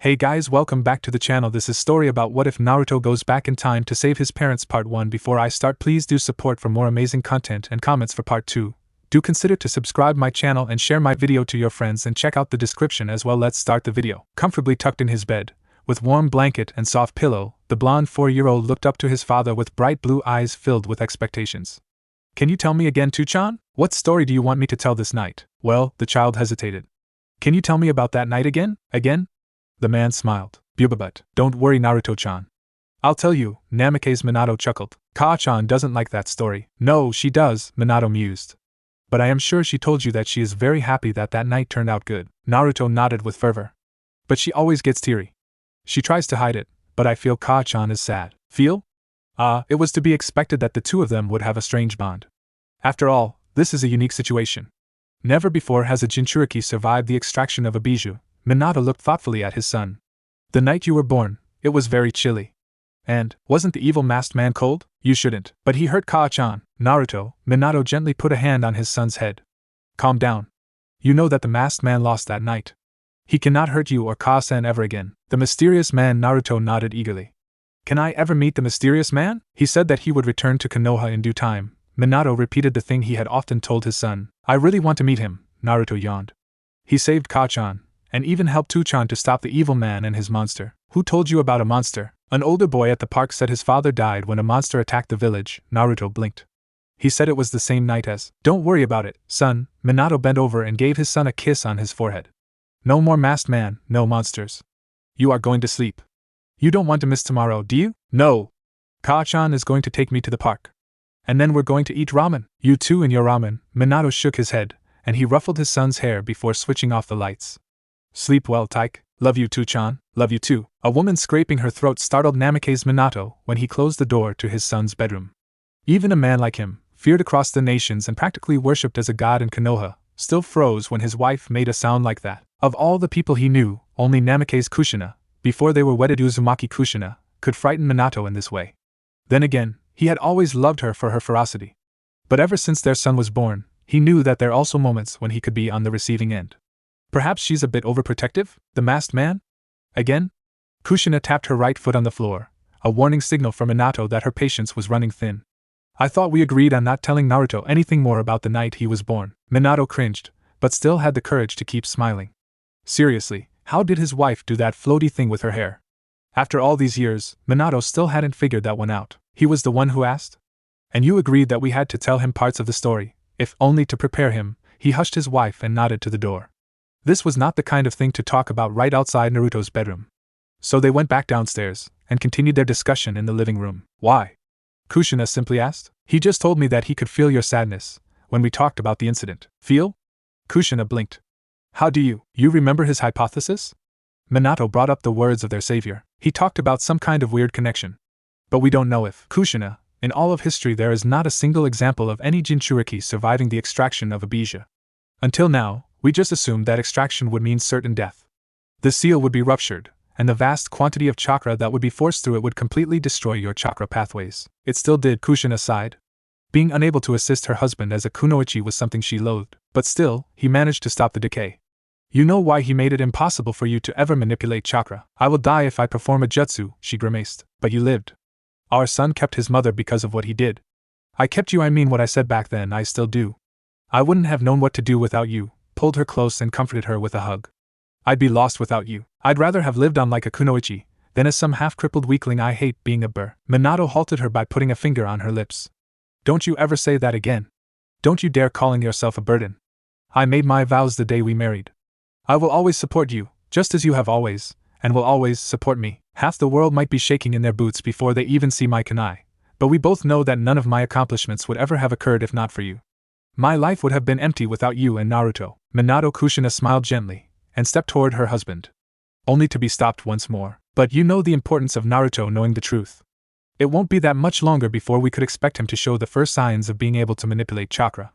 Hey guys, welcome back to the channel. This is story about what if Naruto goes back in time to save his parents part 1. Before I start, please do support for more amazing content and comments for part 2. Do consider to subscribe my channel and share my video to your friends and check out the description as well. Let's start the video. Comfortably tucked in his bed, with warm blanket and soft pillow, the blonde 4-year-old looked up to his father with bright blue eyes filled with expectations. Can you tell me again, Tuchan? What story do you want me to tell this night? Well, the child hesitated. Can you tell me about that night again? Again? The man smiled. But don't worry, Naruto-chan. I'll tell you, Namikaze. Minato chuckled. Ka-chan doesn't like that story. No, she does, Minato mused. But I am sure she told you that she is very happy that night turned out good. Naruto nodded with fervor. But she always gets teary. She tries to hide it, but I feel Ka-chan is sad. Feel? It was to be expected that the two of them would have a strange bond. After all, this is a unique situation. Never before has a jinchuriki survived the extraction of a bijou. Minato looked thoughtfully at his son. The night you were born, it was very chilly. And, wasn't the evil masked man cold? You shouldn't. But he hurt Ka-chan. Naruto. Minato gently put a hand on his son's head. Calm down. You know that the masked man lost that night. He cannot hurt you or Ka-san ever again. The mysterious man. Naruto nodded eagerly. Can I ever meet the mysterious man? He said that he would return to Konoha in due time. Minato repeated the thing he had often told his son. I really want to meet him. Naruto yawned. He saved Ka-chan, and even helped Tuchan to stop the evil man and his monster. Who told you about a monster? An older boy at the park said his father died when a monster attacked the village. Naruto blinked. He said it was the same night as. Don't worry about it, son. Minato bent over and gave his son a kiss on his forehead. No more masked man, no monsters. You are going to sleep. You don't want to miss tomorrow, do you? No. Ka-chan is going to take me to the park. And then we're going to eat ramen. You too and your ramen. Minato shook his head, and he ruffled his son's hair before switching off the lights. Sleep well, Taik. Love you, Tuchan. Love you too. A woman scraping her throat startled Namikaze Minato when he closed the door to his son's bedroom. Even a man like him, feared across the nations and practically worshipped as a god in Konoha, still froze when his wife made a sound like that. Of all the people he knew, only Namikaze Kushina, before they were wedded Uzumaki Kushina, could frighten Minato in this way. Then again, he had always loved her for her ferocity. But ever since their son was born, he knew that there are also moments when he could be on the receiving end. Perhaps she's a bit overprotective, the masked man? Again? Kushina tapped her right foot on the floor, a warning signal for Minato that her patience was running thin. I thought we agreed on not telling Naruto anything more about the night he was born. Minato cringed, but still had the courage to keep smiling. Seriously, how did his wife do that floaty thing with her hair? After all these years, Minato still hadn't figured that one out. He was the one who asked? And you agreed that we had to tell him parts of the story, if only to prepare him. He hushed his wife and nodded to the door. This was not the kind of thing to talk about right outside Naruto's bedroom. So they went back downstairs, and continued their discussion in the living room. Why? Kushina simply asked. He just told me that he could feel your sadness, when we talked about the incident. Feel? Kushina blinked. How do you remember his hypothesis? Minato brought up the words of their savior. He talked about some kind of weird connection. But we don't know if. Kushina, in all of history there is not a single example of any jinchuriki surviving the extraction of a bijou. Until now, we just assumed that extraction would mean certain death. The seal would be ruptured, and the vast quantity of chakra that would be forced through it would completely destroy your chakra pathways. It still did, Kushina sighed. Being unable to assist her husband as a kunoichi was something she loathed, but still, he managed to stop the decay. You know why he made it impossible for you to ever manipulate chakra. I will die if I perform a jutsu, she grimaced. But you lived. Our son kept his mother because of what he did. I kept you, I mean what I said back then, I still do. I wouldn't have known what to do without you. Pulled her close and comforted her with a hug. I'd be lost without you. I'd rather have lived on like a kunoichi, than as some half-crippled weakling. I hate being a burr. Minato halted her by putting a finger on her lips. Don't you ever say that again. Don't you dare calling yourself a burden. I made my vows the day we married. I will always support you, just as you have always, and will always support me. Half the world might be shaking in their boots before they even see my kunai, but we both know that none of my accomplishments would ever have occurred if not for you. My life would have been empty without you and Naruto. Minato. Kushina smiled gently, and stepped toward her husband. Only to be stopped once more. But you know the importance of Naruto knowing the truth. It won't be that much longer before we could expect him to show the first signs of being able to manipulate chakra.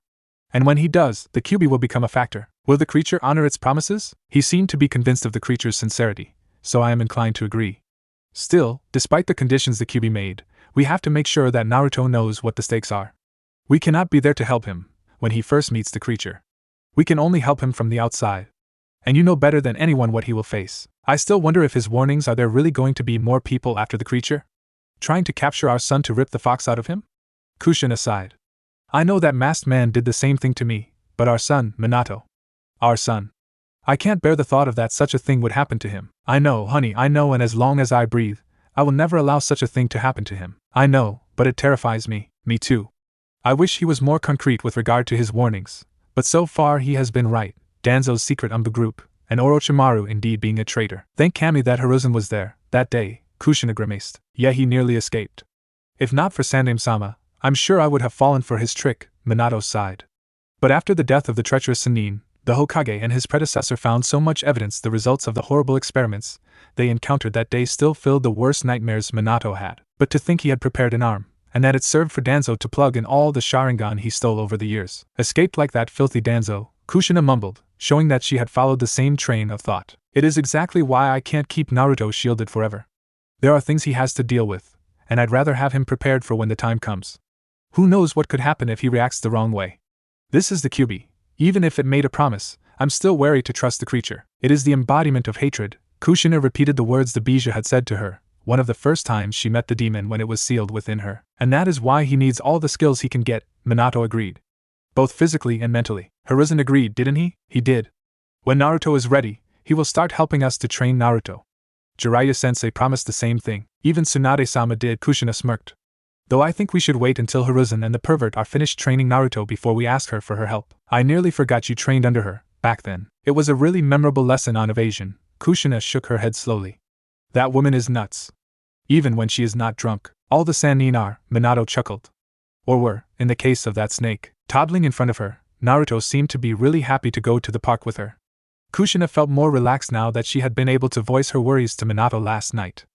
And when he does, the Kyuubi will become a factor. Will the creature honor its promises? He seemed to be convinced of the creature's sincerity, so I am inclined to agree. Still, despite the conditions the Kyuubi made, we have to make sure that Naruto knows what the stakes are. We cannot be there to help him when he first meets the creature. We can only help him from the outside. And you know better than anyone what he will face. I still wonder if his warnings are there really going to be more people after the creature? Trying to capture our son to rip the fox out of him? Kushina sighed. I know that masked man did the same thing to me, but our son, Minato. Our son. I can't bear the thought of that such a thing would happen to him. I know, honey, I know, and as long as I breathe, I will never allow such a thing to happen to him. I know, but it terrifies me. Me too. I wish he was more concrete with regard to his warnings, but so far he has been right. Danzo's secret group, and Orochimaru indeed being a traitor. Thank Kami that Hiruzen was there, that day, Kushina grimaced. Yeah, he nearly escaped. If not for Sandaime-sama, I'm sure I would have fallen for his trick, Minato sighed. But after the death of the treacherous Sannin, the Hokage and his predecessor found so much evidence the results of the horrible experiments they encountered that day still filled the worst nightmares Minato had. But to think he had prepared an arm, and that it served for Danzo to plug in all the Sharingan he stole over the years. Escaped like that filthy Danzo, Kushina mumbled, showing that she had followed the same train of thought. It is exactly why I can't keep Naruto shielded forever. There are things he has to deal with, and I'd rather have him prepared for when the time comes. Who knows what could happen if he reacts the wrong way? This is the QB. Even if it made a promise, I'm still wary to trust the creature. It is the embodiment of hatred. Kushina repeated the words the Bija had said to her, one of the first times she met the demon when it was sealed within her. And that is why he needs all the skills he can get, Minato agreed. Both physically and mentally. Hiruzen agreed, didn't he? He did. When Naruto is ready, he will start helping us to train Naruto. Jiraiya-sensei promised the same thing. Even Tsunade-sama did, Kushina smirked. Though I think we should wait until Hiruzen and the pervert are finished training Naruto before we ask her for her help. I nearly forgot you trained under her, back then. It was a really memorable lesson on evasion. Kushina shook her head slowly. That woman is nuts. Even when she is not drunk. All the Sannin are, Minato chuckled. Or were, in the case of that snake. Toddling in front of her, Naruto seemed to be really happy to go to the park with her. Kushina felt more relaxed now that she had been able to voice her worries to Minato last night.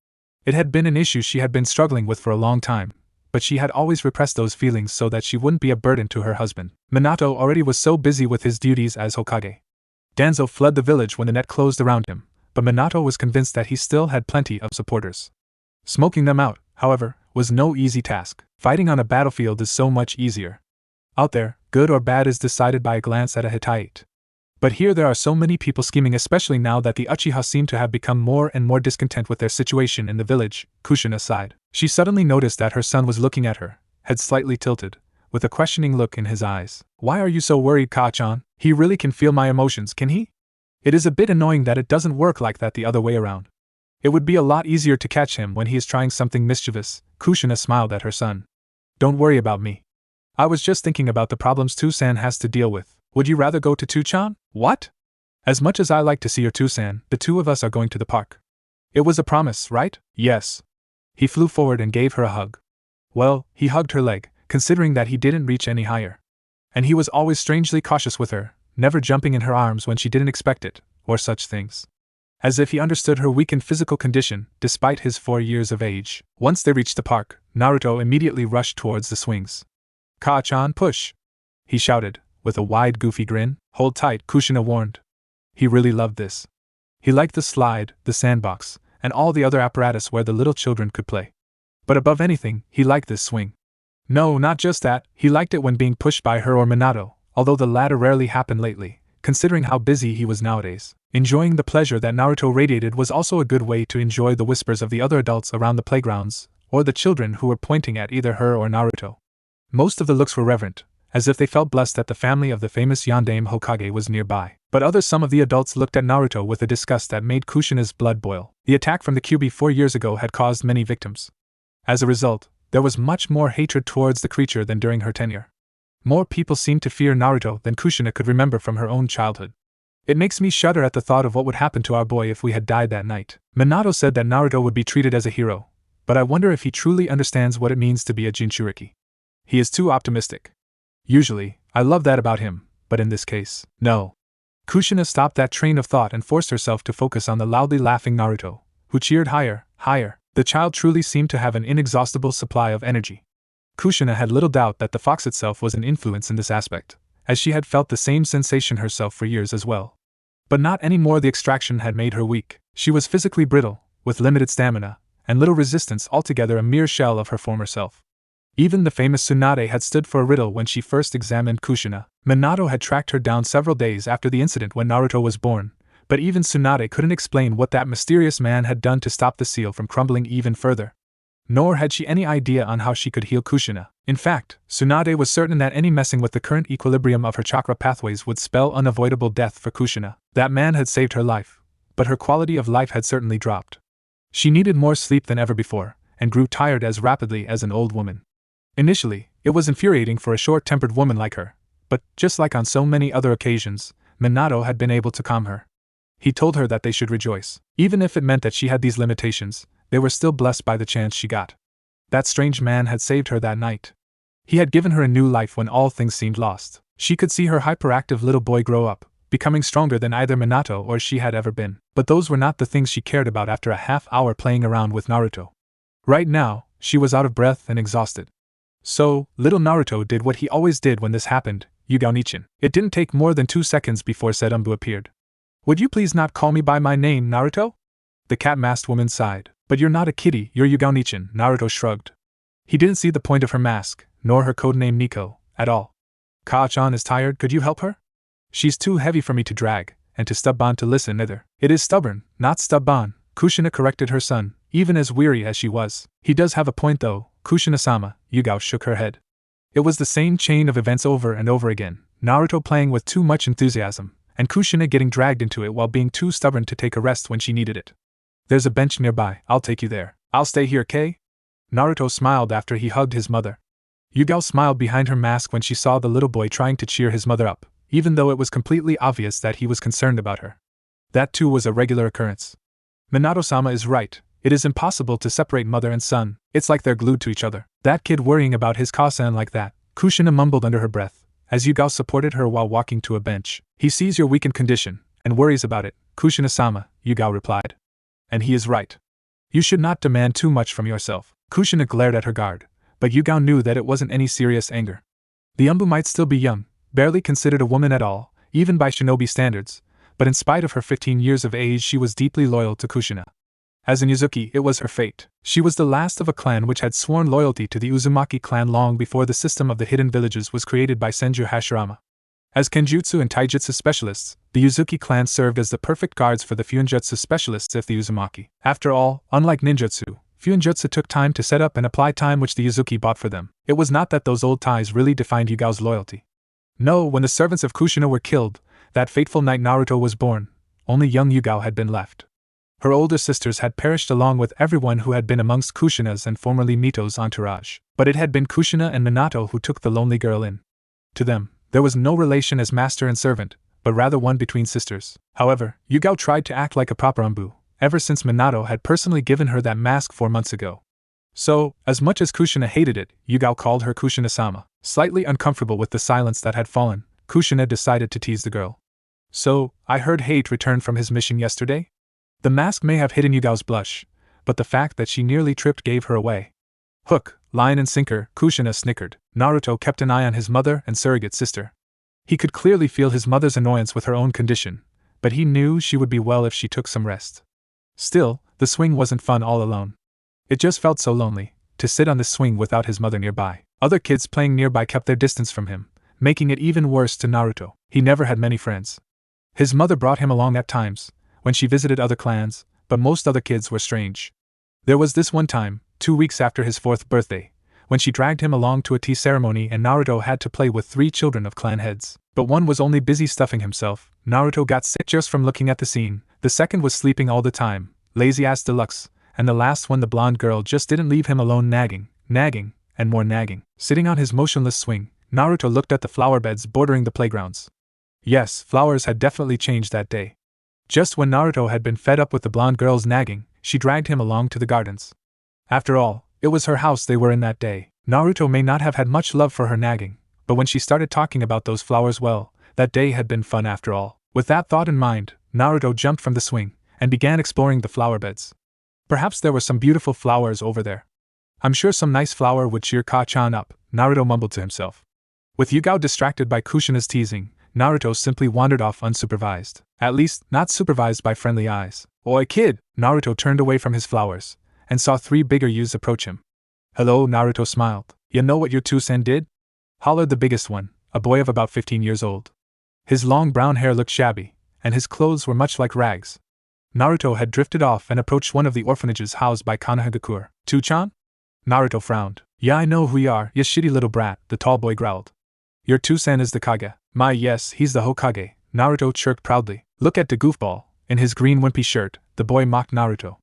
It had been an issue she had been struggling with for a long time, but she had always repressed those feelings so that she wouldn't be a burden to her husband. Minato already was so busy with his duties as Hokage. Danzo fled the village when the net closed around him, but Minato was convinced that he still had plenty of supporters. Smoking them out, however, was no easy task. Fighting on a battlefield is so much easier. Out there, good or bad is decided by a glance at a Hittite. But here there are so many people scheming, especially now that the Uchiha seem to have become more and more discontent with their situation in the village. Kushina sighed. She suddenly noticed that her son was looking at her, head slightly tilted, with a questioning look in his eyes. Why are you so worried, Ka-chan? He really can feel my emotions, can he? It is a bit annoying that it doesn't work like that the other way around. It would be a lot easier to catch him when he is trying something mischievous. Kushina smiled at her son. Don't worry about me. I was just thinking about the problems Tusan has to deal with. Would you rather go to Tuchan? What? As much as I like to see your Tusan, the two of us are going to the park. It was a promise, right? Yes. He flew forward and gave her a hug. Well, he hugged her leg, considering that he didn't reach any higher. And he was always strangely cautious with her, never jumping in her arms when she didn't expect it, or such things. As if he understood her weakened physical condition, despite his 4 years of age. Once they reached the park, Naruto immediately rushed towards the swings. Ka-chan, push! He shouted, with a wide goofy grin. Hold tight, Kushina warned. He really loved this. He liked the slide, the sandbox, and all the other apparatus where the little children could play. But above anything, he liked this swing. No, not just that, he liked it when being pushed by her or Minato, although the latter rarely happened lately, considering how busy he was nowadays. Enjoying the pleasure that Naruto radiated was also a good way to enjoy the whispers of the other adults around the playgrounds, or the children who were pointing at either her or Naruto. Most of the looks were reverent, as if they felt blessed that the family of the famous Yondaime Hokage was nearby. But some of the adults looked at Naruto with a disgust that made Kushina's blood boil. The attack from the QB 4 years ago had caused many victims. As a result, there was much more hatred towards the creature than during her tenure. More people seemed to fear Naruto than Kushina could remember from her own childhood. It makes me shudder at the thought of what would happen to our boy if we had died that night. Minato said that Naruto would be treated as a hero, but I wonder if he truly understands what it means to be a jinchuriki. He is too optimistic. Usually, I love that about him, but in this case, no. Kushina stopped that train of thought and forced herself to focus on the loudly laughing Naruto, who cheered higher, higher. The child truly seemed to have an inexhaustible supply of energy. Kushina had little doubt that the fox itself was an influence in this aspect, as she had felt the same sensation herself for years as well. But not anymore. The extraction had made her weak. She was physically brittle, with limited stamina, and little resistance, altogether a mere shell of her former self. Even the famous Tsunade had stood for a riddle when she first examined Kushina. Minato had tracked her down several days after the incident when Naruto was born, But even Tsunade couldn't explain what that mysterious man had done to stop the seal from crumbling even further. Nor had she any idea on how she could heal Kushina. In fact, Tsunade was certain that any messing with the current equilibrium of her chakra pathways would spell unavoidable death for Kushina. That man had saved her life, but her quality of life had certainly dropped. She needed more sleep than ever before, and grew tired as rapidly as an old woman. Initially, it was infuriating for a short-tempered woman like her, but, just like on so many other occasions, Minato had been able to calm her. He told her that they should rejoice. Even if it meant that she had these limitations, they were still blessed by the chance she got. That strange man had saved her that night. He had given her a new life when all things seemed lost. She could see her hyperactive little boy grow up, becoming stronger than either Minato or she had ever been. But those were not the things she cared about after a half-hour playing around with Naruto. Right now, she was out of breath and exhausted. So, little Naruto did what he always did when this happened, Yugao Nichin. It didn't take more than 2 seconds before said Umbu appeared. "Would you please not call me by my name, Naruto?" The cat-masked woman sighed. "But you're not a kitty, you're Yugao Nichin," Naruto shrugged. He didn't see the point of her mask, nor her codename Nico, at all. "Ka-chan is tired, could you help her?" "She's too heavy for me to drag, and too stubborn to listen either." "It is stubborn, not stubborn," Kushina corrected her son, even as weary as she was. "He does have a point though, Kushina-sama," Yugao shook her head. It was the same chain of events over and over again, Naruto playing with too much enthusiasm, and Kushina getting dragged into it while being too stubborn to take a rest when she needed it. "There's a bench nearby, I'll take you there." "I'll stay here, Kay?" Naruto smiled after he hugged his mother. Yugao smiled behind her mask when she saw the little boy trying to cheer his mother up, even though it was completely obvious that he was concerned about her. That too was a regular occurrence. Minato-sama is right, it is impossible to separate mother and son, it's like they're glued to each other. "That kid worrying about his Kasan like that," Kushina mumbled under her breath, as Yugao supported her while walking to a bench. "He sees your weakened condition, and worries about it, Kushina-sama," Yugao replied. "And he is right. You should not demand too much from yourself." Kushina glared at her guard, but Yugao knew that it wasn't any serious anger. The Umbu might still be young, barely considered a woman at all, even by shinobi standards, but in spite of her 15 years of age she was deeply loyal to Kushina. As an Uzuki, it was her fate. She was the last of a clan which had sworn loyalty to the Uzumaki clan long before the system of the hidden villages was created by Senju Hashirama. As Kenjutsu and Taijutsu specialists, the Uzuki clan served as the perfect guards for the Fuinjutsu specialists of the Uzumaki. After all, unlike ninjutsu, Fuinjutsu took time to set up and apply time which the Uzuki bought for them. It was not that those old ties really defined Yugao's loyalty. No, when the servants of Kushina were killed, that fateful night Naruto was born, only young Yugao had been left. Her older sisters had perished along with everyone who had been amongst Kushina's and formerly Mito's entourage. But it had been Kushina and Minato who took the lonely girl in. To them, there was no relation as master and servant, but rather one between sisters. However, Yugao tried to act like a proper Umbu, ever since Minato had personally given her that mask 4 months ago. So, as much as Kushina hated it, Yugao called her Kushina-sama. Slightly uncomfortable with the silence that had fallen, Kushina decided to tease the girl. "So, I heard Hate returned from his mission yesterday?" The mask may have hidden Yugao's blush, but the fact that she nearly tripped gave her away. "Hook, line and sinker," Kushina snickered. Naruto kept an eye on his mother and surrogate sister. He could clearly feel his mother's annoyance with her own condition, but he knew she would be well if she took some rest. Still, the swing wasn't fun all alone. It just felt so lonely, to sit on the swing without his mother nearby. Other kids playing nearby kept their distance from him, making it even worse to Naruto. He never had many friends. His mother brought him along at times, when she visited other clans, but most other kids were strange. There was this one time, 2 weeks after his 4th birthday, when she dragged him along to a tea ceremony and Naruto had to play with 3 children of clan heads. But one was only busy stuffing himself. Naruto got sick just from looking at the scene. The second was sleeping all the time, lazy ass deluxe, and the last one the blonde girl just didn't leave him alone nagging, and more nagging. Sitting on his motionless swing, Naruto looked at the flower beds bordering the playgrounds. Yes, flowers had definitely changed that day. Just when Naruto had been fed up with the blonde girl's nagging, she dragged him along to the gardens. After all, it was her house they were in that day. Naruto may not have had much love for her nagging, but when she started talking about those flowers, well, that day had been fun after all. With that thought in mind, Naruto jumped from the swing and began exploring the flower beds. Perhaps there were some beautiful flowers over there. "I'm sure some nice flower would cheer Ka-chan up," Naruto mumbled to himself. With Yugao distracted by Kushina's teasing, Naruto simply wandered off unsupervised. At least, not supervised by friendly eyes. "Oi kid!" Naruto turned away from his flowers, and saw 3 bigger youths approach him. "Hello," Naruto smiled. "You know what your 2-sen did?" hollered the biggest one, a boy of about 15 years old. His long brown hair looked shabby, and his clothes were much like rags. Naruto had drifted off and approached one of the orphanages housed by Konohagakure. "Tu-chan?" Naruto frowned. "Yeah, I know who you are, you shitty little brat," the tall boy growled. "Your Tu-san is the Kage." "My, yes, he's the Hokage," Naruto chirped proudly. "Look at the goofball, in his green wimpy shirt," the boy mocked Naruto.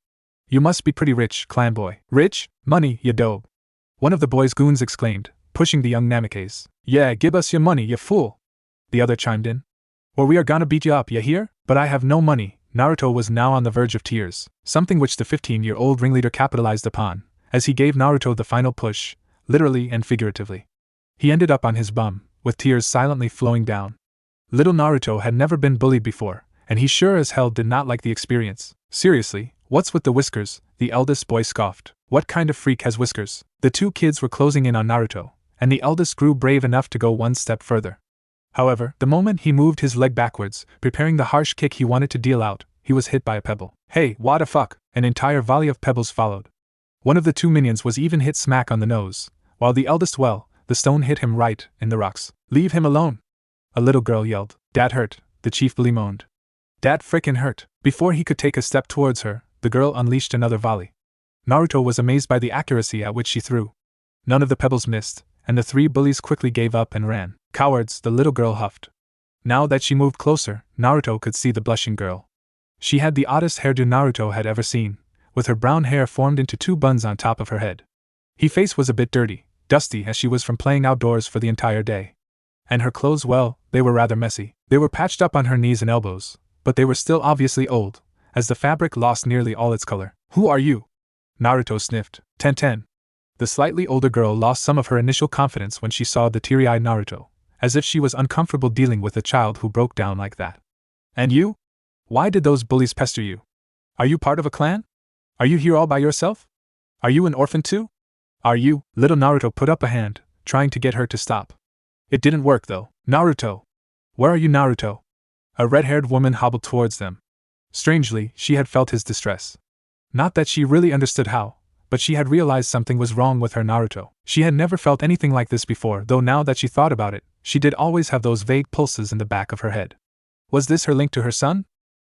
"You must be pretty rich, clan boy." "Rich? Money, ya dope," one of the boy's goons exclaimed, pushing the young Namikaze. "Yeah, give us your money, you fool," the other chimed in. "Or we are gonna beat you up, ya hear?" "But I have no money." Naruto was now on the verge of tears, something which the 15-year-old ringleader capitalized upon, as he gave Naruto the final push, literally and figuratively. He ended up on his bum, with tears silently flowing down. Little Naruto had never been bullied before, and he sure as hell did not like the experience. "Seriously, what's with the whiskers?" the eldest boy scoffed. "What kind of freak has whiskers?" The two kids were closing in on Naruto, and the eldest grew brave enough to go one step further. However, the moment he moved his leg backwards, preparing the harsh kick he wanted to deal out, he was hit by a pebble. "Hey, what the fuck?" An entire volley of pebbles followed. One of the two minions was even hit smack on the nose, while the eldest, the stone hit him right in the rocks. "Leave him alone!" a little girl yelled. "Dat hurt," the chief bully moaned. "Dat frickin' hurt." Before he could take a step towards her, the girl unleashed another volley. Naruto was amazed by the accuracy at which she threw. None of the pebbles missed, and the three bullies quickly gave up and ran. "Cowards," the little girl huffed. Now that she moved closer, Naruto could see the blushing girl. She had the oddest hairdo Naruto had ever seen, with her brown hair formed into two buns on top of her head. Her face was a bit dirty, dusty as she was from playing outdoors for the entire day. And her clothes, well, they were rather messy. They were patched up on her knees and elbows, but they were still obviously old, as the fabric lost nearly all its color. "Who are you?" Naruto sniffed. "Tenten." The slightly older girl lost some of her initial confidence when she saw the teary-eyed Naruto, as if she was uncomfortable dealing with a child who broke down like that. "And you? Why did those bullies pester you? Are you part of a clan? Are you here all by yourself? Are you an orphan too? Are you?" Little Naruto put up a hand, trying to get her to stop. It didn't work though. "Naruto! Where are you, Naruto?" A red-haired woman hobbled towards them. Strangely, she had felt his distress. Not that she really understood how, but she had realized something was wrong with her Naruto. She had never felt anything like this before, though now that she thought about it, she did always have those vague pulses in the back of her head. Was this her link to her son?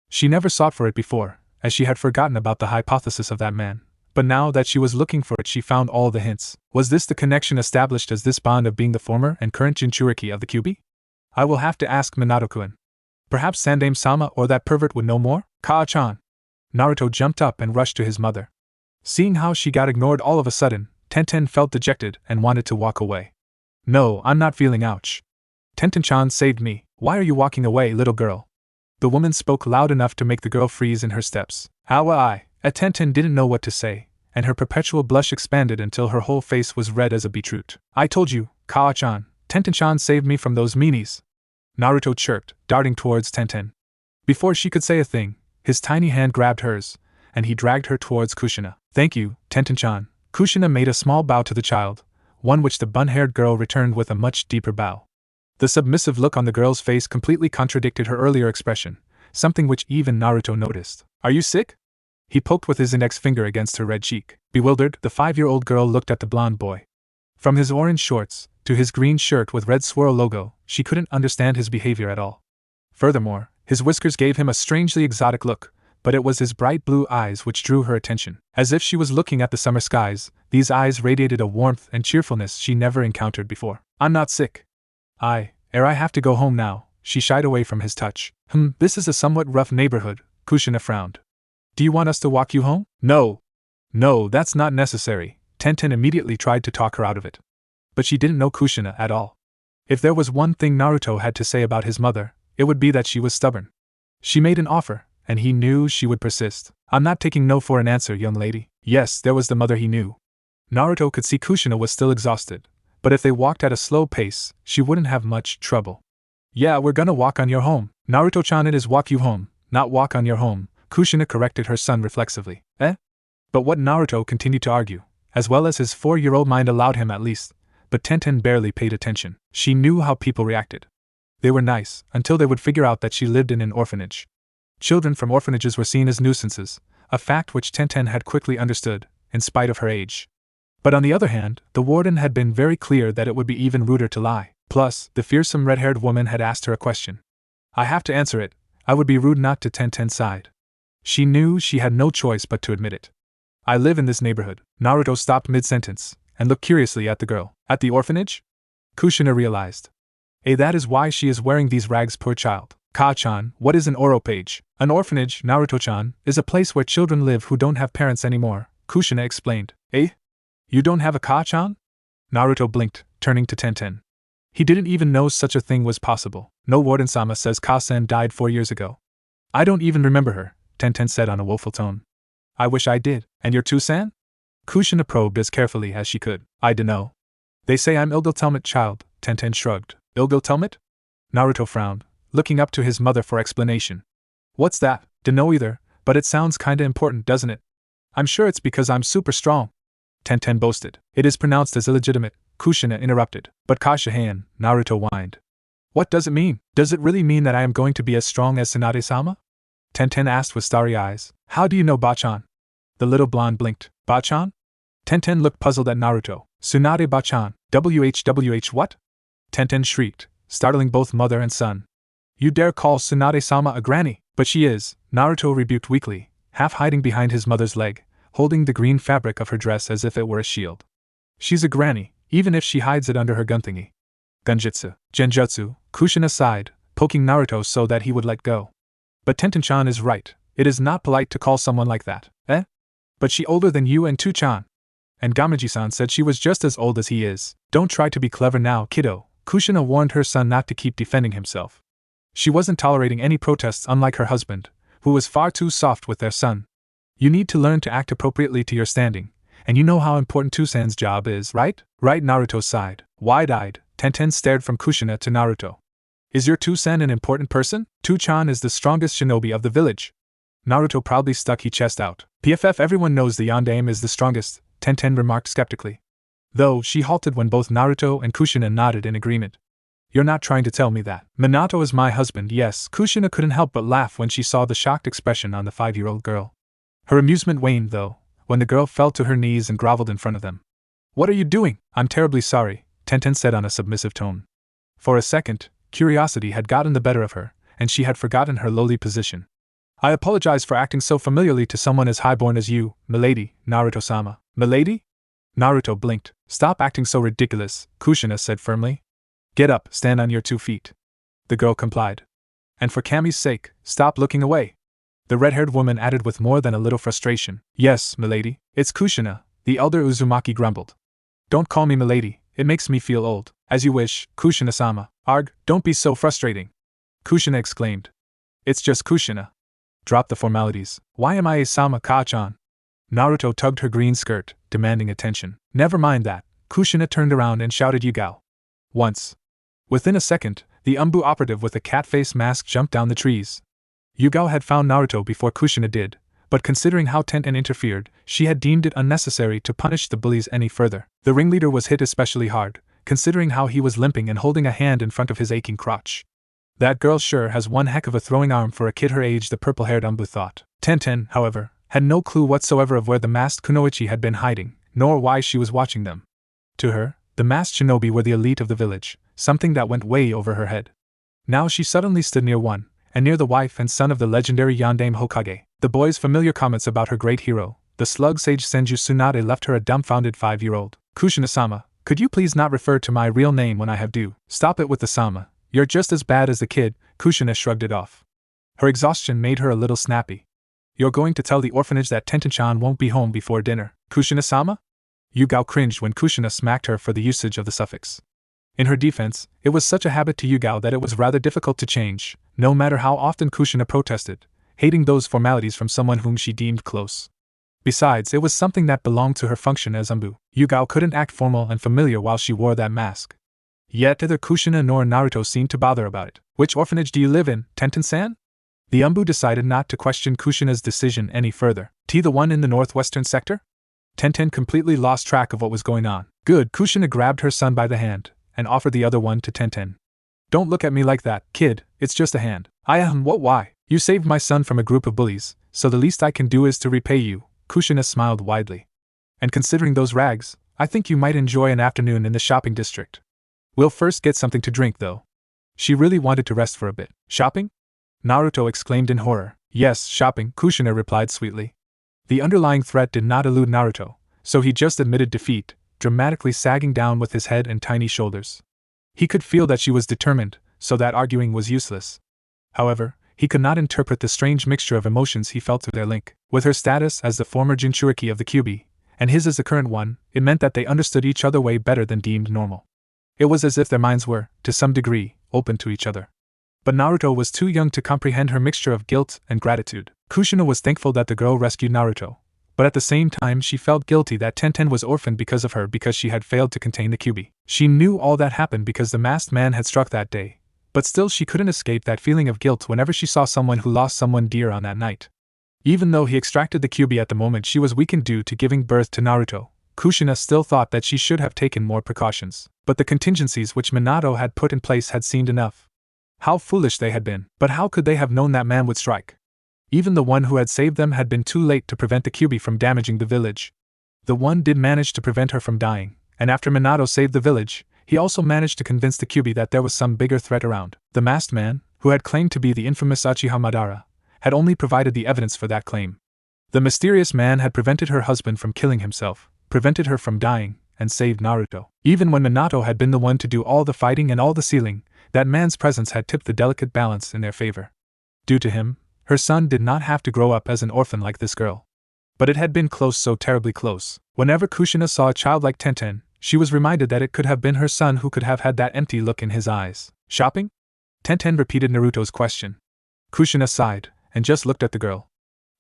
She never sought for it before, as she had forgotten about the hypothesis of that man, but now that she was looking for it she found all the hints. Was this the connection established as this bond of being the former and current jinchuriki of the Kyuubi? I will have to ask Minato-kun. Perhaps Sandaime-sama or that pervert would know more? "Kaa-chan!" Naruto jumped up and rushed to his mother. Seeing how she got ignored all of a sudden, Tenten felt dejected and wanted to walk away. "No, I'm not feeling ouch. Tenten-chan saved me. Why are you walking away, little girl?" The woman spoke loud enough to make the girl freeze in her steps. Tenten didn't know what to say, and her perpetual blush expanded until her whole face was red as a beetroot. "I told you, Kaa-chan, Tenten-chan saved me from those meanies," Naruto chirped, darting towards Tenten. Before she could say a thing, his tiny hand grabbed hers, and he dragged her towards Kushina. "Thank you, Tenten-chan." Kushina made a small bow to the child, one which the bun-haired girl returned with a much deeper bow. The submissive look on the girl's face completely contradicted her earlier expression, something which even Naruto noticed. "Are you sick?" He poked with his index finger against her red cheek. Bewildered, the 5-year-old girl looked at the blonde boy. From his orange shorts to his green shirt with red swirl logo, she couldn't understand his behavior at all. Furthermore, his whiskers gave him a strangely exotic look, but it was his bright blue eyes which drew her attention. As if she was looking at the summer skies, these eyes radiated a warmth and cheerfulness she never encountered before. "I'm not sick. I have to go home now." She shied away from his touch. This is a somewhat rough neighborhood," Kushina frowned. "Do you want us to walk you home?" No, that's not necessary." Tenten immediately tried to talk her out of it. But she didn't know Kushina at all. If there was one thing Naruto had to say about his mother, it would be that she was stubborn. She made an offer, and he knew she would persist. "I'm not taking no for an answer, young lady." Yes, there was the mother he knew. Naruto could see Kushina was still exhausted, but if they walked at a slow pace, she wouldn't have much trouble. "Yeah, we're gonna walk on your home." "Naruto-chan, it is walk you home, not walk on your home," Kushina corrected her son reflexively. But what Naruto continued to argue, as well as his 4-year-old mind allowed him at least, but Tenten barely paid attention. She knew how people reacted. They were nice, until they would figure out that she lived in an orphanage. Children from orphanages were seen as nuisances, a fact which Tenten had quickly understood, in spite of her age. But on the other hand, the warden had been very clear that it would be even ruder to lie. Plus, the fearsome red-haired woman had asked her a question. "I have to answer it," I would be rude not to. Tenten sighed. She knew she had no choice but to admit it. I live in this neighborhood. Naruto stopped mid-sentence and looked curiously at the girl. At the orphanage? Kushina realized. That is why she is wearing these rags, poor child. Ka-chan, what is an oropage? An orphanage, Naruto-chan, is a place where children live who don't have parents anymore, Kushina explained. You don't have a Ka-chan? Naruto blinked, turning to Tenten. He didn't even know such a thing was possible. No, Warden-sama says Ka-sen died 4 years ago. I don't even remember her, Tenten said on a woeful tone. I wish I did. And your two-san? Kushina probed as carefully as she could. I dunno. They say I'm illegitimate child, Tenten shrugged. Illegitimate? Naruto frowned, looking up to his mother for explanation. What's that? Dunno either, but it sounds kinda important, doesn't it? I'm sure it's because I'm super strong, Tenten boasted. It is pronounced as illegitimate, Kushina interrupted. But Kashihan, Naruto whined. What does it mean? Does it really mean that I am going to be as strong as Tsunade-sama? Tenten asked with starry eyes. How do you know, Bachan? The little blonde blinked. Bachan? Tenten looked puzzled at Naruto. Tsunade Bachan. WHWH what? Tenten shrieked, startling both mother and son. You dare call Tsunade-sama a granny? But she is, Naruto rebuked weakly, half hiding behind his mother's leg, holding the green fabric of her dress as if it were a shield. She's a granny, even if she hides it under her gun thingy. Genjutsu. Kushina sighed, poking Naruto so that he would let go. But Tenten-chan is right, it is not polite to call someone like that, But she older than you and Tu-chan. And Gamiji-san said she was just as old as he is. Don't try to be clever now, kiddo, Kushina warned her son not to keep defending himself. She wasn't tolerating any protests, unlike her husband, who was far too soft with their son. You need to learn to act appropriately to your standing, and you know how important Tusan's job is, right? Right, Naruto sighed. Wide-eyed, Tenten stared from Kushina to Naruto. Is your Tusan an important person? Tu-chan is the strongest shinobi of the village. Naruto proudly stuck his chest out. PFF, everyone knows the Yondaime is the strongest, Tenten remarked skeptically. Though she halted when both Naruto and Kushina nodded in agreement. You're not trying to tell me that. Minato is my husband, yes. Kushina couldn't help but laugh when she saw the shocked expression on the 5-year-old girl. Her amusement waned, though, when the girl fell to her knees and groveled in front of them. What are you doing? I'm terribly sorry, Tenten said on a submissive tone. For a second, curiosity had gotten the better of her, and she had forgotten her lowly position. I apologize for acting so familiarly to someone as highborn as you, milady, Naruto-sama. Milady? Naruto blinked. Stop acting so ridiculous, Kushina said firmly. Get up, stand on your 2 feet. The girl complied. And for Kami's sake, stop looking away. The red-haired woman added with more than a little frustration. Yes, milady, it's Kushina, the elder Uzumaki grumbled. Don't call me milady, it makes me feel old. As you wish, Kushina-sama. Arg, don't be so frustrating. Kushina exclaimed. It's just Kushina. Drop the formalities. Why am I a Sama Ka-chan? Naruto tugged her green skirt, demanding attention. Never mind that. Kushina turned around and shouted Yugao. Once. Within a second, the Umbu operative with a cat face mask jumped down the trees. Yugao had found Naruto before Kushina did, but considering how Tenten interfered, she had deemed it unnecessary to punish the bullies any further. The ringleader was hit especially hard, considering how he was limping and holding a hand in front of his aching crotch. That girl sure has one heck of a throwing arm for a kid her age, the purple-haired Umbu thought. Tenten, however, had no clue whatsoever of where the masked kunoichi had been hiding, nor why she was watching them. To her, the masked shinobi were the elite of the village, something that went way over her head. Now she suddenly stood near one, and near the wife and son of the legendary Yondaime Hokage. The boy's familiar comments about her great hero, the slug sage Senju Tsunade, left her a dumbfounded 5-year-old. Kushina-sama, could you please not refer to my real name when I have due? Stop it with the sama. You're just as bad as the kid, Kushina shrugged it off. Her exhaustion made her a little snappy. You're going to tell the orphanage that Tenten-chan won't be home before dinner, Kushina-sama? Yugao cringed when Kushina smacked her for the usage of the suffix. In her defense, it was such a habit to Yugao that it was rather difficult to change, no matter how often Kushina protested, hating those formalities from someone whom she deemed close. Besides, it was something that belonged to her function as Umbu. Yugao couldn't act formal and familiar while she wore that mask. Yet neither Kushina nor Naruto seemed to bother about it. Which orphanage do you live in, Tenten-san? The Umbu decided not to question Kushina's decision any further. The one in the northwestern sector? Tenten completely lost track of what was going on. Good, Kushina grabbed her son by the hand, and offered the other one to Tenten. Don't look at me like that, kid, it's just a hand. What, why? You saved my son from a group of bullies, so the least I can do is to repay you, Kushina smiled widely. And considering those rags, I think you might enjoy an afternoon in the shopping district. We'll first get something to drink, though. She really wanted to rest for a bit. Shopping? Naruto exclaimed in horror. Yes, shopping, Kushina replied sweetly. The underlying threat did not elude Naruto, so he just admitted defeat, dramatically sagging down with his head and tiny shoulders. He could feel that she was determined, so that arguing was useless. However, he could not interpret the strange mixture of emotions he felt through their link. With her status as the former jinchuriki of the Kyuubi, and his as the current one, it meant that they understood each other way better than deemed normal. It was as if their minds were, to some degree, open to each other. But Naruto was too young to comprehend her mixture of guilt and gratitude. Kushina was thankful that the girl rescued Naruto, but at the same time she felt guilty that Tenten was orphaned because of her because she had failed to contain the Kyuubi. She knew all that happened because the masked man had struck that day, but still she couldn't escape that feeling of guilt whenever she saw someone who lost someone dear on that night. Even though he extracted the Kyuubi at the moment she was weakened due to giving birth to Naruto, Kushina still thought that she should have taken more precautions. But the contingencies which Minato had put in place had seemed enough. How foolish they had been, but how could they have known that man would strike? Even the one who had saved them had been too late to prevent the Kyuubi from damaging the village. The one did manage to prevent her from dying, and after Minato saved the village, he also managed to convince the Kyuubi that there was some bigger threat around. The masked man, who had claimed to be the infamous Uchiha Madara, had only provided the evidence for that claim. The mysterious man had prevented her husband from killing himself, prevented her from dying, and saved Naruto. Even when Minato had been the one to do all the fighting and all the sealing, that man's presence had tipped the delicate balance in their favor. Due to him, her son did not have to grow up as an orphan like this girl. But it had been close, so terribly close. Whenever Kushina saw a child like Tenten, she was reminded that it could have been her son who could have had that empty look in his eyes. Shopping? Tenten repeated Naruto's question. Kushina sighed, and just looked at the girl.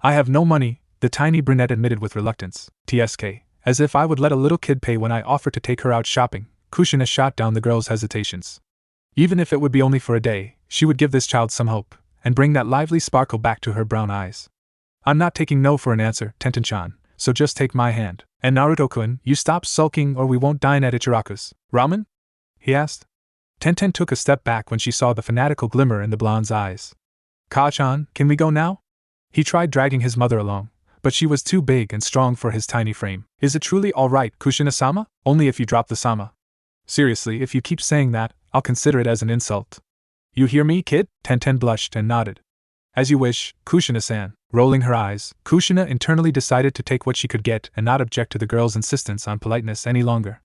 I have no money, the tiny brunette admitted with reluctance. TSK, as if I would let a little kid pay when I offer to take her out shopping, Kushina shot down the girl's hesitations. Even if it would be only for a day, she would give this child some hope, and bring that lively sparkle back to her brown eyes. I'm not taking no for an answer, Tenten-chan, so just take my hand. And Naruto-kun, you stop sulking or we won't dine at Ichiraku's. Ramen? He asked. Tenten took a step back when she saw the fanatical glimmer in the blonde's eyes. Ka-chan, can we go now? He tried dragging his mother along, but she was too big and strong for his tiny frame. Is it truly all right, Kushina-sama? Only if you drop the sama. Seriously, if you keep saying that, I'll consider it as an insult. You hear me, kid? Tenten blushed and nodded. As you wish, Kushina-san. Rolling her eyes, Kushina internally decided to take what she could get and not object to the girl's insistence on politeness any longer.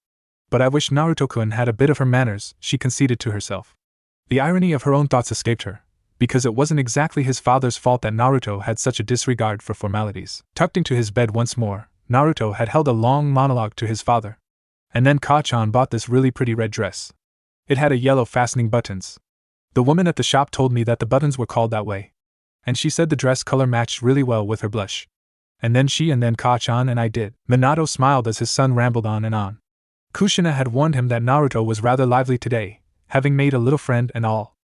But I wish Naruto-kun had a bit of her manners, she conceded to herself. The irony of her own thoughts escaped her, because it wasn't exactly his father's fault that Naruto had such a disregard for formalities. Tucked into his bed once more, Naruto had held a long monologue to his father. And then Ka-chan bought this really pretty red dress. It had a yellow fastening buttons. The woman at the shop told me that the buttons were called that way. And she said the dress color matched really well with her blush. And then Ka-chan and I did. Minato smiled as his son rambled on and on. Kushina had warned him that Naruto was rather lively today, having made a little friend and all.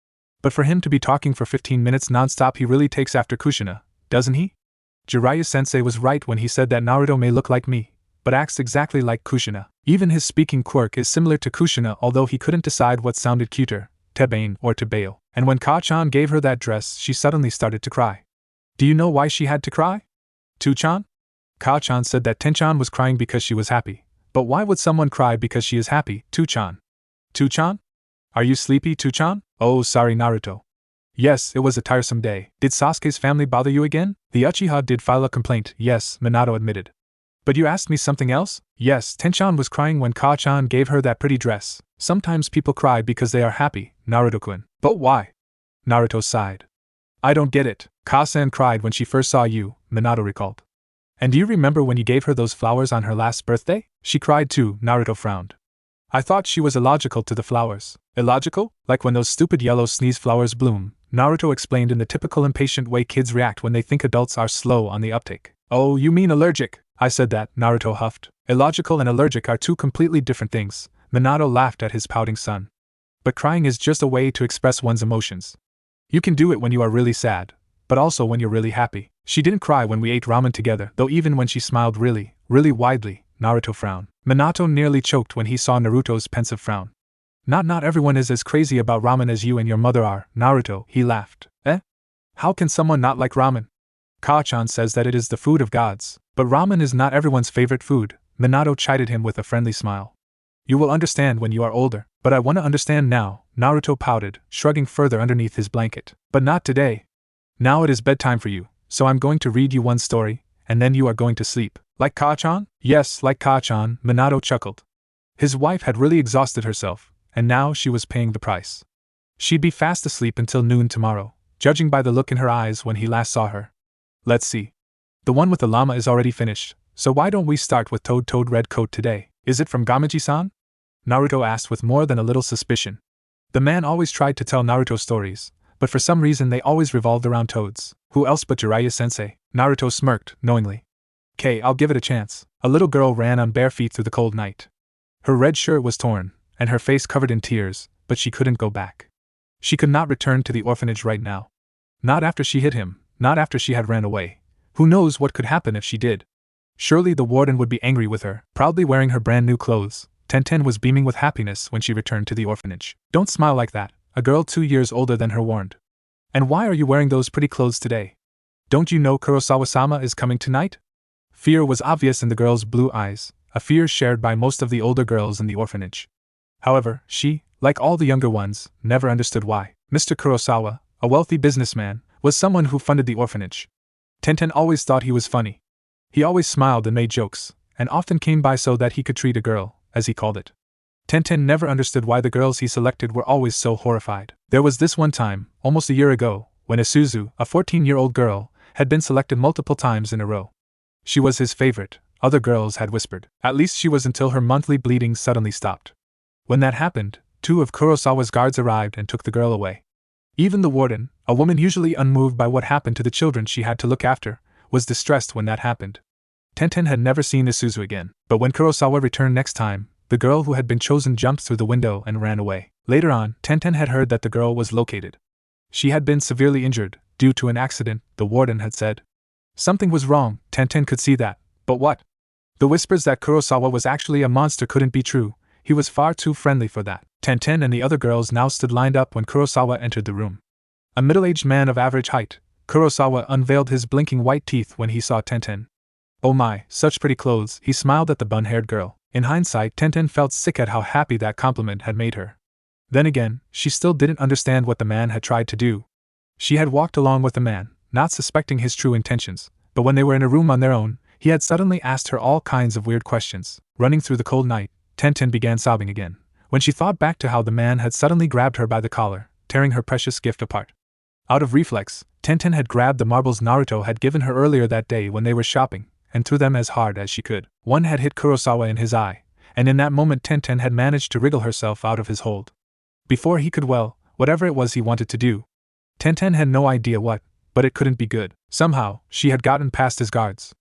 But for him to be talking for 15 minutes non-stop, he really takes after Kushina, doesn't he? Jiraiya-sensei was right when he said that Naruto may look like me, but acts exactly like Kushina. Even his speaking quirk is similar to Kushina, although he couldn't decide what sounded cuter, Tebane or Tebeo. And when Ka-chan gave her that dress, she suddenly started to cry. Do you know why she had to cry? Tu-chan? Ka-chan said that Ten-chan was crying because she was happy. But why would someone cry because she is happy, Tu-chan? Tu-chan? Are you sleepy, Tu-chan? Oh, sorry, Naruto. Yes, it was a tiresome day. Did Sasuke's family bother you again? The Uchiha did file a complaint, yes, Minato admitted. But you asked me something else? Yes, Ten-chan was crying when Ka-chan gave her that pretty dress. Sometimes people cry because they are happy, Naruto-kun. But why? Naruto sighed. I don't get it. Ka-san cried when she first saw you, Minato recalled. And do you remember when you gave her those flowers on her last birthday? She cried too, Naruto frowned. I thought she was illogical to the flowers. Illogical? Like when those stupid yellow sneeze flowers bloom, Naruto explained in the typical impatient way kids react when they think adults are slow on the uptake. Oh, you mean allergic? I said that, Naruto huffed. Illogical and allergic are two completely different things. Minato laughed at his pouting son. But crying is just a way to express one's emotions. You can do it when you are really sad, but also when you're really happy. She didn't cry when we ate ramen together, though even when she smiled really widely, Naruto frowned. Minato nearly choked when he saw Naruto's pensive frown. Not everyone is as crazy about ramen as you and your mother are, Naruto, he laughed. Eh? How can someone not like ramen? Ka-chan says that it is the food of gods, but ramen is not everyone's favorite food, Minato chided him with a friendly smile. You will understand when you are older, but I want to understand now, Naruto pouted, shrugging further underneath his blanket. But not today. Now it is bedtime for you, so I'm going to read you one story, and then you are going to sleep. Like Ka-chan? Yes, like Ka-chan, Minato chuckled. His wife had really exhausted herself, and now she was paying the price. She'd be fast asleep until noon tomorrow, judging by the look in her eyes when he last saw her. Let's see. The one with the llama is already finished, so why don't we start with Toad Red Coat today? Is it from Gamiji-san? Naruto asked with more than a little suspicion. The man always tried to tell Naruto stories, but for some reason they always revolved around toads. Who else but Jiraiya-sensei? Naruto smirked, knowingly. I'll give it a chance. A little girl ran on bare feet through the cold night. Her red shirt was torn, and her face covered in tears, but she couldn't go back. She could not return to the orphanage right now. Not after she hit him, not after she had ran away. Who knows what could happen if she did? Surely the warden would be angry with her. Proudly wearing her brand new clothes, Tenten was beaming with happiness when she returned to the orphanage. Don't smile like that, a girl 2 years older than her warned. And why are you wearing those pretty clothes today? Don't you know Kurosawa-sama is coming tonight? Fear was obvious in the girl's blue eyes, a fear shared by most of the older girls in the orphanage. However, she, like all the younger ones, never understood why. Mr. Kurosawa, a wealthy businessman, was someone who funded the orphanage. Tenten always thought he was funny. He always smiled and made jokes, and often came by so that he could treat a girl, as he called it. Tenten never understood why the girls he selected were always so horrified. There was this one time, almost a year ago, when Isuzu, a 14-year-old girl, had been selected multiple times in a row. She was his favorite, other girls had whispered. At least she was until her monthly bleeding suddenly stopped. When that happened, 2 of Kurosawa's guards arrived and took the girl away. Even the warden, a woman usually unmoved by what happened to the children she had to look after, was distressed when that happened. Tenten had never seen Isuzu again, but when Kurosawa returned next time, the girl who had been chosen jumped through the window and ran away. Later on, Tenten had heard that the girl was located. She had been severely injured, due to an accident, the warden had said. Something was wrong, Tenten could see that, but what? The whispers that Kurosawa was actually a monster couldn't be true, he was far too friendly for that. Tenten and the other girls now stood lined up when Kurosawa entered the room. A middle-aged man of average height, Kurosawa unveiled his blinking white teeth when he saw Tenten. Oh my, such pretty clothes, he smiled at the bun-haired girl. In hindsight, Tenten felt sick at how happy that compliment had made her. Then again, she still didn't understand what the man had tried to do. She had walked along with the man, not suspecting his true intentions, but when they were in a room on their own, he had suddenly asked her all kinds of weird questions. Running through the cold night, Tenten began sobbing again, when she thought back to how the man had suddenly grabbed her by the collar, tearing her precious gift apart. Out of reflex, Tenten had grabbed the marbles Naruto had given her earlier that day when they were shopping, and threw them as hard as she could. One had hit Kurosawa in his eye, and in that moment Tenten had managed to wriggle herself out of his hold. Before he could whatever it was he wanted to do. Tenten had no idea what, but it couldn't be good. Somehow, she had gotten past his guards.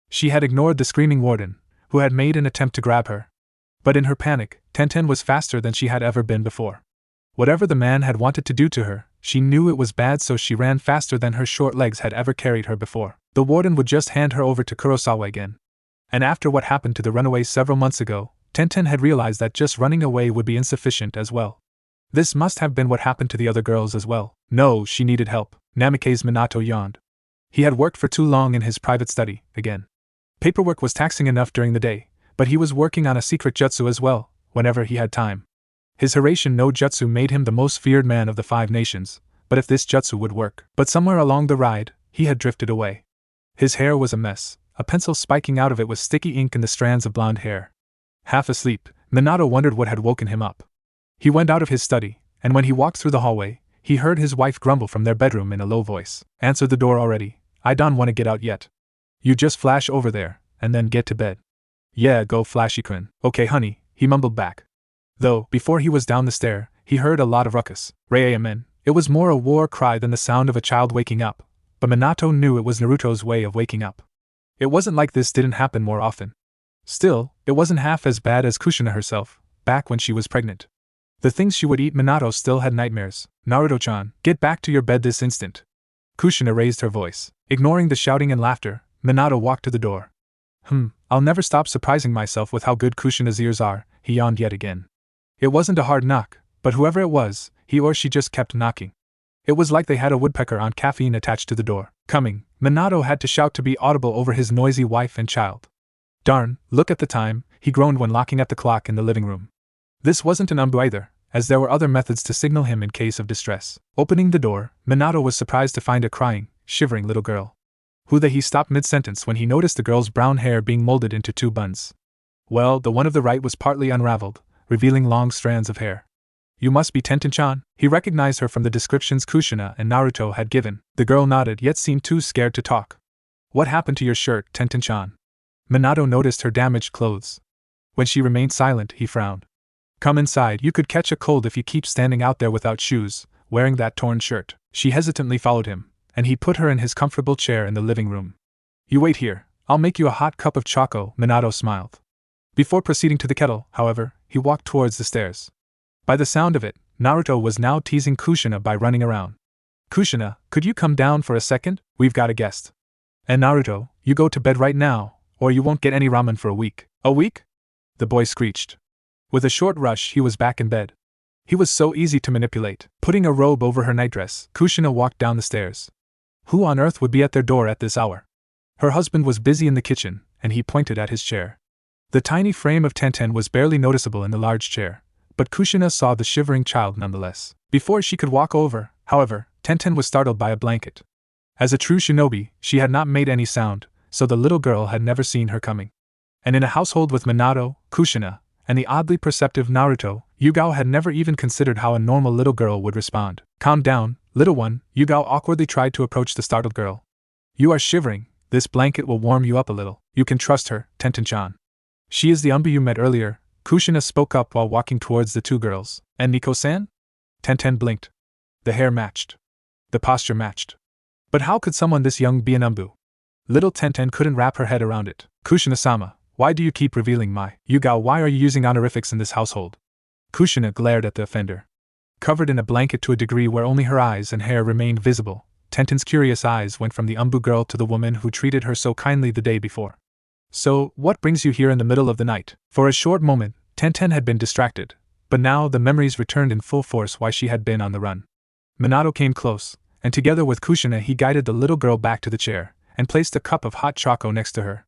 She had ignored the screaming warden, who had made an attempt to grab her. But in her panic, Tenten was faster than she had ever been before. Whatever the man had wanted to do to her, she knew it was bad, so she ran faster than her short legs had ever carried her before. The warden would just hand her over to Kurosawa again. And after what happened to the runaway several months ago, Tenten had realized that just running away would be insufficient as well. This must have been what happened to the other girls as well. No, she needed help. Namikaze Minato yawned. He had worked for too long in his private study, again. Paperwork was taxing enough during the day, but he was working on a secret jutsu as well, whenever he had time. His Hiraishin no jutsu made him the most feared man of the 5 nations, but if this jutsu would work. But somewhere along the ride, he had drifted away. His hair was a mess, a pencil spiking out of it with sticky ink in the strands of blonde hair. Half asleep, Minato wondered what had woken him up. He went out of his study, and when he walked through the hallway, he heard his wife grumble from their bedroom in a low voice. Answer the door already, I don't want to get out yet. You just flash over there, and then get to bed. Yeah, go Flashy-kun. Okay honey, he mumbled back. Though, before he was down the stair, he heard a lot of ruckus. Ramen. It was more a war cry than the sound of a child waking up, but Minato knew it was Naruto's way of waking up. It wasn't like this didn't happen more often. Still, it wasn't half as bad as Kushina herself, back when she was pregnant. The things she would eat, Minato still had nightmares. Naruto-chan, get back to your bed this instant. Kushina raised her voice. Ignoring the shouting and laughter, Minato walked to the door. I'll never stop surprising myself with how good Kushina's ears are, he yawned yet again. It wasn't a hard knock, but whoever it was, he or she just kept knocking. It was like they had a woodpecker on caffeine attached to the door. Coming, Minato had to shout to be audible over his noisy wife and child. Darn, look at the time, he groaned when looking at the clock in the living room. This wasn't an umbu either, as there were other methods to signal him in case of distress. Opening the door, Minato was surprised to find a crying, shivering little girl. He stopped mid-sentence when he noticed the girl's brown hair being molded into two buns. Well, the one of the right was partly unraveled, revealing long strands of hair. You must be Tenten-chan. He recognized her from the descriptions Kushina and Naruto had given. The girl nodded yet seemed too scared to talk. What happened to your shirt, Tenten-chan? Minato noticed her damaged clothes. When she remained silent, he frowned. Come inside, you could catch a cold if you keep standing out there without shoes, wearing that torn shirt. She hesitantly followed him, and he put her in his comfortable chair in the living room. You wait here, I'll make you a hot cup of choco, Minato smiled. Before proceeding to the kettle, however, he walked towards the stairs. By the sound of it, Naruto was now teasing Kushina by running around. Kushina, could you come down for a second? We've got a guest. And Naruto, you go to bed right now, or you won't get any ramen for a week. A week? The boy screeched. With a short rush, he was back in bed. He was so easy to manipulate. Putting a robe over her nightdress, Kushina walked down the stairs. Who on earth would be at their door at this hour? Her husband was busy in the kitchen, and he pointed at his chair. The tiny frame of Tenten was barely noticeable in the large chair, but Kushina saw the shivering child nonetheless. Before she could walk over, however, Tenten was startled by a blanket. As a true shinobi, she had not made any sound, so the little girl had never seen her coming. And in a household with Minato, Kushina, and the oddly perceptive Naruto, Yugao had never even considered how a normal little girl would respond. Calm down, little one, Yugao awkwardly tried to approach the startled girl. You are shivering, this blanket will warm you up a little. You can trust her, Tenten-chan. She is the Umbu you met earlier, Kushina spoke up while walking towards the two girls. And Nico-san? Tenten blinked. The hair matched. The posture matched. But how could someone this young be an Umbu? Little Tenten couldn't wrap her head around it. Kushina-sama, why do you keep revealing my Yugao? Why are you using honorifics in this household? Kushina glared at the offender. Covered in a blanket to a degree where only her eyes and hair remained visible, Tenten's curious eyes went from the Umbu girl to the woman who treated her so kindly the day before. So, what brings you here in the middle of the night? For a short moment, Tenten had been distracted, but now the memories returned in full force why she had been on the run. Minato came close, and together with Kushina he guided the little girl back to the chair, and placed a cup of hot choco next to her.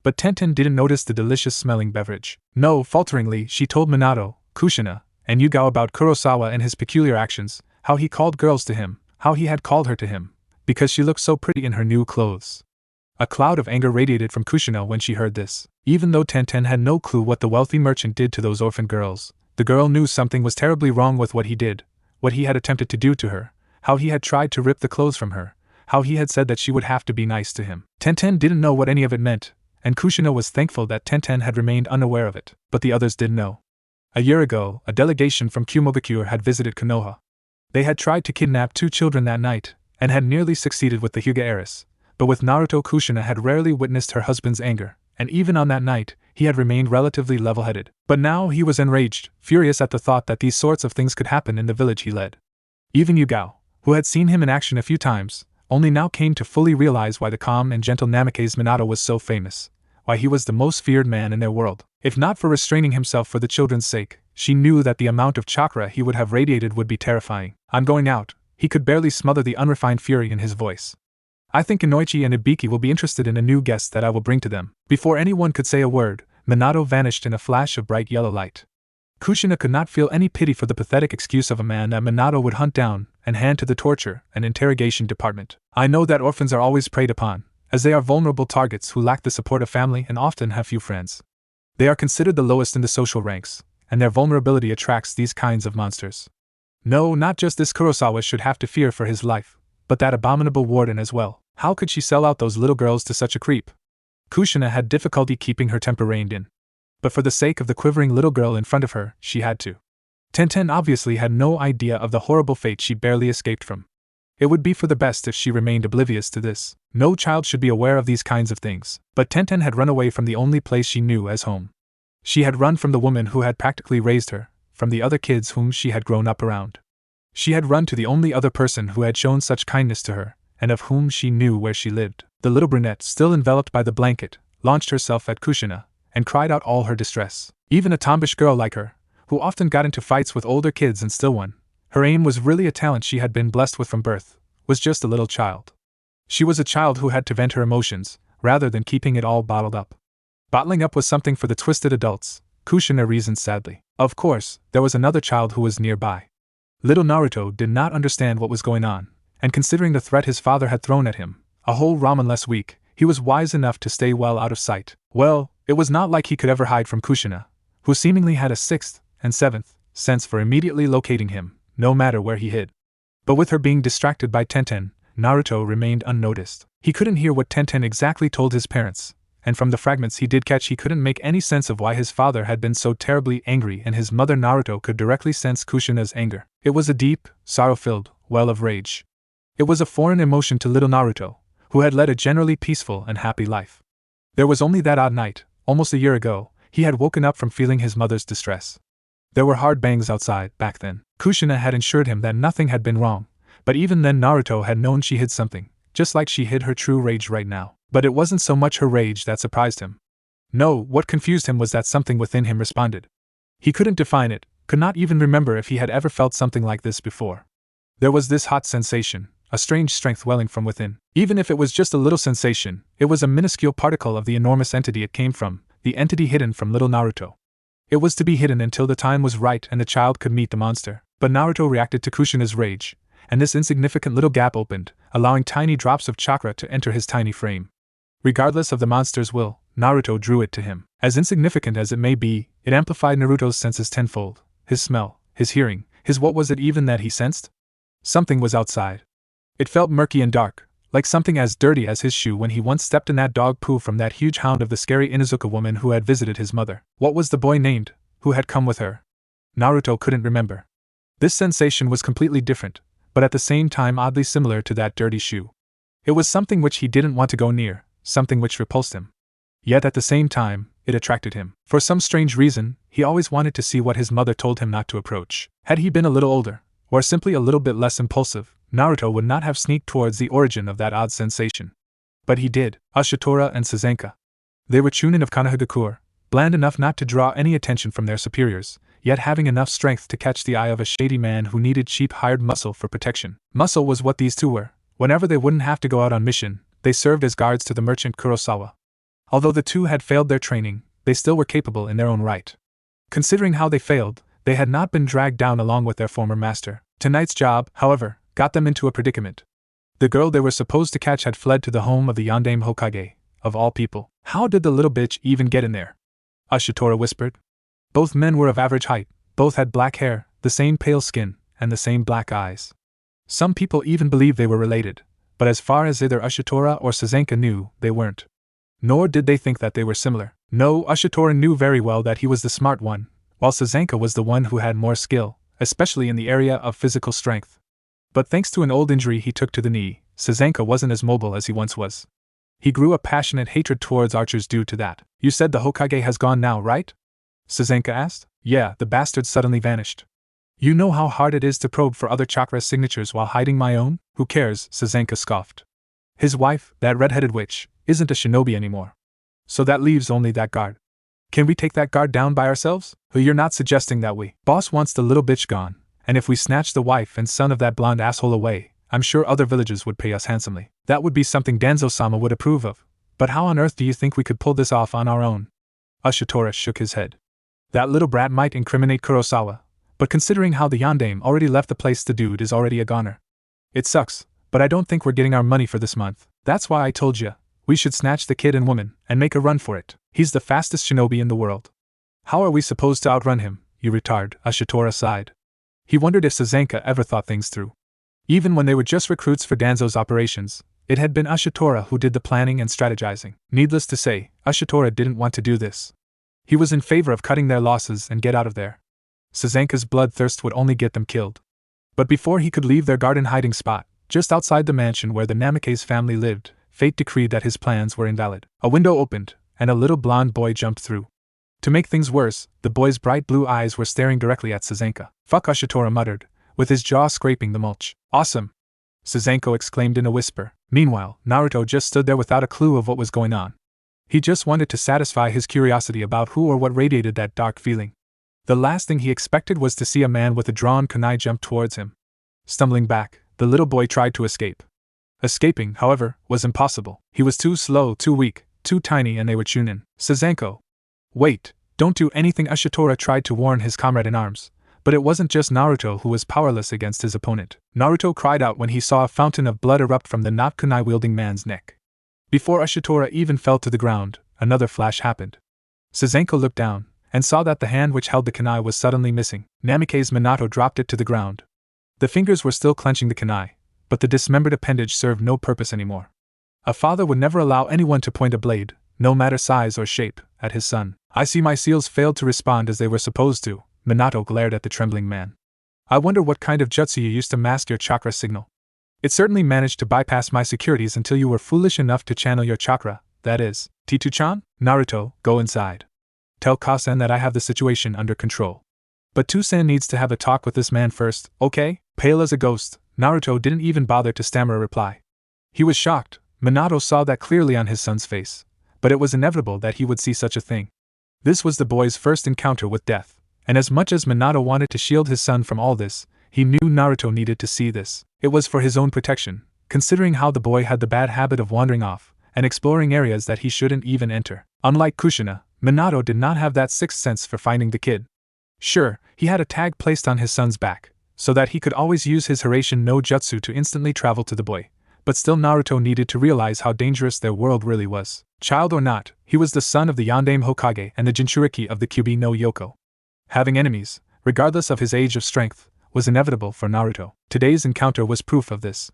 But Tenten didn't notice the delicious-smelling beverage. No, falteringly, she told Minato, Kushina, and Yugao about Kurosawa and his peculiar actions, how he called girls to him, how he had called her to him, because she looked so pretty in her new clothes. A cloud of anger radiated from Kushina when she heard this. Even though Tenten had no clue what the wealthy merchant did to those orphan girls, the girl knew something was terribly wrong with what he did, what he had attempted to do to her, how he had tried to rip the clothes from her, how he had said that she would have to be nice to him. Tenten didn't know what any of it meant, and Kushina was thankful that Tenten had remained unaware of it, but the others did know. A year ago, a delegation from Kumogakure had visited Konoha. They had tried to kidnap 2 children that night, and had nearly succeeded with the Hyuga heiress, but with Naruto, Kushina had rarely witnessed her husband's anger, and even on that night, he had remained relatively level-headed. But now he was enraged, furious at the thought that these sorts of things could happen in the village he led. Even Yugao, who had seen him in action a few times, only now came to fully realize why the calm and gentle Namikaze Minato was so famous, why he was the most feared man in their world. If not for restraining himself for the children's sake, she knew that the amount of chakra he would have radiated would be terrifying. I'm going out. He could barely smother the unrefined fury in his voice. I think Inoichi and Ibiki will be interested in a new guest that I will bring to them. Before anyone could say a word, Minato vanished in a flash of bright yellow light. Kushina could not feel any pity for the pathetic excuse of a man that Minato would hunt down and hand to the torture and interrogation department. I know that orphans are always preyed upon, as they are vulnerable targets who lack the support of family and often have few friends. They are considered the lowest in the social ranks, and their vulnerability attracts these kinds of monsters. No, not just this Kurosawa should have to fear for his life, but that abominable warden as well. How could she sell out those little girls to such a creep? Kushina had difficulty keeping her temper reined in. But for the sake of the quivering little girl in front of her, she had to. Tenten obviously had no idea of the horrible fate she barely escaped from. It would be for the best if she remained oblivious to this. No child should be aware of these kinds of things. But Tenten had run away from the only place she knew as home. She had run from the woman who had practically raised her, from the other kids whom she had grown up around. She had run to the only other person who had shown such kindness to her, and of whom she knew where she lived. The little brunette, still enveloped by the blanket, launched herself at Kushina, and cried out all her distress. Even a tomboyish girl like her, who often got into fights with older kids and still won, her aim was really a talent she had been blessed with from birth, was just a little child. She was a child who had to vent her emotions, rather than keeping it all bottled up. Bottling up was something for the twisted adults, Kushina reasoned sadly. Of course, there was another child who was nearby. Little Naruto did not understand what was going on, and considering the threat his father had thrown at him, a whole ramen less week, he was wise enough to stay well out of sight. Well, it was not like he could ever hide from Kushina, who seemingly had a sixth and seventh sense for immediately locating him, no matter where he hid. But with her being distracted by Tenten, Naruto remained unnoticed. He couldn't hear what Tenten exactly told his parents, and from the fragments he did catch he couldn't make any sense of why his father had been so terribly angry, and his mother Naruto could directly sense Kushina's anger. It was a deep, sorrow-filled well of rage. It was a foreign emotion to little Naruto, who had led a generally peaceful and happy life. There was only that odd night, almost a year ago, he had woken up from feeling his mother's distress. There were hard bangs outside, back then. Kushina had assured him that nothing had been wrong, but even then Naruto had known she hid something, just like she hid her true rage right now. But it wasn't so much her rage that surprised him. No, what confused him was that something within him responded. He couldn't define it, could not even remember if he had ever felt something like this before. There was this hot sensation, a strange strength welling from within. Even if it was just a little sensation, it was a minuscule particle of the enormous entity it came from, the entity hidden from little Naruto. It was to be hidden until the time was right and the child could meet the monster. But Naruto reacted to Kushina's rage, and this insignificant little gap opened, allowing tiny drops of chakra to enter his tiny frame. Regardless of the monster's will, Naruto drew it to him. As insignificant as it may be, it amplified Naruto's senses tenfold. His smell, his hearing, his what was it even that he sensed? Something was outside. It felt murky and dark, like something as dirty as his shoe when he once stepped in that dog poo from that huge hound of the scary Inuzuka woman who had visited his mother. What was the boy named, who had come with her? Naruto couldn't remember. This sensation was completely different, but at the same time oddly similar to that dirty shoe. It was something which he didn't want to go near, something which repulsed him. Yet at the same time, it attracted him. For some strange reason, he always wanted to see what his mother told him not to approach. Had he been a little older, or simply a little bit less impulsive, Naruto would not have sneaked towards the origin of that odd sensation. But he did. Ashitora and Suzenka. They were chunin of Konohagakure, bland enough not to draw any attention from their superiors, yet having enough strength to catch the eye of a shady man who needed cheap hired muscle for protection. Muscle was what these two were. Whenever they wouldn't have to go out on mission, they served as guards to the merchant Kurosawa. Although the two had failed their training, they still were capable in their own right. Considering how they failed, they had not been dragged down along with their former master. Tonight's job, however, got them into a predicament. The girl they were supposed to catch had fled to the home of the Yondaime Hokage, of all people. How did the little bitch even get in there? Ashitora whispered. Both men were of average height, both had black hair, the same pale skin, and the same black eyes. Some people even believed they were related, but as far as either Ashitora or Suzenka knew, they weren't. Nor did they think that they were similar. No, Ashitora knew very well that he was the smart one, while Suzenka was the one who had more skill, especially in the area of physical strength. But thanks to an old injury he took to the knee, Suzenka wasn't as mobile as he once was. He grew a passionate hatred towards archers due to that. You said the Hokage has gone now, right? Suzenka asked. Yeah, the bastard suddenly vanished. You know how hard it is to probe for other chakra signatures while hiding my own? Who cares? Suzenka scoffed. His wife, that red-headed witch, isn't a shinobi anymore. So that leaves only that guard. Can we take that guard down by ourselves? You're not suggesting that we. Boss wants the little bitch gone, and if we snatch the wife and son of that blonde asshole away, I'm sure other villages would pay us handsomely. That would be something Danzo-sama would approve of. But how on earth do you think we could pull this off on our own? Ashitora shook his head. That little brat might incriminate Kurosawa, but considering how the Yondaime already left the place, the dude is already a goner. It sucks, but I don't think we're getting our money for this month. That's why I told ya, we should snatch the kid and woman, and make a run for it. He's the fastest shinobi in the world. How are we supposed to outrun him, you retard? Ashitora sighed. He wondered if Suzenka ever thought things through. Even when they were just recruits for Danzo's operations, it had been Ashitora who did the planning and strategizing. Needless to say, Ashitora didn't want to do this. He was in favor of cutting their losses and get out of there. Suzenka's bloodthirst would only get them killed. But before he could leave their garden hiding spot, just outside the mansion where the Namikaze family lived, fate decreed that his plans were invalid. A window opened, and a little blonde boy jumped through. To make things worse, the boy's bright blue eyes were staring directly at Suzenka. Fuck, Ashitora muttered, with his jaw scraping the mulch. Awesome! Suzenka exclaimed in a whisper. Meanwhile, Naruto just stood there without a clue of what was going on. He just wanted to satisfy his curiosity about who or what radiated that dark feeling. The last thing he expected was to see a man with a drawn kunai jump towards him. Stumbling back, the little boy tried to escape. Escaping, however, was impossible. He was too slow, too weak, too tiny, and they were chunin. Suzenko! Wait, Don't do anything, Ashitora tried to warn his comrade in arms, but it wasn't just Naruto who was powerless against his opponent. Naruto cried out when he saw a fountain of blood erupt from the not kunai-wielding man's neck. Before Ashitora even fell to the ground, another flash happened. Suzenko looked down, and saw that the hand which held the kunai was suddenly missing. Namikaze Minato dropped it to the ground. The fingers were still clenching the kunai, but the dismembered appendage served no purpose anymore. A father would never allow anyone to point a blade, no matter size or shape, at his son. I see my seals failed to respond as they were supposed to. Minato glared at the trembling man. I wonder what kind of jutsu you used to mask your chakra signal. It certainly managed to bypass my securities until you were foolish enough to channel your chakra, that is. Titu-chan? Naruto, go inside. Tell Kasen that I have the situation under control. But Tusan needs to have a talk with this man first, okay? Pale as a ghost, Naruto didn't even bother to stammer a reply. He was shocked. Minato saw that clearly on his son's face, but it was inevitable that he would see such a thing. This was the boy's first encounter with death, and as much as Minato wanted to shield his son from all this, he knew Naruto needed to see this. It was for his own protection, considering how the boy had the bad habit of wandering off and exploring areas that he shouldn't even enter. Unlike Kushina, Minato did not have that sixth sense for finding the kid. Sure, he had a tag placed on his son's back, so that he could always use his Hiraishin no Jutsu to instantly travel to the boy, but still Naruto needed to realize how dangerous their world really was. Child or not, he was the son of the Yondaime Hokage and the jinchuriki of the Kyuubi no Yoko. Having enemies, regardless of his age of strength, was inevitable for Naruto. Today's encounter was proof of this.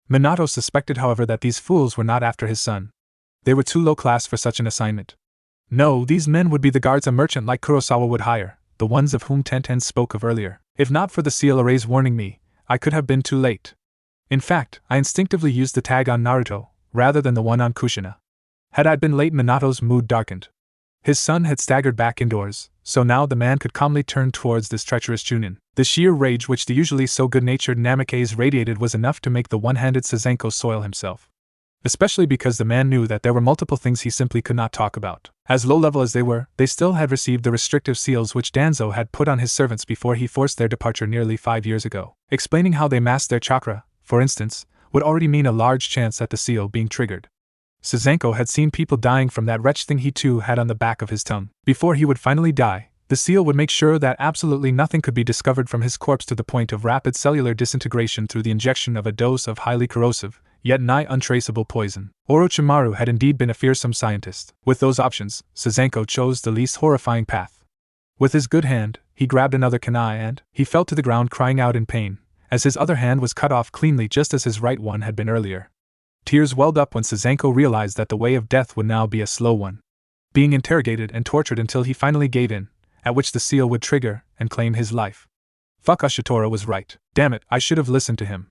Minato suspected, however, that these fools were not after his son. They were too low class for such an assignment. No, these men would be the guards a merchant like Kurosawa would hire, the ones of whom Tenten spoke of earlier. If not for the seal arrays warning me, I could have been too late. In fact, I instinctively used the tag on Naruto, rather than the one on Kushina. Had I been late, Minato's mood darkened. His son had staggered back indoors, so now the man could calmly turn towards this treacherous Chunin. The sheer rage which the usually so good-natured Namikaze radiated was enough to make the one-handed Suzenko soil himself. Especially because the man knew that there were multiple things he simply could not talk about. As low-level as they were, they still had received the restrictive seals which Danzo had put on his servants before he forced their departure nearly 5 years ago. Explaining how they masked their chakra, for instance, would already mean a large chance at the seal being triggered. Suzenko had seen people dying from that wretched thing he too had on the back of his tongue. Before he would finally die, the seal would make sure that absolutely nothing could be discovered from his corpse to the point of rapid cellular disintegration through the injection of a dose of highly corrosive, yet nigh untraceable poison. Orochimaru had indeed been a fearsome scientist. With those options, Suzenko chose the least horrifying path. With his good hand, he grabbed another kunai and he fell to the ground crying out in pain, as his other hand was cut off cleanly just as his right one had been earlier. Tears welled up when Suzenko realized that the way of death would now be a slow one. Being interrogated and tortured until he finally gave in, at which the seal would trigger and claim his life. Fuck, Ashitora was right. Damn it, I should have listened to him.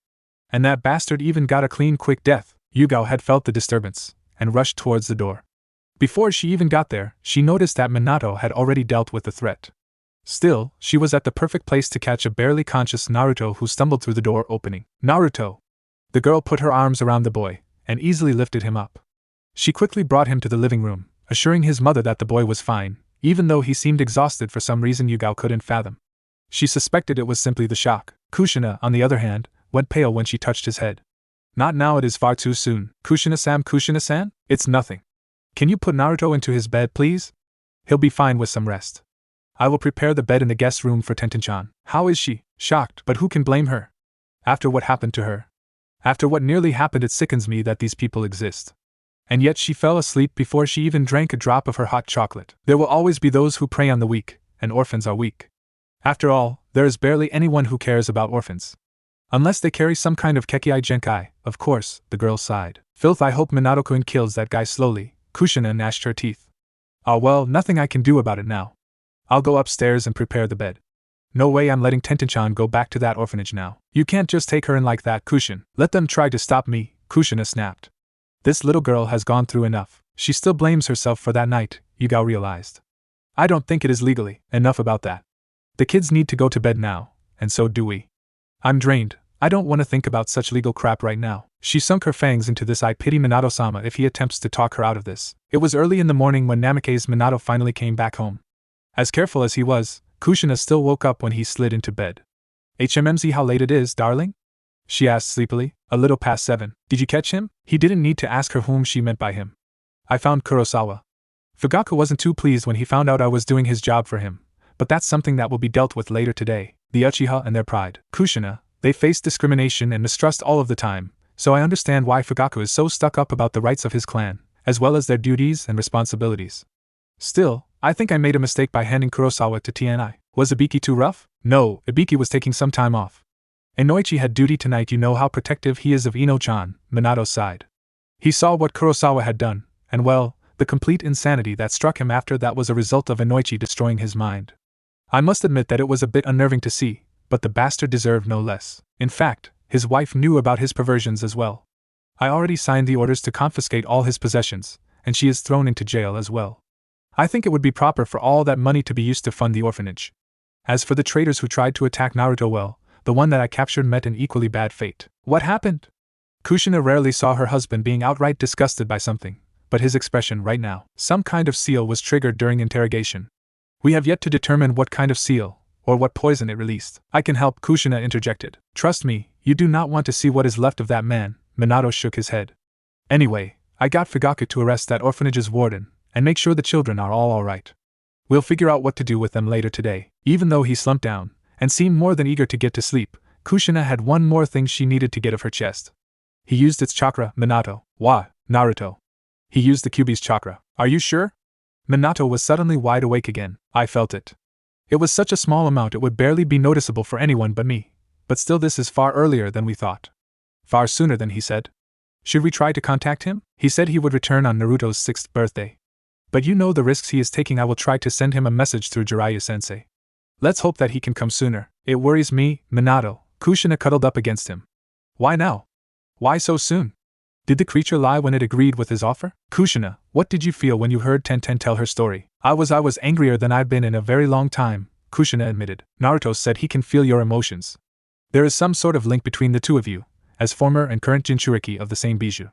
And that bastard even got a clean, quick death. Yugao had felt the disturbance, and rushed towards the door. Before she even got there, she noticed that Minato had already dealt with the threat. Still, she was at the perfect place to catch a barely conscious Naruto who stumbled through the door opening. Naruto! The girl put her arms around the boy, and easily lifted him up. She quickly brought him to the living room, assuring his mother that the boy was fine, even though he seemed exhausted for some reason Yugao couldn't fathom. She suspected it was simply the shock. Kushina, on the other hand, went pale when she touched his head. Not now, it is far too soon. Kushina-san? It's nothing. Can you put Naruto into his bed, please? He'll be fine with some rest. I will prepare the bed in the guest room for Tenten-chan. How is she? Shocked, but who can blame her? After what happened to her? After what nearly happened, it sickens me that these people exist. And yet she fell asleep before she even drank a drop of her hot chocolate. There will always be those who prey on the weak, and orphans are weak. After all, there is barely anyone who cares about orphans. Unless they carry some kind of kekei genkai, of course, the girl sighed. Filth, I hope Minato-kun kills that guy slowly. Kushina gnashed her teeth. Ah well, nothing I can do about it now. I'll go upstairs and prepare the bed. No way I'm letting Tenten-chan go back to that orphanage now. You can't just take her in like that, Kushin. Let them try to stop me, Kushina snapped. This little girl has gone through enough. She still blames herself for that night, Yugao realized. I don't think it is legally. Enough about that. The kids need to go to bed now, and so do we. I'm drained. I don't want to think about such legal crap right now. She sunk her fangs into this. I pity Minato-sama if he attempts to talk her out of this. It was early in the morning when Namikaze Minato finally came back home. As careful as he was, Kushina still woke up when he slid into bed. HMMZ, how late it is, darling? She asked sleepily. A little past 7. Did you catch him? He didn't need to ask her whom she meant by him. I found Kurosawa. Fugaku wasn't too pleased when he found out I was doing his job for him, but that's something that will be dealt with later today. The Uchiha and their pride. Kushina, they face discrimination and mistrust all of the time, so I understand why Fugaku is so stuck up about the rights of his clan, as well as their duties and responsibilities. Still, I think I made a mistake by handing Kurosawa to TNI. Was Ibiki too rough? No, Ibiki was taking some time off. Inoichi had duty tonight. You know how protective he is of Ino-chan, Minato's side. He saw what Kurosawa had done, and well, the complete insanity that struck him after that was a result of Inoichi destroying his mind. I must admit that it was a bit unnerving to see, but the bastard deserved no less. In fact, his wife knew about his perversions as well. I already signed the orders to confiscate all his possessions, and she is thrown into jail as well. I think it would be proper for all that money to be used to fund the orphanage. As for the traitors who tried to attack Naruto, well, the one that I captured met an equally bad fate. What happened? Kushina rarely saw her husband being outright disgusted by something, but his expression right now. Some kind of seal was triggered during interrogation. We have yet to determine what kind of seal, or what poison it released. I can help, Kushina interjected. Trust me, you do not want to see what is left of that man. Minato shook his head. Anyway, I got Fugaku to arrest that orphanage's warden, and make sure the children are all alright. We'll figure out what to do with them later today. Even though he slumped down, and seemed more than eager to get to sleep, Kushina had one more thing she needed to get off her chest. He used its chakra, Minato. Why, Naruto? He used the Kyuubi's chakra. Are you sure? Minato was suddenly wide awake again. I felt it. It was such a small amount it would barely be noticeable for anyone but me, but still this is far earlier than we thought. Far sooner than he said. Should we try to contact him? He said he would return on Naruto's 6th birthday. But you know the risks he is taking. I will try to send him a message through Jiraiya-sensei. Let's hope that he can come sooner. It worries me, Minato. Kushina cuddled up against him. Why now? Why so soon? Did the creature lie when it agreed with his offer? Kushina, what did you feel when you heard Tenten tell her story? I was angrier than I've been in a very long time, Kushina admitted. Naruto said he can feel your emotions. There is some sort of link between the two of you, as former and current jinchuriki of the same bijou.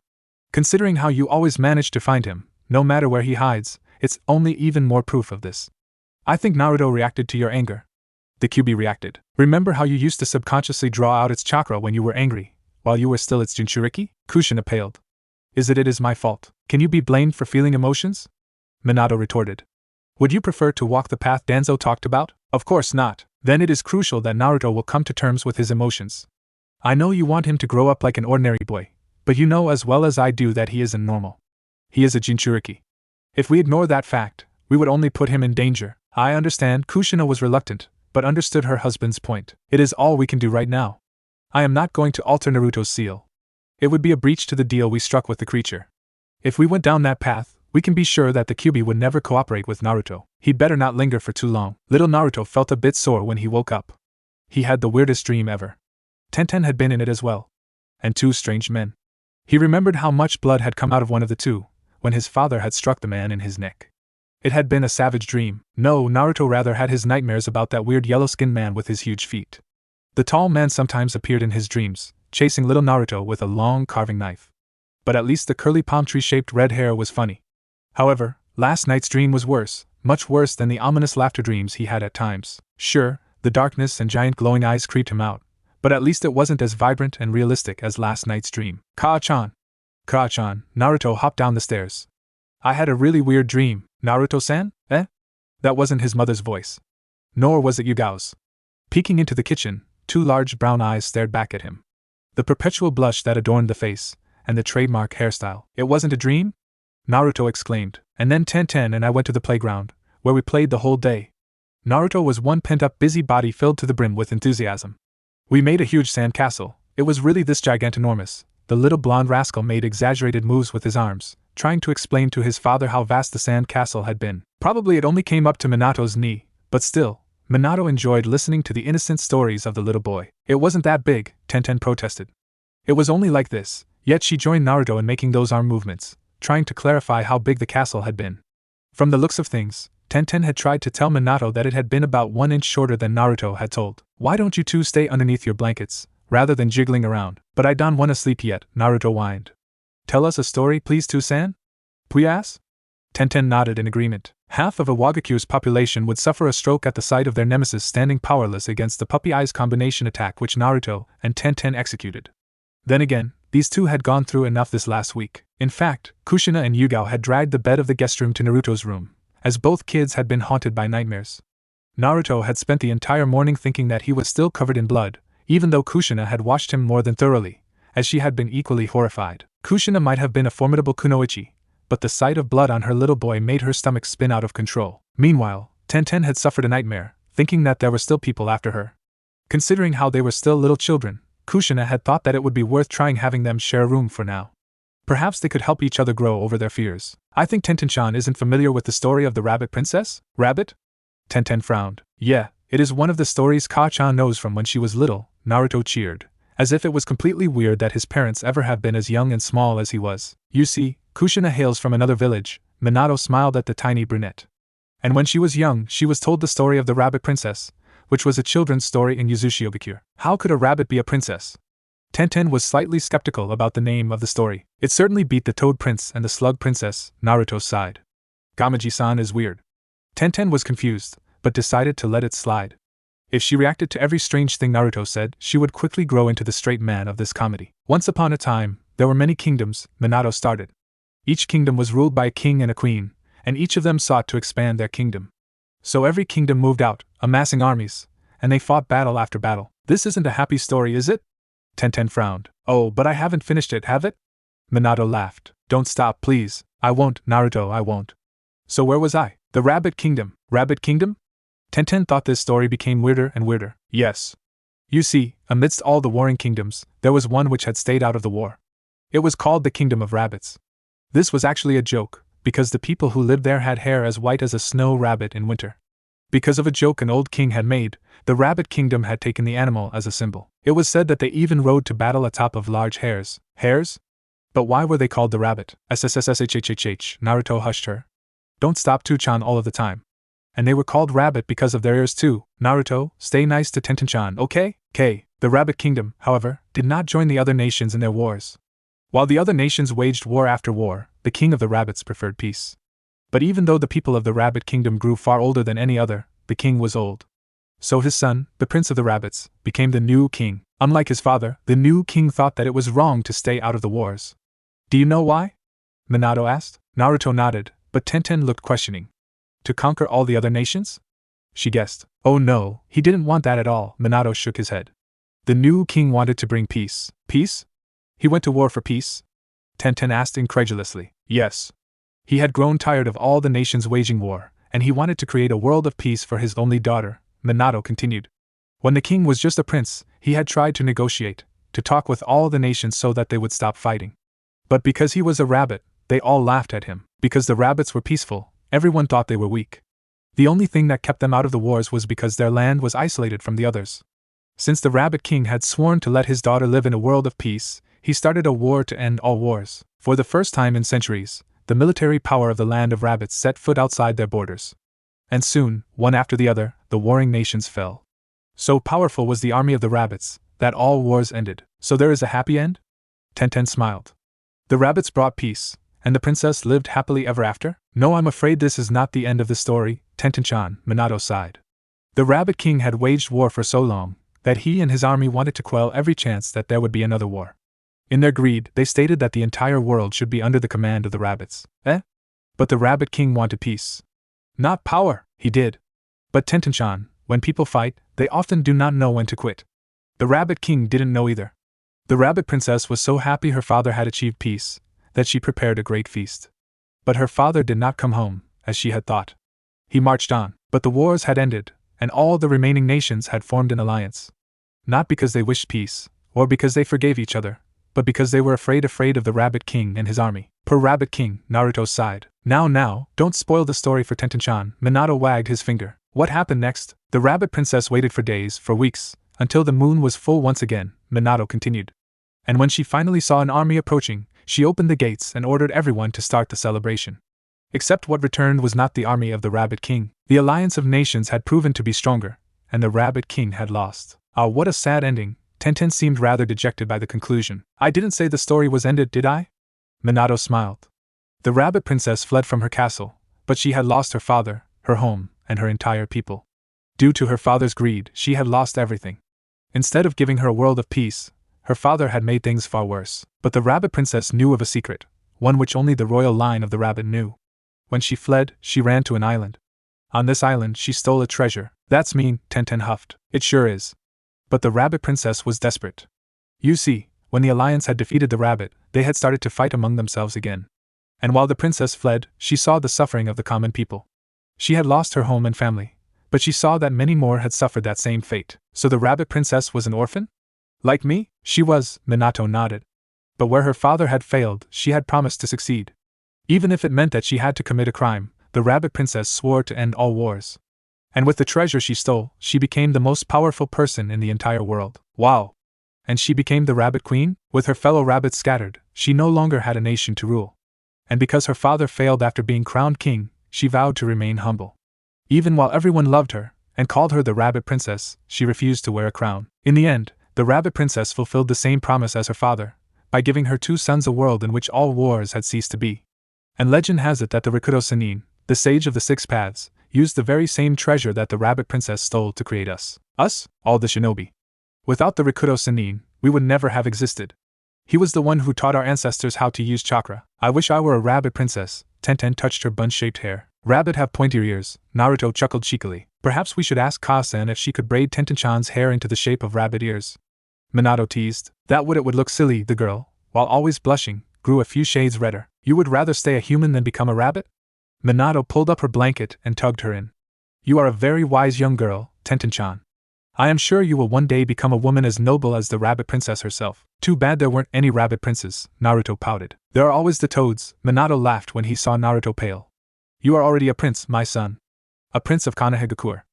Considering how you always manage to find him, no matter where he hides, it's only even more proof of this. I think Naruto reacted to your anger. The Kyuubi reacted. Remember how you used to subconsciously draw out its chakra when you were angry, while you were still its jinchuriki? Kushina paled. Is it my fault? Can you be blamed for feeling emotions? Minato retorted. Would you prefer to walk the path Danzo talked about? Of course not. Then it is crucial that Naruto will come to terms with his emotions. I know you want him to grow up like an ordinary boy, but you know as well as I do that he isn't normal. He is a jinchuriki. If we ignore that fact, we would only put him in danger. I understand. Kushina was reluctant, but understood her husband's point. It is all we can do right now. I am not going to alter Naruto's seal. It would be a breach to the deal we struck with the creature. If we went down that path, we can be sure that the Kyuubi would never cooperate with Naruto. He'd better not linger for too long. Little Naruto felt a bit sore when he woke up. He had the weirdest dream ever. Tenten had been in it as well. And two strange men. He remembered how much blood had come out of one of the two, when his father had struck the man in his neck. It had been a savage dream. No, Naruto rather had his nightmares about that weird yellow-skinned man with his huge feet. The tall man sometimes appeared in his dreams, chasing little Naruto with a long carving knife. But at least the curly palm tree-shaped red hair was funny. However, last night's dream was worse, much worse than the ominous laughter dreams he had at times. Sure, the darkness and giant glowing eyes creeped him out, but at least it wasn't as vibrant and realistic as last night's dream. Kaa-chan! Kaa-chan, Naruto hopped down the stairs. I had a really weird dream. Naruto-san? Eh? That wasn't his mother's voice. Nor was it Yugao's. Peeking into the kitchen, two large brown eyes stared back at him. The perpetual blush that adorned the face, and the trademark hairstyle. It wasn't a dream? Naruto exclaimed. And then Tenten and I went to the playground, where we played the whole day. Naruto was one pent-up busybody filled to the brim with enthusiasm. We made a huge sand castle. It was really this gigantinormous. The little blonde rascal made exaggerated moves with his arms, trying to explain to his father how vast the sand castle had been. Probably it only came up to Minato's knee, but still, Minato enjoyed listening to the innocent stories of the little boy. It wasn't that big, Tenten protested. It was only like this, yet she joined Naruto in making those arm movements, trying to clarify how big the castle had been. From the looks of things, Tenten had tried to tell Minato that it had been about 1 inch shorter than Naruto had told. Why don't you two stay underneath your blankets, rather than jiggling around? But I don't want to sleep yet, Naruto whined. Tell us a story please, Two-san? Please? Tenten nodded in agreement. Half of Iwagaku's population would suffer a stroke at the sight of their nemesis standing powerless against the puppy eyes combination attack which Naruto and Tenten executed. Then again, These two had gone through enough this last week. In fact, Kushina and Yugao had dragged the bed of the guest room to Naruto's room, as both kids had been haunted by nightmares. Naruto had spent the entire morning thinking that he was still covered in blood, even though Kushina had washed him more than thoroughly, as she had been equally horrified. Kushina might have been a formidable kunoichi, but the sight of blood on her little boy made her stomach spin out of control. Meanwhile, Tenten had suffered a nightmare, thinking that there were still people after her. Considering how they were still little children, Kushina had thought that it would be worth trying having them share a room for now. Perhaps they could help each other grow over their fears. I think Tenten-chan isn't familiar with the story of the rabbit princess? Rabbit? Tenten frowned. Yeah, it is one of the stories Ka-chan knows from when she was little, Naruto cheered, as if it was completely weird that his parents ever have been as young and small as he was. You see, Kushina hails from another village, Minato smiled at the tiny brunette. And when she was young, she was told the story of the rabbit princess, which was a children's story in Yuzushi-Obikure. How could a rabbit be a princess? Tenten was slightly skeptical about the name of the story. It certainly beat the Toad Prince and the Slug Princess, Naruto sighed. Gamaji-san is weird. Tenten was confused, but decided to let it slide. If she reacted to every strange thing Naruto said, she would quickly grow into the straight man of this comedy. Once upon a time, there were many kingdoms, Minato started. Each kingdom was ruled by a king and a queen, and each of them sought to expand their kingdom. So every kingdom moved out, amassing armies, and they fought battle after battle. This isn't a happy story, is it? Tenten frowned. Oh, but I haven't finished it, have it? Minato laughed. Don't stop, please. I won't, Naruto, I won't. So where was I? The Rabbit Kingdom. Rabbit Kingdom? Tenten thought this story became weirder and weirder. Yes. You see, amidst all the warring kingdoms, there was one which had stayed out of the war. It was called the Kingdom of Rabbits. This was actually a joke, because the people who lived there had hair as white as a snow rabbit in winter. Because of a joke an old king had made, the Rabbit Kingdom had taken the animal as a symbol. It was said that they even rode to battle atop of large hares. Hares? But why were they called the rabbit? SSSSHHHH, Naruto hushed her. Don't stop Two-chan all of the time. And they were called rabbit because of their ears too. Naruto, stay nice to Tenten-chan, okay? The Rabbit Kingdom, however, did not join the other nations in their wars. While the other nations waged war after war, the king of the rabbits preferred peace. But even though the people of the Rabbit Kingdom grew far older than any other, the king was old. So his son, the Prince of the Rabbits, became the new king. Unlike his father, the new king thought that it was wrong to stay out of the wars. Do you know why? Minato asked. Naruto nodded, but Tenten looked questioning. To conquer all the other nations? She guessed. Oh no, he didn't want that at all. Minato shook his head. The new king wanted to bring peace. Peace? He went to war for peace? Tenten asked incredulously. Yes. He had grown tired of all the nations waging war, and he wanted to create a world of peace for his only daughter, Minato continued. When the king was just a prince, he had tried to negotiate, to talk with all the nations so that they would stop fighting. But because he was a rabbit, they all laughed at him. Because the rabbits were peaceful, everyone thought they were weak. The only thing that kept them out of the wars was because their land was isolated from the others. Since the Rabbit King had sworn to let his daughter live in a world of peace, he started a war to end all wars. For the first time in centuries, the military power of the land of rabbits set foot outside their borders. And soon, one after the other, the warring nations fell. So powerful was the army of the rabbits, that all wars ended. So there is a happy end? Tenten smiled. The rabbits brought peace, and the princess lived happily ever after? No, I'm afraid this is not the end of the story, Tenten-chan, Minato sighed. The Rabbit King had waged war for so long, that he and his army wanted to quell every chance that there would be another war. In their greed, they stated that the entire world should be under the command of the rabbits. But the Rabbit King wanted peace. Not power, he did. But Tenten-chan, when people fight, they often do not know when to quit. The Rabbit King didn't know either. The Rabbit Princess was so happy her father had achieved peace, that she prepared a great feast. But her father did not come home, as she had thought. He marched on, but the wars had ended, and all the remaining nations had formed an alliance. Not because they wished peace, or because they forgave each other, but because they were afraid of the Rabbit King and his army. Poor Rabbit King, Naruto sighed. Now, don't spoil the story for Tenten-chan. Minato wagged his finger. What happened next? The Rabbit Princess waited for days, for weeks, until the moon was full once again, Minato continued. And when she finally saw an army approaching, she opened the gates and ordered everyone to start the celebration. Except what returned was not the army of the Rabbit King. The alliance of nations had proven to be stronger, and the Rabbit King had lost. Ah, what a sad ending. Tenten seemed rather dejected by the conclusion. I didn't say the story was ended, did I? Minato smiled. The Rabbit Princess fled from her castle, but she had lost her father, her home, and her entire people. Due to her father's greed, she had lost everything. Instead of giving her a world of peace, her father had made things far worse. But the rabbit princess knew of a secret, one which only the royal line of the rabbit knew. When she fled, she ran to an island. On this island, she stole a treasure. That's mean, Tenten huffed. It sure is. But the rabbit princess was desperate. You see, when the alliance had defeated the rabbit, they had started to fight among themselves again. And while the princess fled, she saw the suffering of the common people. She had lost her home and family, but she saw that many more had suffered that same fate. So the rabbit princess was an orphan? Like me? She was, Minato nodded. But where her father had failed, she had promised to succeed. Even if it meant that she had to commit a crime, the rabbit princess swore to end all wars. And with the treasure she stole, she became the most powerful person in the entire world. Wow! And she became the rabbit queen? With her fellow rabbits scattered, she no longer had a nation to rule. And because her father failed after being crowned king, she vowed to remain humble. Even while everyone loved her, and called her the rabbit princess, she refused to wear a crown. In the end, the rabbit princess fulfilled the same promise as her father, by giving her 2 sons a world in which all wars had ceased to be. And legend has it that the Rikudo Sennin, the sage of the 6 paths, used the very same treasure that the rabbit princess stole to create us. Us? All the shinobi. Without the Rikudo Sennin, we would never have existed. He was the one who taught our ancestors how to use chakra. I wish I were a rabbit princess. Tenten touched her bun-shaped hair. Rabbit have pointier ears, Naruto chuckled cheekily. Perhaps we should ask Ka-san if she could braid Tenten-chan's hair into the shape of rabbit ears. Minato teased. It would look silly. The girl, while always blushing, grew a few shades redder. You would rather stay a human than become a rabbit? Minato pulled up her blanket and tugged her in. You are a very wise young girl, Tenten-chan. I am sure you will one day become a woman as noble as the rabbit princess herself. Too bad there weren't any rabbit princes, Naruto pouted. There are always the toads. Minato laughed when he saw Naruto pale. You are already a prince, my son. A prince of Konohagakure.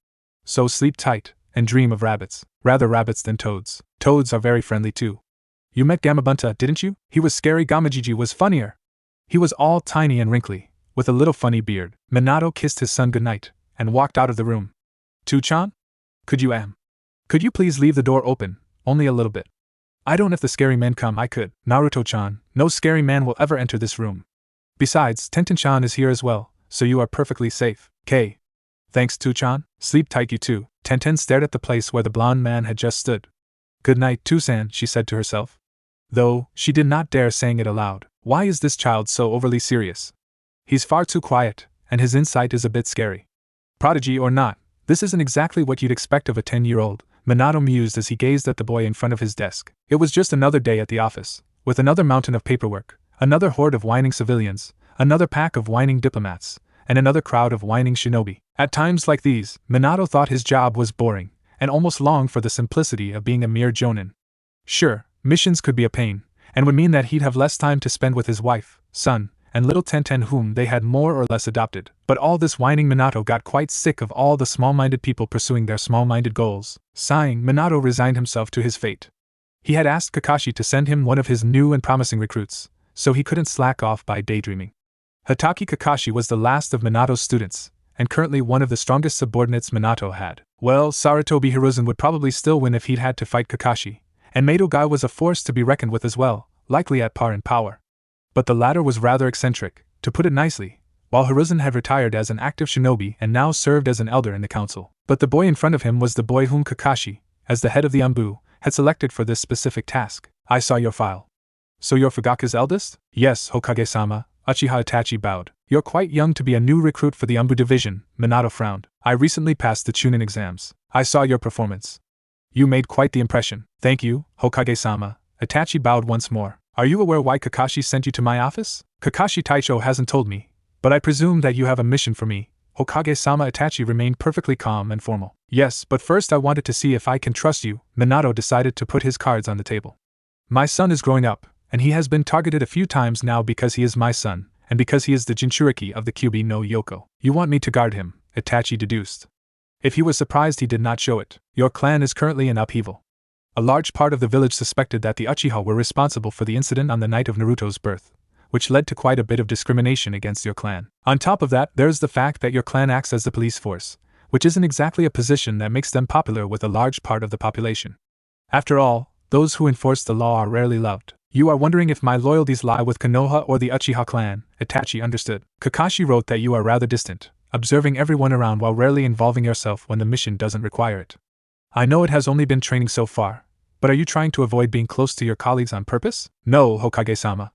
So sleep tight, and dream of rabbits. Rather rabbits than toads. Toads are very friendly too. You met Gamabunta, didn't you? He was scary. Gamajiji was funnier. He was all tiny and wrinkly, with a little funny beard. Minato kissed his son goodnight, and walked out of the room. Tu-chan? Could you please leave the door open, only a little bit? I don't. If the scary men come, I could. Naruto-chan, no scary man will ever enter this room. Besides, Tenten-chan is here as well, so you are perfectly safe. K. Thanks, Tu-chan. Sleep tight, you too. Tenten stared at the place where the blonde man had just stood. Good night, Tu-san, she said to herself. Though, she did not dare saying it aloud. Why is this child so overly serious? He's far too quiet, and his insight is a bit scary. Prodigy or not, this isn't exactly what you'd expect of a 10-year-old, Minato mused as he gazed at the boy in front of his desk. It was just another day at the office, with another mountain of paperwork, another horde of whining civilians, another pack of whining diplomats, and another crowd of whining shinobi. At times like these, Minato thought his job was boring, and almost longed for the simplicity of being a mere jonin. Sure, missions could be a pain, and would mean that he'd have less time to spend with his wife, son, and little Tenten whom they had more or less adopted. But all this whining Minato got quite sick of all the small-minded people pursuing their small-minded goals. Sighing, Minato resigned himself to his fate. He had asked Kakashi to send him one of his new and promising recruits, so he couldn't slack off by daydreaming. Hatake Kakashi was the last of Minato's students, and currently one of the strongest subordinates Minato had. Well, Sarutobi Hiruzen would probably still win if he'd had to fight Kakashi, and Madogai was a force to be reckoned with as well, likely at par in power. But the latter was rather eccentric, to put it nicely, while Hiruzen had retired as an active shinobi and now served as an elder in the council. But the boy in front of him was the boy whom Kakashi, as the head of the Anbu, had selected for this specific task. I saw your file. So you're Fugaka's eldest? Yes, Hokage-sama, Uchiha Itachi bowed. You're quite young to be a new recruit for the Anbu division, Minato frowned. I recently passed the Chunin exams. I saw your performance. You made quite the impression. Thank you, Hokage-sama. Itachi bowed once more. Are you aware why Kakashi sent you to my office? Kakashi Taisho hasn't told me, but I presume that you have a mission for me. Hokage-sama. Itachi remained perfectly calm and formal. Yes, but first I wanted to see if I can trust you. Minato decided to put his cards on the table. My son is growing up, and he has been targeted a few times now because he is my son, and because he is the jinchuriki of the Kyuubi no Yoko. You want me to guard him, Itachi deduced. If he was surprised, he did not show it. Your clan is currently in upheaval. A large part of the village suspected that the Uchiha were responsible for the incident on the night of Naruto's birth, which led to quite a bit of discrimination against your clan. On top of that, there's the fact that your clan acts as the police force, which isn't exactly a position that makes them popular with a large part of the population. After all, those who enforce the law are rarely loved. You are wondering if my loyalties lie with Konoha or the Uchiha clan, Itachi understood. Kakashi wrote that you are rather distant, observing everyone around while rarely involving yourself when the mission doesn't require it. I know it has only been training so far, But are you trying to avoid being close to your colleagues on purpose? No, Hokage-sama.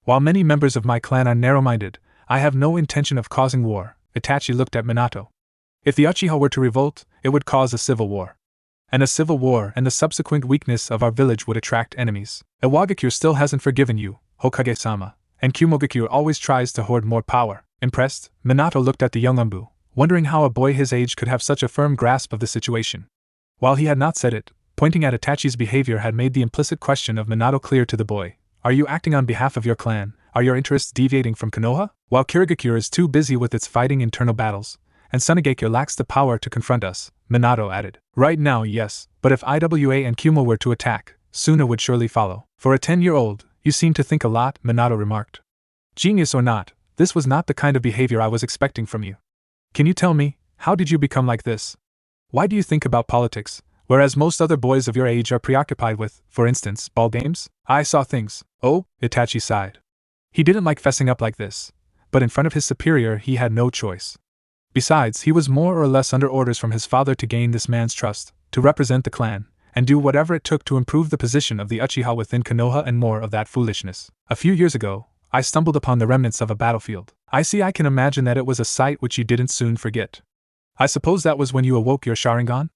While many members of my clan are narrow-minded, I have no intention of causing war. Itachi looked at Minato. If the Uchiha were to revolt, it would cause a civil war. And a civil war and the subsequent weakness of our village would attract enemies. Iwagakure still hasn't forgiven you, Hokage-sama, and Kumogakure always tries to hoard more power. Impressed, Minato looked at the young Umbu, wondering how a boy his age could have such a firm grasp of the situation. While he had not said it, pointing at Itachi's behavior had made the implicit question of Minato clear to the boy. Are you acting on behalf of your clan? Are your interests deviating from Konoha? While Kirigakure is too busy with its fighting internal battles, and Sunagakure lacks the power to confront us, Minato added. Right now, yes, but if Iwa and Kumo were to attack, Suna would surely follow. For a 10-year-old, you seem to think a lot, Minato remarked. Genius or not, this was not the kind of behavior I was expecting from you. Can you tell me, how did you become like this? Why do you think about politics, whereas most other boys of your age are preoccupied with, for instance, ball games? I saw things. Oh, Itachi sighed. He didn't like fessing up like this, but in front of his superior he had no choice. Besides, he was more or less under orders from his father to gain this man's trust, to represent the clan, and do whatever it took to improve the position of the Uchiha within Konoha and more of that foolishness. A few years ago, I stumbled upon the remnants of a battlefield. I can imagine that it was a sight which you didn't soon forget. I suppose that was when you awoke your Sharingan?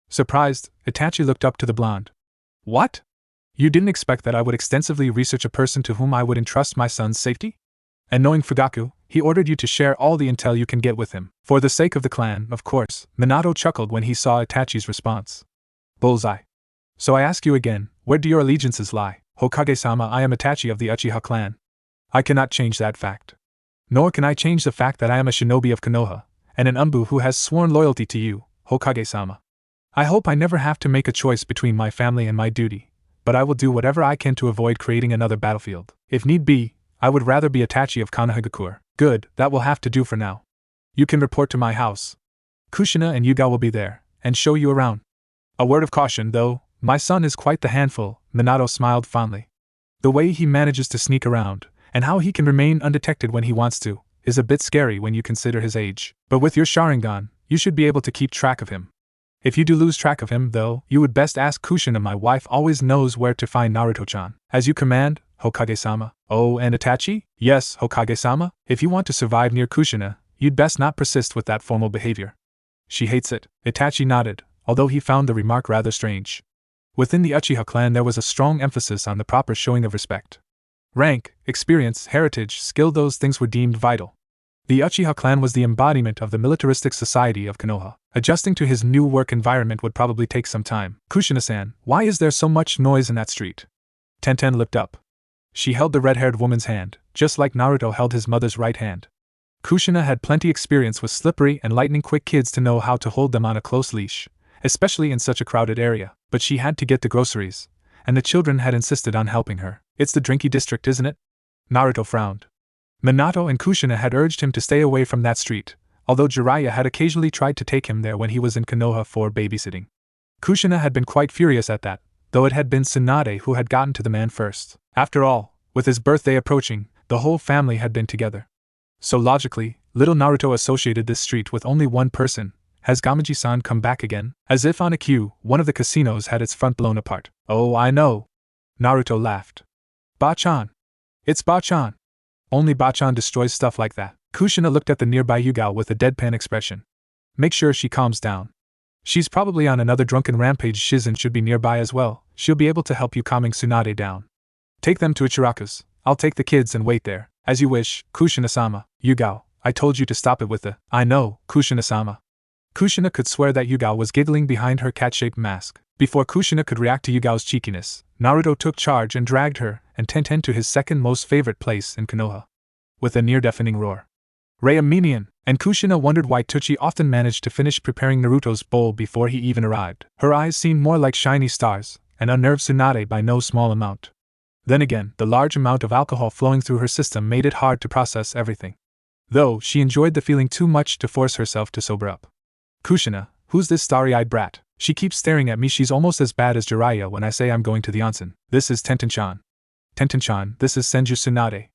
Surprised, Itachi looked up to the blonde. What? You didn't expect that I would extensively research a person to whom I would entrust my son's safety? And knowing Fugaku, he ordered you to share all the intel you can get with him. For the sake of the clan, of course, Minato chuckled when he saw Itachi's response. Bullseye. So I ask you again, where do your allegiances lie? Hokage-sama, I am Itachi of the Uchiha clan. I cannot change that fact. Nor can I change the fact that I am a shinobi of Konoha, and an Umbu who has sworn loyalty to you, Hokage-sama. I hope I never have to make a choice between my family and my duty, but I will do whatever I can to avoid creating another battlefield. If need be, I would rather be Itachi of Konohagakure. Good, that will have to do for now. You can report to my house. Kushina and Yuga will be there, and show you around. A word of caution, though, my son is quite the handful, Minato smiled fondly. The way he manages to sneak around, and how he can remain undetected when he wants to, is a bit scary when you consider his age. But with your Sharingan, you should be able to keep track of him. If you do lose track of him, though, you would best ask Kushina. My wife always knows where to find Naruto-chan. As you command, Hokage-sama. Oh, and Itachi? Yes, Hokage-sama. If you want to survive near Kushina, you'd best not persist with that formal behavior. She hates it. Itachi nodded, although he found the remark rather strange. Within the Uchiha clan there was a strong emphasis on the proper showing of respect. Rank, experience, heritage, skill, those things were deemed vital. The Uchiha clan was the embodiment of the militaristic society of Konoha. Adjusting to his new work environment would probably take some time. Kushina-san, why is there so much noise in that street? Tenten looked up. She held the red-haired woman's hand, just like Naruto held his mother's right hand. Kushina had plenty experience with slippery and lightning-quick kids to know how to hold them on a close leash, especially in such a crowded area, but she had to get the groceries, and the children had insisted on helping her. It's the drinky district, isn't it? Naruto frowned. Minato and Kushina had urged him to stay away from that street, although Jiraiya had occasionally tried to take him there when he was in Konoha for babysitting. Kushina had been quite furious at that, though it had been Tsunade who had gotten to the man first. After all, with his birthday approaching, the whole family had been together. So logically, little Naruto associated this street with only one person. Has Gamaji-san come back again? As if on a cue, one of the casinos had its front blown apart. Oh, I know. Naruto laughed. Ba-chan. It's Ba-chan. Only Ba-chan destroys stuff like that. Kushina looked at the nearby Yuga with a deadpan expression. Make sure she calms down. She's probably on another drunken rampage. Shizen should be nearby as well. She'll be able to help you calming Tsunade down. Take them to Ichiraku's. I'll take the kids and wait there. As you wish, Kushina-sama. Yuga, I told you to stop it with the, I know, Kushina-sama. Kushina could swear that Yuga was giggling behind her cat-shaped mask. Before Kushina could react to Yuga's cheekiness, Naruto took charge and dragged her and Tenten to his second most favorite place in Konoha. With a near-deafening roar. Minion! And Kushina wondered why Tuchi often managed to finish preparing Naruto's bowl before he even arrived. Her eyes seemed more like shiny stars, and unnerved Tsunade by no small amount. Then again, the large amount of alcohol flowing through her system made it hard to process everything. Though, she enjoyed the feeling too much to force herself to sober up. Kushina, who's this starry-eyed brat? She keeps staring at me. She's almost as bad as Jiraiya when I say I'm going to the onsen. This is Tenten-chan. Tenten-chan, this is Senju Tsunade.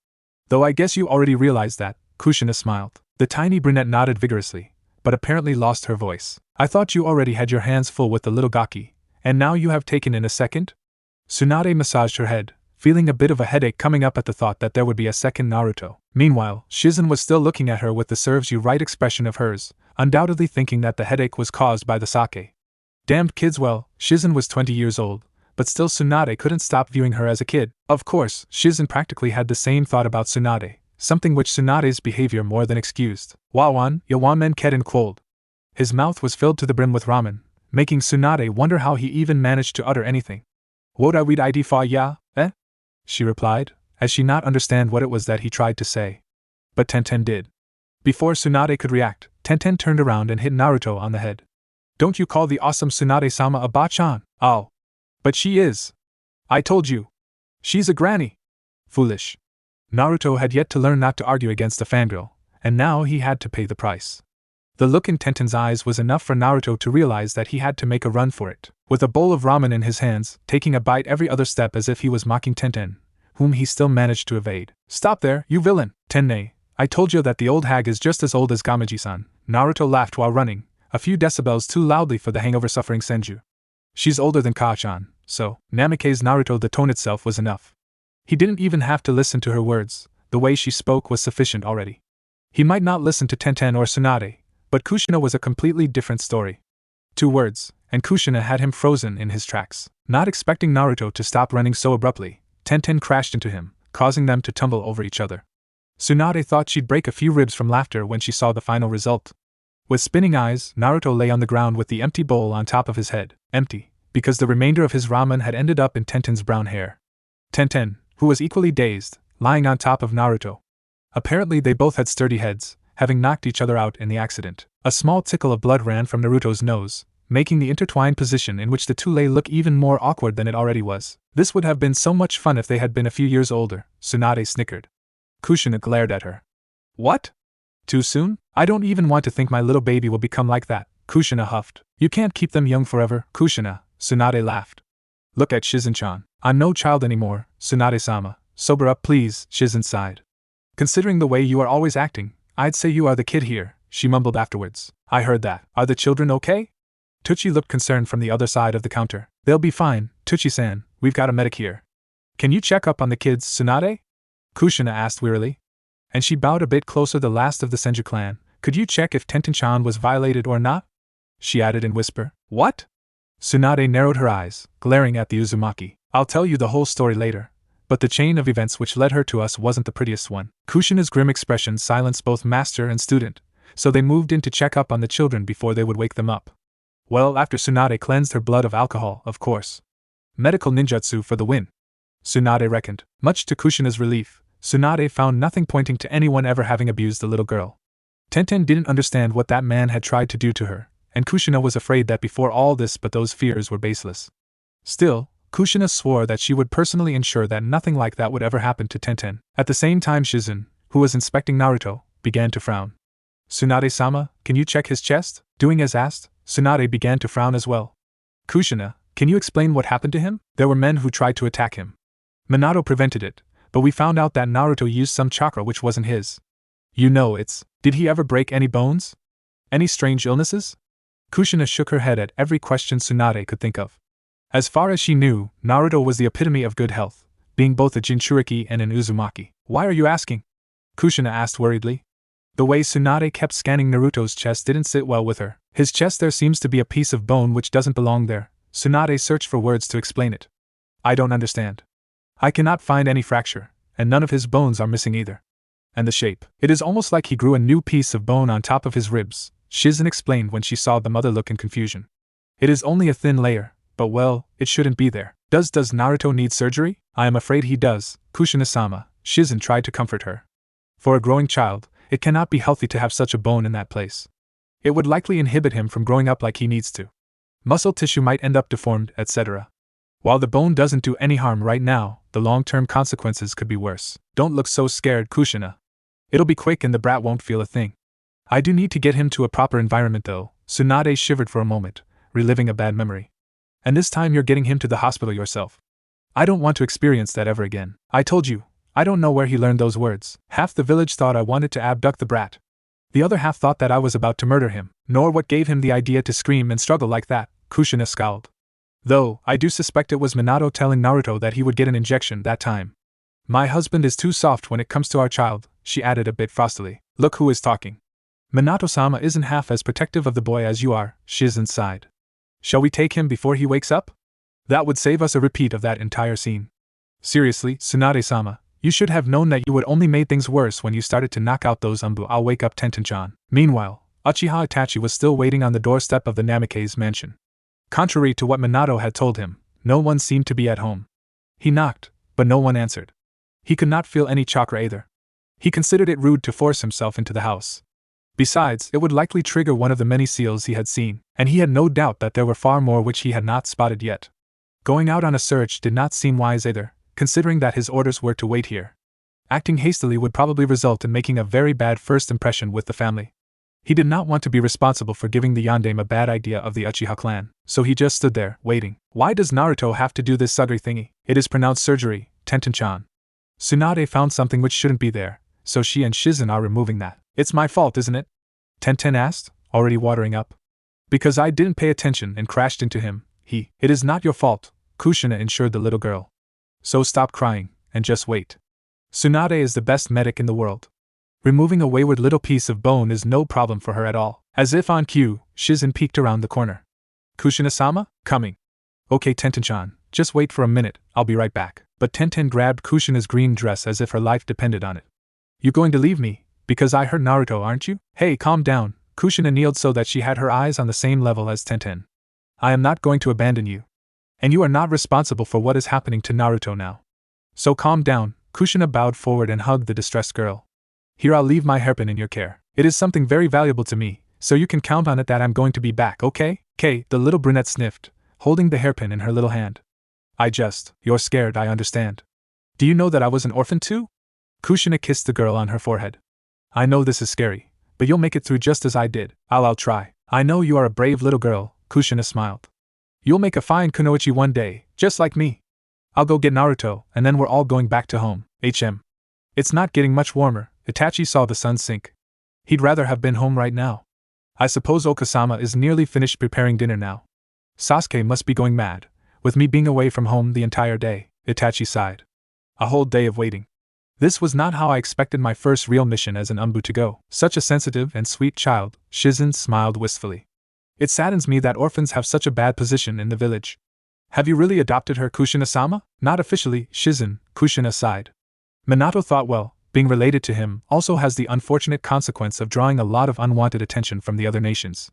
Though I guess you already realized that, Kushina smiled. The tiny brunette nodded vigorously, but apparently lost her voice. I thought you already had your hands full with the little gaki, and now you have taken in a second? Tsunade massaged her head, feeling a bit of a headache coming up at the thought that there would be a second Naruto. Meanwhile, Shizen was still looking at her with the serves you right expression of hers, undoubtedly thinking that the headache was caused by the sake. Damned kids. Well, Shizen was 20 years old, but still Tsunade couldn't stop viewing her as a kid. Of course, Shizen practically had the same thought about Tsunade, something which Tsunade's behavior more than excused. Wawan, yawamen kedin quold. His mouth was filled to the brim with ramen, making Tsunade wonder how he even managed to utter anything. Woda weed id fa ya, eh? She replied, as she not understand what it was that he tried to say. But Tenten did. Before Tsunade could react, Tenten turned around and hit Naruto on the head. Don't you call the awesome Tsunade-sama a bachan? Oh. But she is. I told you. She's a granny. Foolish. Naruto had yet to learn not to argue against a fangirl, and now he had to pay the price. The look in Tenten's eyes was enough for Naruto to realize that he had to make a run for it. With a bowl of ramen in his hands, taking a bite every other step as if he was mocking Tenten, whom he still managed to evade. Stop there, you villain! Tenne, I told you that the old hag is just as old as Gamiji-san. Naruto laughed while running, a few decibels too loudly for the hangover-suffering Senju. She's older than Ka-chan, so, Namikaze Naruto, the tone itself was enough. He didn't even have to listen to her words, the way she spoke was sufficient already. He might not listen to Tenten or Tsunade, but Kushina was a completely different story. 2 words, and Kushina had him frozen in his tracks. Not expecting Naruto to stop running so abruptly, Tenten crashed into him, causing them to tumble over each other. Tsunade thought she'd break a few ribs from laughter when she saw the final result. With spinning eyes, Naruto lay on the ground with the empty bowl on top of his head, empty, because the remainder of his ramen had ended up in Tenten's brown hair. Tenten, who was equally dazed, lying on top of Naruto. Apparently they both had sturdy heads, having knocked each other out in the accident. A small trickle of blood ran from Naruto's nose, making the intertwined position in which the two lay look even more awkward than it already was. This would have been so much fun if they had been a few years older, Tsunade snickered. Kushina glared at her. What? Too soon? I don't even want to think my little baby will become like that, Kushina huffed. You can't keep them young forever, Kushina, Tsunade laughed. Look at Shizen-chan. I'm no child anymore, Tsunade-sama. Sober up please, Shizen sighed. Considering the way you are always acting, I'd say you are the kid here, she mumbled afterwards. I heard that. Are the children okay? Tucci looked concerned from the other side of the counter. They'll be fine, Tucci-san, we've got a medic here. Can you check up on the kids, Tsunade? Kushina asked wearily. And she bowed a bit closer. The last of the Senju clan. Could you check if Tenten-chan was violated or not? She added in whisper. What? Tsunade narrowed her eyes, glaring at the Uzumaki. I'll tell you the whole story later. But the chain of events which led her to us wasn't the prettiest one. Kushina's grim expression silenced both master and student, so they moved in to check up on the children before they would wake them up. Well, after Tsunade cleansed her blood of alcohol, of course. Medical ninjutsu for the win. Tsunade reckoned. Much to Kushina's relief, Tsunade found nothing pointing to anyone ever having abused the little girl. Tenten didn't understand what that man had tried to do to her, and Kushina was afraid that before all this but those fears were baseless. Still, Kushina swore that she would personally ensure that nothing like that would ever happen to Tenten. At the same time Shizen, who was inspecting Naruto, began to frown. Tsunade-sama, can you check his chest? Doing as asked, Tsunade began to frown as well. Kushina, can you explain what happened to him? There were men who tried to attack him. Minato prevented it, but we found out that Naruto used some chakra which wasn't his. You know it's. Did he ever break any bones? Any strange illnesses? Kushina shook her head at every question Tsunade could think of. As far as she knew, Naruto was the epitome of good health, being both a jinchuriki and an Uzumaki. Why are you asking? Kushina asked worriedly. The way Tsunade kept scanning Naruto's chest didn't sit well with her. His chest, there seems to be a piece of bone which doesn't belong there. Tsunade searched for words to explain it. I don't understand. I cannot find any fracture, and none of his bones are missing either. And the shape. It is almost like he grew a new piece of bone on top of his ribs, Shizen explained when she saw the mother look in confusion. It is only a thin layer, but well, it shouldn't be there. Does Naruto need surgery? I am afraid he does, Kushina-sama, Shizen tried to comfort her. For a growing child, it cannot be healthy to have such a bone in that place. It would likely inhibit him from growing up like he needs to. Muscle tissue might end up deformed, etc. While the bone doesn't do any harm right now, the long-term consequences could be worse. Don't look so scared, Kushina. It'll be quick and the brat won't feel a thing. I do need to get him to a proper environment though. Tsunade shivered for a moment, reliving a bad memory. And this time you're getting him to the hospital yourself. I don't want to experience that ever again. I told you, I don't know where he learned those words. Half the village thought I wanted to abduct the brat. The other half thought that I was about to murder him. Nor what gave him the idea to scream and struggle like that, Kushina scowled. Though, I do suspect it was Minato telling Naruto that he would get an injection that time. My husband is too soft when it comes to our child, she added a bit frostily. Look who is talking. Minato-sama isn't half as protective of the boy as you are, Shizen sighed. Shall we take him before he wakes up? That would save us a repeat of that entire scene. Seriously, Tsunade-sama, you should have known that you would only made things worse when you started to knock out those umbu. I'll wake up Tenten-chan. Meanwhile, Uchiha Itachi was still waiting on the doorstep of the Namikaze mansion. Contrary to what Minato had told him, no one seemed to be at home. He knocked, but no one answered. He could not feel any chakra either. He considered it rude to force himself into the house. Besides, it would likely trigger one of the many seals he had seen, and he had no doubt that there were far more which he had not spotted yet. Going out on a search did not seem wise either, considering that his orders were to wait here. Acting hastily would probably result in making a very bad first impression with the family. He did not want to be responsible for giving the Yandame a bad idea of the Uchiha clan, so he just stood there, waiting. Why does Naruto have to do this sugary thingy? It is pronounced surgery, Tenten-chan. Tsunade found something which shouldn't be there, so she and Shizen are removing that. It's my fault, isn't it? Tenten asked, already watering up. Because I didn't pay attention and crashed into him, It is not your fault, Kushina assured the little girl. So stop crying, and just wait. Tsunade is the best medic in the world. Removing a wayward little piece of bone is no problem for her at all. As if on cue, Shizen peeked around the corner. Kushina-sama, coming. Okay Tenten-chan, just wait for a minute, I'll be right back. But Tenten grabbed Kushina's green dress as if her life depended on it. You going to leave me? Because I hurt Naruto, aren't you? Hey, calm down. Kushina kneeled so that she had her eyes on the same level as Tenten. I am not going to abandon you. And you are not responsible for what is happening to Naruto now. So calm down. Kushina bowed forward and hugged the distressed girl. Here, I'll leave my hairpin in your care. It is something very valuable to me, so you can count on it that I'm going to be back, okay? Kay, the little brunette sniffed, holding the hairpin in her little hand. You're scared, I understand. Do you know that I was an orphan too? Kushina kissed the girl on her forehead. I know this is scary, but you'll make it through just as I did. I'll try. I know you are a brave little girl, Kushina smiled. You'll make a fine kunoichi one day, just like me. I'll go get Naruto, and then we're all going back to home. It's not getting much warmer. Itachi saw the sun sink. He'd rather have been home right now. I suppose Okasama is nearly finished preparing dinner now. Sasuke must be going mad, with me being away from home the entire day, Itachi sighed. A whole day of waiting. This was not how I expected my first real mission as an umbu to go. Such a sensitive and sweet child, Shizen smiled wistfully. It saddens me that orphans have such a bad position in the village. Have you really adopted her, Kushina-sama? Not officially, Shizen, Kushina sighed. Minato thought, well, being related to him also has the unfortunate consequence of drawing a lot of unwanted attention from the other nations.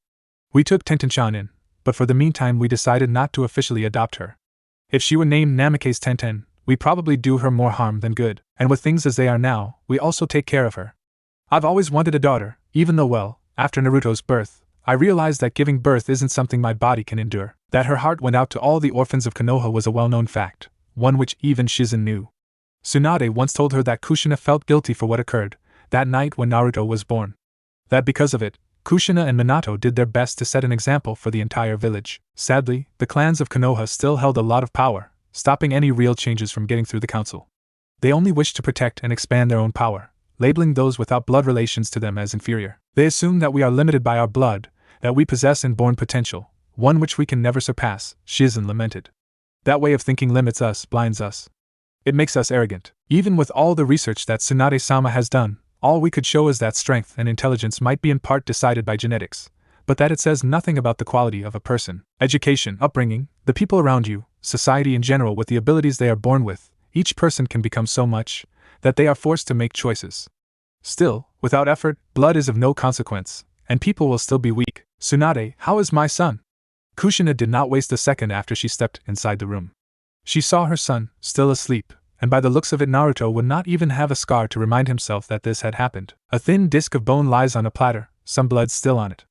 We took Tenten-chan in, but for the meantime we decided not to officially adopt her. If she were named Namikaze Tenten, we probably do her more harm than good, and with things as they are now, we also take care of her. I've always wanted a daughter, even though, well, after Naruto's birth, I realized that giving birth isn't something my body can endure. That her heart went out to all the orphans of Konoha was a well-known fact, one which even Shizen knew. Tsunade once told her that Kushina felt guilty for what occurred that night when Naruto was born. That because of it, Kushina and Minato did their best to set an example for the entire village. Sadly, the clans of Konoha still held a lot of power, stopping any real changes from getting through the council. They only wished to protect and expand their own power, labeling those without blood relations to them as inferior. They assume that we are limited by our blood, that we possess inborn potential, one which we can never surpass, Shizen lamented. That way of thinking limits us, blinds us. It makes us arrogant. Even with all the research that Tsunade-sama has done, all we could show is that strength and intelligence might be in part decided by genetics, but that it says nothing about the quality of a person. Education, upbringing, the people around you, society in general with the abilities they are born with, each person can become so much that they are forced to make choices. Still, without effort, blood is of no consequence, and people will still be weak. Tsunade, how is my son? Kushina did not waste a second after she stepped inside the room. She saw her son, still asleep, and by the looks of it Naruto would not even have a scar to remind himself that this had happened. A thin disc of bone lies on a platter, some blood still on it.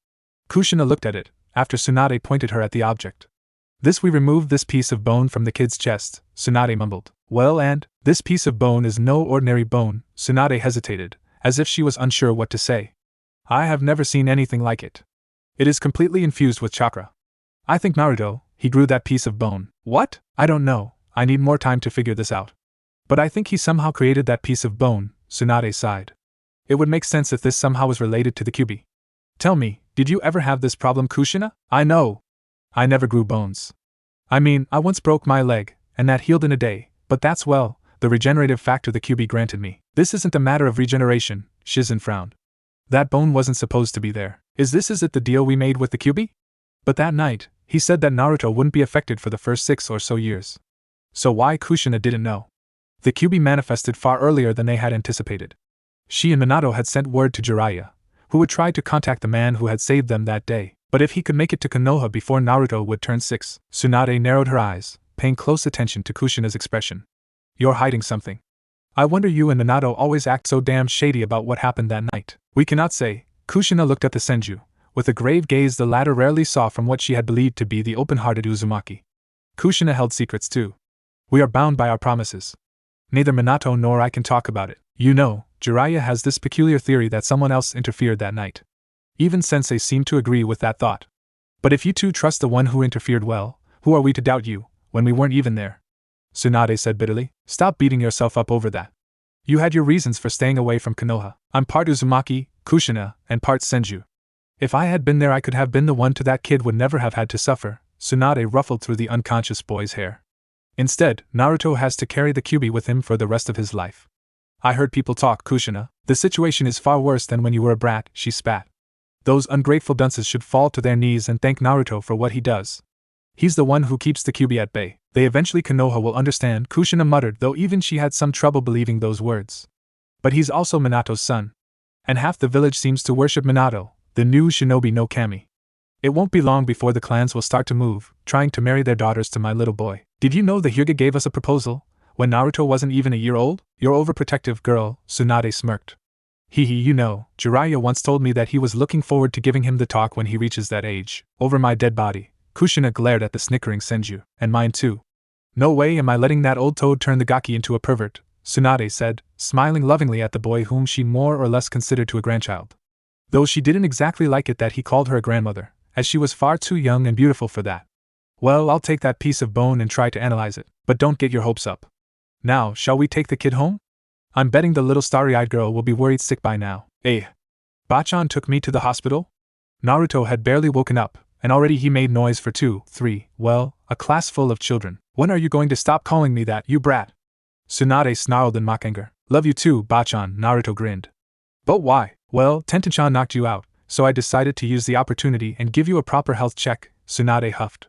Kushina looked at it, after Tsunade pointed her at the object. We removed this piece of bone from the kid's chest, Tsunade mumbled. Well, and, this piece of bone is no ordinary bone, Tsunade hesitated, as if she was unsure what to say. I have never seen anything like it. It is completely infused with chakra. I think Naruto, he grew that piece of bone. What? I don't know, I need more time to figure this out. But I think he somehow created that piece of bone, Tsunade sighed. It would make sense if this somehow was related to the Kyuubi. Tell me, did you ever have this problem, Kushina? I know. I never grew bones. I mean, I once broke my leg, and that healed in a day, but that's, well, the regenerative factor the QB granted me. This isn't a matter of regeneration, Shizen frowned. That bone wasn't supposed to be there. Is it the deal we made with the QB? But that night, he said that Naruto wouldn't be affected for the first 6 or so years. So why Kushina didn't know? The QB manifested far earlier than they had anticipated. She and Minato had sent word to Jiraiya, who would try to contact the man who had saved them that day, but if he could make it to Konoha before Naruto would turn 6, Tsunade narrowed her eyes, paying close attention to Kushina's expression. You're hiding something. I wonder you and Minato always act so damn shady about what happened that night. We cannot say. Kushina looked at the Senju, with a grave gaze the latter rarely saw from what she had believed to be the open-hearted Uzumaki. Kushina held secrets too. We are bound by our promises. Neither Minato nor I can talk about it. You know, Jiraiya has this peculiar theory that someone else interfered that night. Even Sensei seemed to agree with that thought. But if you two trust the one who interfered, well, who are we to doubt you, when we weren't even there? Tsunade said bitterly. Stop beating yourself up over that. You had your reasons for staying away from Konoha. I'm part Uzumaki, Kushina, and part Senju. If I had been there I could have been the one to that kid would never have had to suffer. Tsunade ruffled through the unconscious boy's hair. Instead, Naruto has to carry the QB with him for the rest of his life. I heard people talk, Kushina. The situation is far worse than when you were a brat, she spat. Those ungrateful dunces should fall to their knees and thank Naruto for what he does. He's the one who keeps the QB at bay. They eventually Konoha will understand, Kushina muttered, though even she had some trouble believing those words. But he's also Minato's son. And half the village seems to worship Minato, the new shinobi no kami. It won't be long before the clans will start to move, trying to marry their daughters to my little boy. Did you know the Hyuga gave us a proposal, when Naruto wasn't even a year old? You're overprotective, girl, Tsunade smirked. You know, Jiraiya once told me that he was looking forward to giving him the talk when he reaches that age. Over my dead body. Kushina glared at the snickering Senju. And mine too. No way am I letting that old toad turn the gaki into a pervert, Tsunade said, smiling lovingly at the boy whom she more or less considered to a grandchild. Though she didn't exactly like it that he called her a grandmother, as she was far too young and beautiful for that. Well, I'll take that piece of bone and try to analyze it, but don't get your hopes up. Now, shall we take the kid home? I'm betting the little starry-eyed girl will be worried sick by now. Bachan took me to the hospital? Naruto had barely woken up, and already he made noise for 2, 3, well, a class full of children. When are you going to stop calling me that, you brat? Tsunade snarled in mock anger. Love you too, Bachan, Naruto grinned. But why? Well, Tenten-chan knocked you out, so I decided to use the opportunity and give you a proper health check, Tsunade huffed.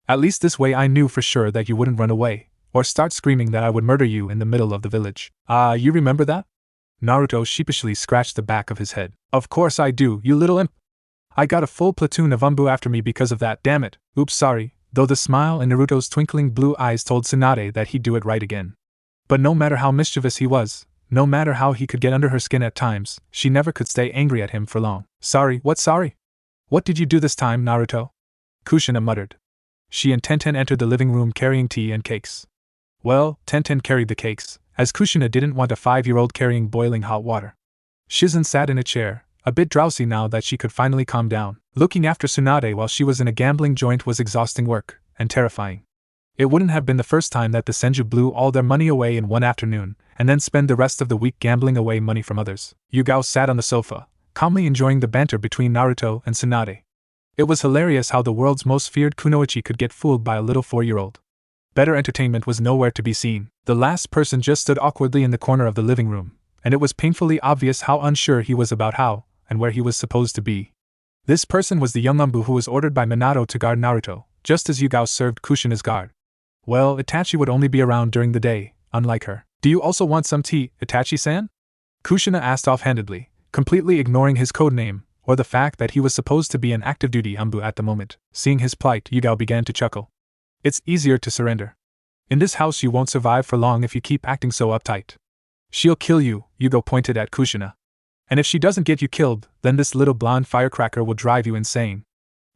At least this way I knew for sure that you wouldn't run away, or start screaming that I would murder you in the middle of the village. You remember that? Naruto sheepishly scratched the back of his head. Of course I do, you little imp. I got a full platoon of Umbu after me because of that, damn it. Oops, sorry, though the smile in Naruto's twinkling blue eyes told Tsunade that he'd do it right again. But no matter how mischievous he was, no matter how he could get under her skin at times, she never could stay angry at him for long. Sorry, what sorry? What did you do this time, Naruto? Kushina muttered. She and Tenten entered the living room carrying tea and cakes. Well, Tenten carried the cakes, as Kushina didn't want a 5-year-old carrying boiling hot water. Shizen sat in a chair, a bit drowsy now that she could finally calm down. Looking after Tsunade while she was in a gambling joint was exhausting work, and terrifying. It wouldn't have been the first time that the Senju blew all their money away in one afternoon, and then spend the rest of the week gambling away money from others. Yugao sat on the sofa, calmly enjoying the banter between Naruto and Tsunade. It was hilarious how the world's most feared kunoichi could get fooled by a little 4-year-old. Better entertainment was nowhere to be seen. The last person just stood awkwardly in the corner of the living room, and it was painfully obvious how unsure he was about how and where he was supposed to be. This person was the young Umbu who was ordered by Minato to guard Naruto, just as Yugao served Kushina's guard. Well, Itachi would only be around during the day, unlike her. Do you also want some tea, Itachi-san? Kushina asked offhandedly, completely ignoring his code name, or the fact that he was supposed to be an active-duty Umbu at the moment. Seeing his plight, Yugao began to chuckle. It's easier to surrender. In this house you won't survive for long if you keep acting so uptight. She'll kill you, Yugao pointed at Kushina. And if she doesn't get you killed, then this little blonde firecracker will drive you insane.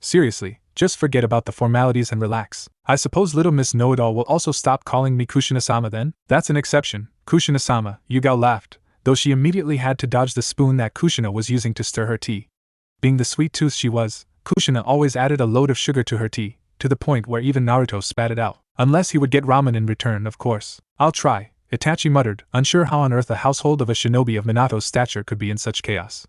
Seriously, just forget about the formalities and relax. I suppose little Miss Know-It-All will also stop calling me Kushina-sama then? That's an exception, Kushina-sama, Yugao laughed, though she immediately had to dodge the spoon that Kushina was using to stir her tea. Being the sweet tooth she was, Kushina always added a load of sugar to her tea, to the point where even Naruto spat it out. Unless he would get ramen in return, of course. I'll try, Itachi muttered, unsure how on earth a household of a shinobi of Minato's stature could be in such chaos.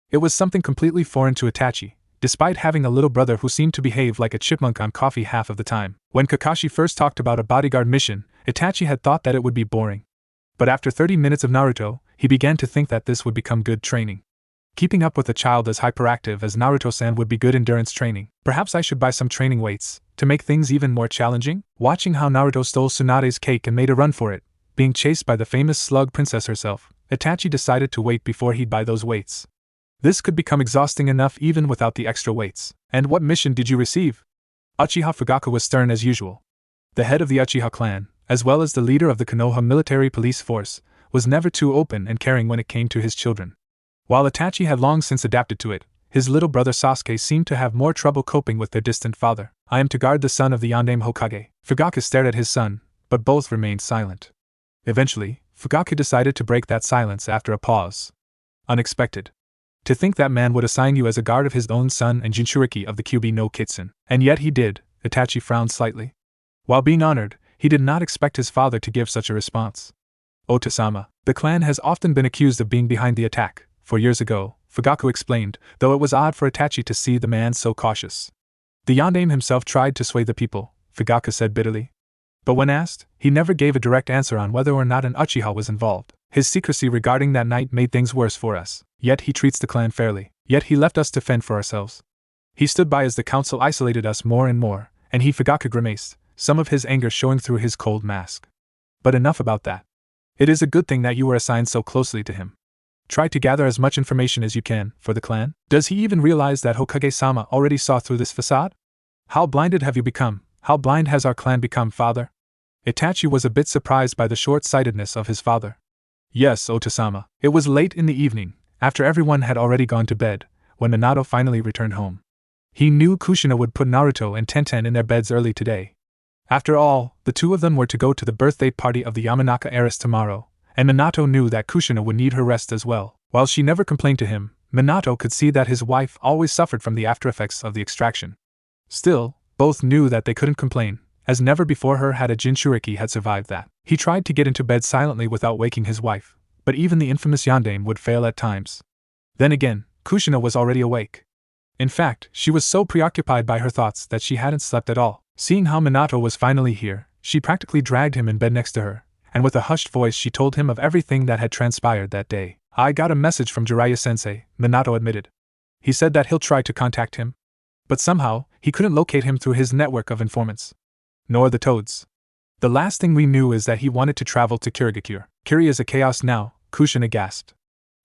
It was something completely foreign to Itachi, despite having a little brother who seemed to behave like a chipmunk on coffee half of the time. When Kakashi first talked about a bodyguard mission, Itachi had thought that it would be boring. But after 30 minutes of Naruto, he began to think that this would become good training. Keeping up with a child as hyperactive as Naruto-san would be good endurance training. Perhaps I should buy some training weights, to make things even more challenging? Watching how Naruto stole Tsunade's cake and made a run for it, being chased by the famous slug princess herself, Itachi decided to wait before he'd buy those weights. This could become exhausting enough even without the extra weights. And what mission did you receive? Uchiha Fugaku was stern as usual. The head of the Uchiha clan, as well as the leader of the Konoha military police force, was never too open and caring when it came to his children. While Itachi had long since adapted to it, his little brother Sasuke seemed to have more trouble coping with their distant father. I am to guard the son of the Yondaime Hokage. Fugaku stared at his son, but both remained silent. Eventually, Fugaku decided to break that silence after a pause. Unexpected. To think that man would assign you as a guard of his own son and jinchuriki of the Kyuubi no Kitsun. And yet he did. Itachi frowned slightly. While being honored, he did not expect his father to give such a response. Ota-sama, the clan has often been accused of being behind the attack, 4 years ago, Fugaku explained, though it was odd for Itachi to see the man so cautious. The Yondaime himself tried to sway the people, Fugaku said bitterly. But when asked, he never gave a direct answer on whether or not an Uchiha was involved. His secrecy regarding that night made things worse for us, yet he treats the clan fairly, yet he left us to fend for ourselves. He stood by as the council isolated us more and more, and he Fugaku grimaced, some of his anger showing through his cold mask. But enough about that. It is a good thing that you were assigned so closely to him. Try to gather as much information as you can, for the clan. Does he even realize that Hokage-sama already saw through this facade? How blinded have you become? How blind has our clan become, father? Itachi was a bit surprised by the short-sightedness of his father. Yes, Ota-sama. It was late in the evening, after everyone had already gone to bed, when Minato finally returned home. He knew Kushina would put Naruto and Tenten in their beds early today. After all, the two of them were to go to the birthday party of the Yamanaka heiress tomorrow, and Minato knew that Kushina would need her rest as well. While she never complained to him, Minato could see that his wife always suffered from the aftereffects of the extraction. Still, both knew that they couldn't complain, as never before her had a jinchuriki had survived that. He tried to get into bed silently without waking his wife, but even the infamous Yondaime would fail at times. Then again, Kushina was already awake. In fact, she was so preoccupied by her thoughts that she hadn't slept at all. Seeing how Minato was finally here, she practically dragged him in bed next to her, and with a hushed voice she told him of everything that had transpired that day. I got a message from Jiraiya-sensei, Minato admitted. He said that he'll try to contact him. But somehow, he couldn't locate him through his network of informants. Nor the toads. The last thing we knew is that he wanted to travel to Kirigakure. Kiri is a chaos now, Kushina gasped.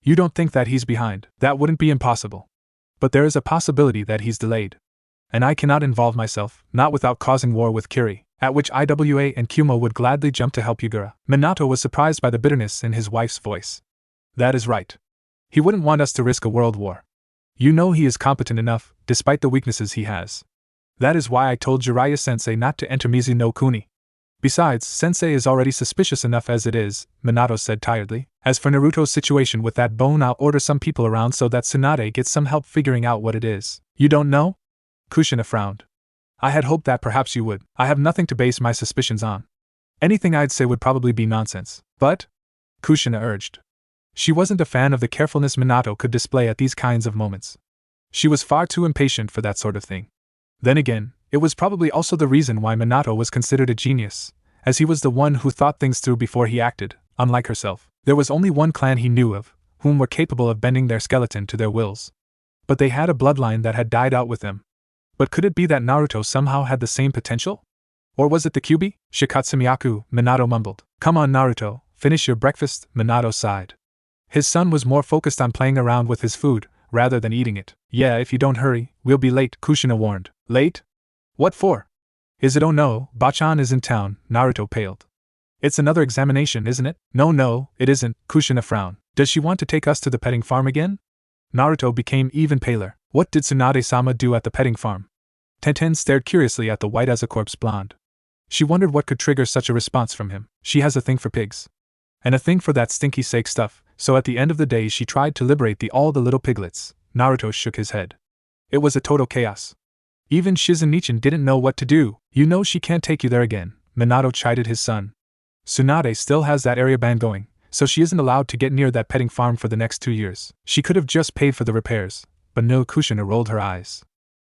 You don't think that he's behind? That wouldn't be impossible. But there is a possibility that he's delayed. And I cannot involve myself, not without causing war with Kiri, at which Iwa and Kumo would gladly jump to help Yugura. Minato was surprised by the bitterness in his wife's voice. That is right. He wouldn't want us to risk a world war. You know he is competent enough, despite the weaknesses he has. That is why I told Jiraiya-sensei not to enter Mizu no Kuni. Besides, sensei is already suspicious enough as it is, Minato said tiredly. As for Naruto's situation with that bone, I'll order some people around so that Tsunade gets some help figuring out what it is. You don't know? Kushina frowned. I had hoped that perhaps you would. I have nothing to base my suspicions on. Anything I'd say would probably be nonsense. But? Kushina urged. She wasn't a fan of the carefulness Minato could display at these kinds of moments. She was far too impatient for that sort of thing. Then again, it was probably also the reason why Minato was considered a genius, as he was the one who thought things through before he acted. Unlike herself, there was only one clan he knew of, whom were capable of bending their skeleton to their wills. But they had a bloodline that had died out with them. But could it be that Naruto somehow had the same potential? Or was it the Kyuubi? Shikatsumiyaku, Minato mumbled. Come on Naruto, finish your breakfast, Minato sighed. His son was more focused on playing around with his food, rather than eating it. Yeah, if you don't hurry, we'll be late, Kushina warned. Late? What for? Is it? Oh no, Bachan is in town, Naruto paled. It's another examination, isn't it? No, it isn't, Kushina frowned. Does she want to take us to the petting farm again? Naruto became even paler. What did Tsunade-sama do at the petting farm? Tenten stared curiously at the white-as-a-corpse blonde. She wondered what could trigger such a response from him. She has a thing for pigs. And a thing for that stinky sake stuff, so at the end of the day she tried to liberate all the little piglets. Naruto shook his head. It was a total chaos. Even Shizen-nichan didn't know what to do. You know she can't take you there again, Minato chided his son. Tsunade still has that area ban going, so she isn't allowed to get near that petting farm for the next 2 years. She could have just paid for the repairs, but no, Kushina rolled her eyes.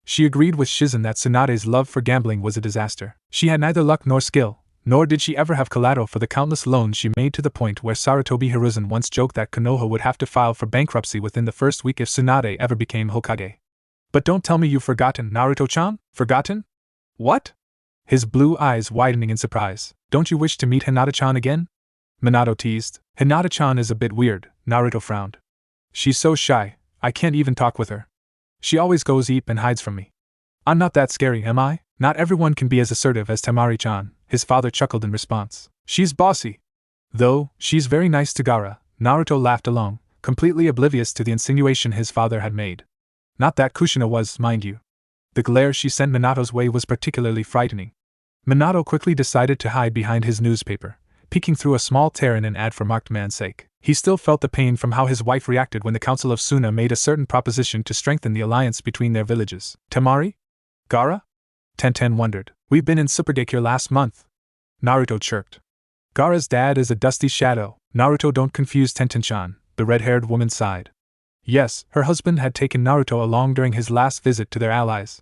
She agreed with Shizen that Tsunade's love for gambling was a disaster. She had neither luck nor skill, nor did she ever have collateral for the countless loans she made, to the point where Sarutobi Hiruzen once joked that Konoha would have to file for bankruptcy within the first week if Tsunade ever became Hokage. But don't tell me you've forgotten, Naruto-chan? Forgotten? What? His blue eyes widening in surprise. Don't you wish to meet Hinata-chan again? Minato teased. Hinata-chan is a bit weird, Naruto frowned. She's so shy, I can't even talk with her. She always goes eep and hides from me. I'm not that scary, am I? Not everyone can be as assertive as Temari-chan, his father chuckled in response. She's bossy. Though, she's very nice to Gaara, Naruto laughed along, completely oblivious to the insinuation his father had made. Not that Kushina was, mind you. The glare she sent Minato's way was particularly frightening. Minato quickly decided to hide behind his newspaper, peeking through a small tear in an ad for Marked Man's sake. He still felt the pain from how his wife reacted when the Council of Suna made a certain proposition to strengthen the alliance between their villages. Temari? Gaara? Tenten wondered. We've been in Supergakure last month. Naruto chirped. Gaara's dad is a dusty shadow. Naruto, don't confuse Tenten-chan, the red-haired woman sighed. Yes, her husband had taken Naruto along during his last visit to their allies.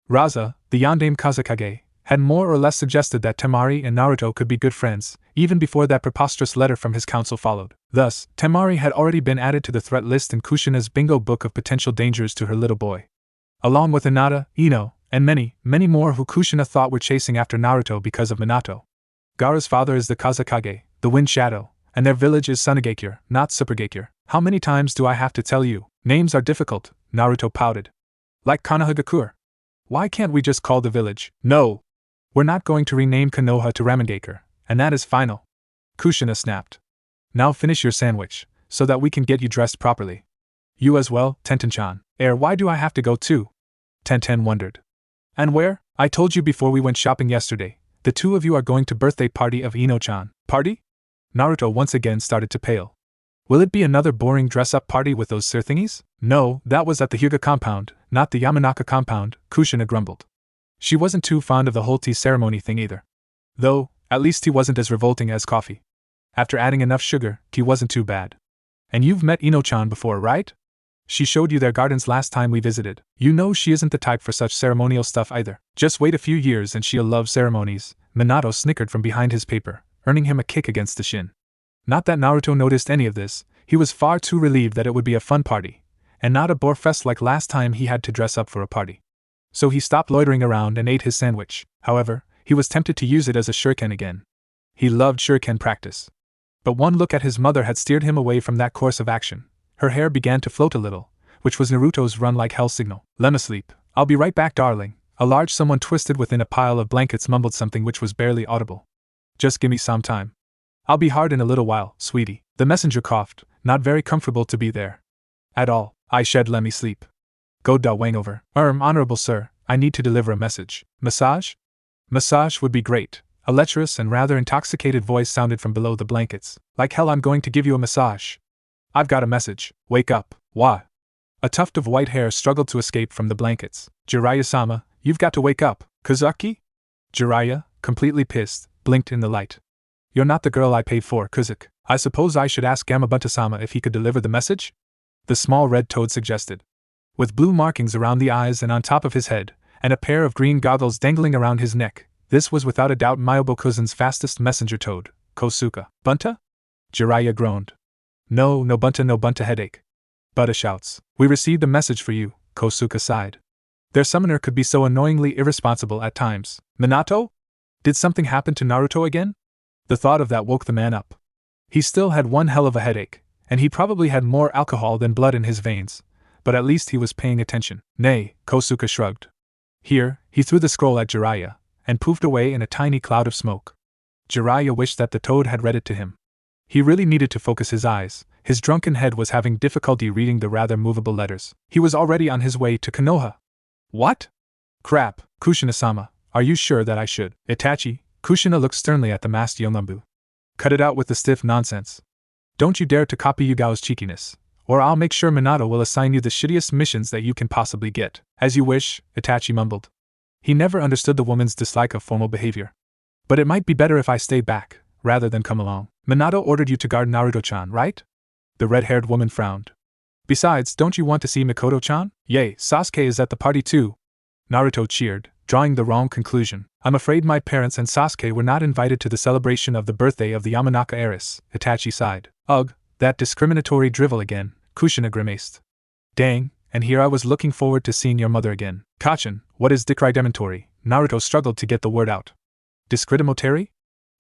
Raza, the Yandame Kazekage, had more or less suggested that Temari and Naruto could be good friends, even before that preposterous letter from his council followed. Thus, Temari had already been added to the threat list in Kushina's bingo book of potential dangers to her little boy. Along with Hinata, Ino, and many, many more who Kushina thought were chasing after Naruto because of Minato. Gaara's father is the Kazekage, the Wind Shadow, and their village is Sunagakure, not Supergakure. How many times do I have to tell you? Names are difficult, Naruto pouted. Like Konohagakure. Why can't we just call the village? No! We're not going to rename Konoha to Ramengakure, and that is final. Kushina snapped. Now finish your sandwich, so that we can get you dressed properly. You as well, Tenten-chan. Why do I have to go too? Tenten wondered. And where? I told you before we went shopping yesterday. The two of you are going to birthday party of Ino-chan. Party? Naruto once again started to pale. Will it be another boring dress-up party with those sir thingies? No, that was at the Hyuga compound, not the Yamanaka compound, Kushina grumbled. She wasn't too fond of the whole tea ceremony thing either. Though, at least tea wasn't as revolting as coffee. After adding enough sugar, tea wasn't too bad. And you've met Ino-chan before, right? She showed you their gardens last time we visited. You know she isn't the type for such ceremonial stuff either. Just wait a few years and she'll love ceremonies, Minato snickered from behind his paper, earning him a kick against the shin. Not that Naruto noticed any of this, he was far too relieved that it would be a fun party, and not a bore fest like last time he had to dress up for a party. So he stopped loitering around and ate his sandwich. However, he was tempted to use it as a shuriken again. He loved shuriken practice. But one look at his mother had steered him away from that course of action. Her hair began to float a little, which was Naruto's run-like-hell signal. Lemma sleep. I'll be right back, darling. A large someone twisted within a pile of blankets mumbled something which was barely audible. Just gimme some time. I'll be hard in a little while, sweetie. The messenger coughed, not very comfortable to be there. At all. I shed let me sleep. Go da wang over. Honorable sir, I need to deliver a message. Massage? Massage would be great. A lecherous and rather intoxicated voice sounded from below the blankets. Like hell I'm going to give you a massage. I've got a message. Wake up. Why? A tuft of white hair struggled to escape from the blankets. Jiraiya-sama, you've got to wake up. Kazaki? Jiraiya, completely pissed, blinked in the light. You're not the girl I paid for, Kuzik. I suppose I should ask Gamabunta-sama if he could deliver the message? The small red toad suggested. With blue markings around the eyes and on top of his head, and a pair of green goggles dangling around his neck, this was without a doubt Myobo-kuzen's fastest messenger toad, Kosuka. Bunta? Jiraiya groaned. No Bunta headache. Butta shouts. We received a message for you, Kosuka sighed. Their summoner could be so annoyingly irresponsible at times. Minato? Did something happen to Naruto again? The thought of that woke the man up. He still had one hell of a headache, and he probably had more alcohol than blood in his veins, but at least he was paying attention. Nay, Kosuka shrugged. Here, he threw the scroll at Jiraiya, and poofed away in a tiny cloud of smoke. Jiraiya wished that the toad had read it to him. He really needed to focus his eyes. His drunken head was having difficulty reading the rather movable letters. He was already on his way to Konoha. What? Crap, Kushina-sama, are you sure that I should? Itachi, Kushina looked sternly at the masked Yonambu. Cut it out with the stiff nonsense. Don't you dare to copy Yugao's cheekiness, or I'll make sure Minato will assign you the shittiest missions that you can possibly get. As you wish, Itachi mumbled. He never understood the woman's dislike of formal behavior. But it might be better if I stay back, rather than come along. Minato ordered you to guard Naruto-chan, right? The red-haired woman frowned. Besides, don't you want to see Mikoto-chan? Yay, Sasuke is at the party too. Naruto cheered, drawing the wrong conclusion. I'm afraid my parents and Sasuke were not invited to the celebration of the birthday of the Yamanaka heiress, Itachi sighed. Ugh, that discriminatory drivel again, Kushina grimaced. Dang, and here I was looking forward to seeing your mother again. Kachin, what is discriminatory? Naruto struggled to get the word out. Discriminatory?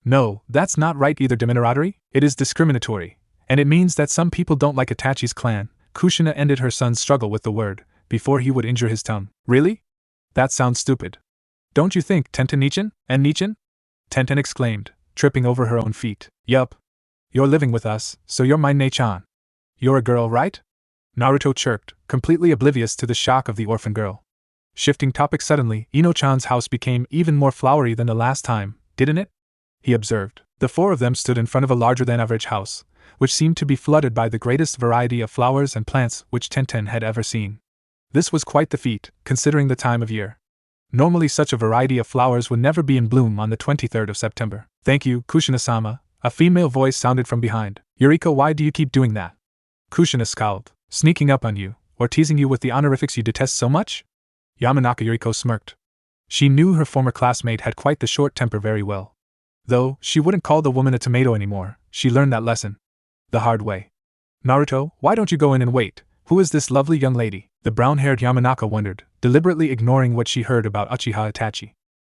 No, that's not right either. Discriminatory? It is discriminatory, and it means that some people don't like Itachi's clan. Kushina ended her son's struggle with the word, before he would injure his tongue. Really? That sounds stupid. Don't you think, Tenten-nichan? And Nichan? Tenten exclaimed, tripping over her own feet. Yup. You're living with us, so you're my Ne-chan. You're a girl, right? Naruto chirped, completely oblivious to the shock of the orphan girl. Shifting topic suddenly, Ino-chan's house became even more flowery than the last time, didn't it? He observed. The four of them stood in front of a larger-than-average house, which seemed to be flooded by the greatest variety of flowers and plants which Tenten had ever seen. This was quite the feat, considering the time of year. Normally such a variety of flowers would never be in bloom on the 23rd of September. Thank you, Kushina-sama, a female voice sounded from behind. Yuriko, why do you keep doing that? Kushina scowled. Sneaking up on you, or teasing you with the honorifics you detest so much? Yamanaka Yuriko smirked. She knew her former classmate had quite the short temper very well. Though, she wouldn't call the woman a tomato anymore, she learned that lesson the hard way. Naruto, why don't you go in and wait? Who is this lovely young lady? The brown-haired Yamanaka wondered, deliberately ignoring what she heard about Uchiha Itachi.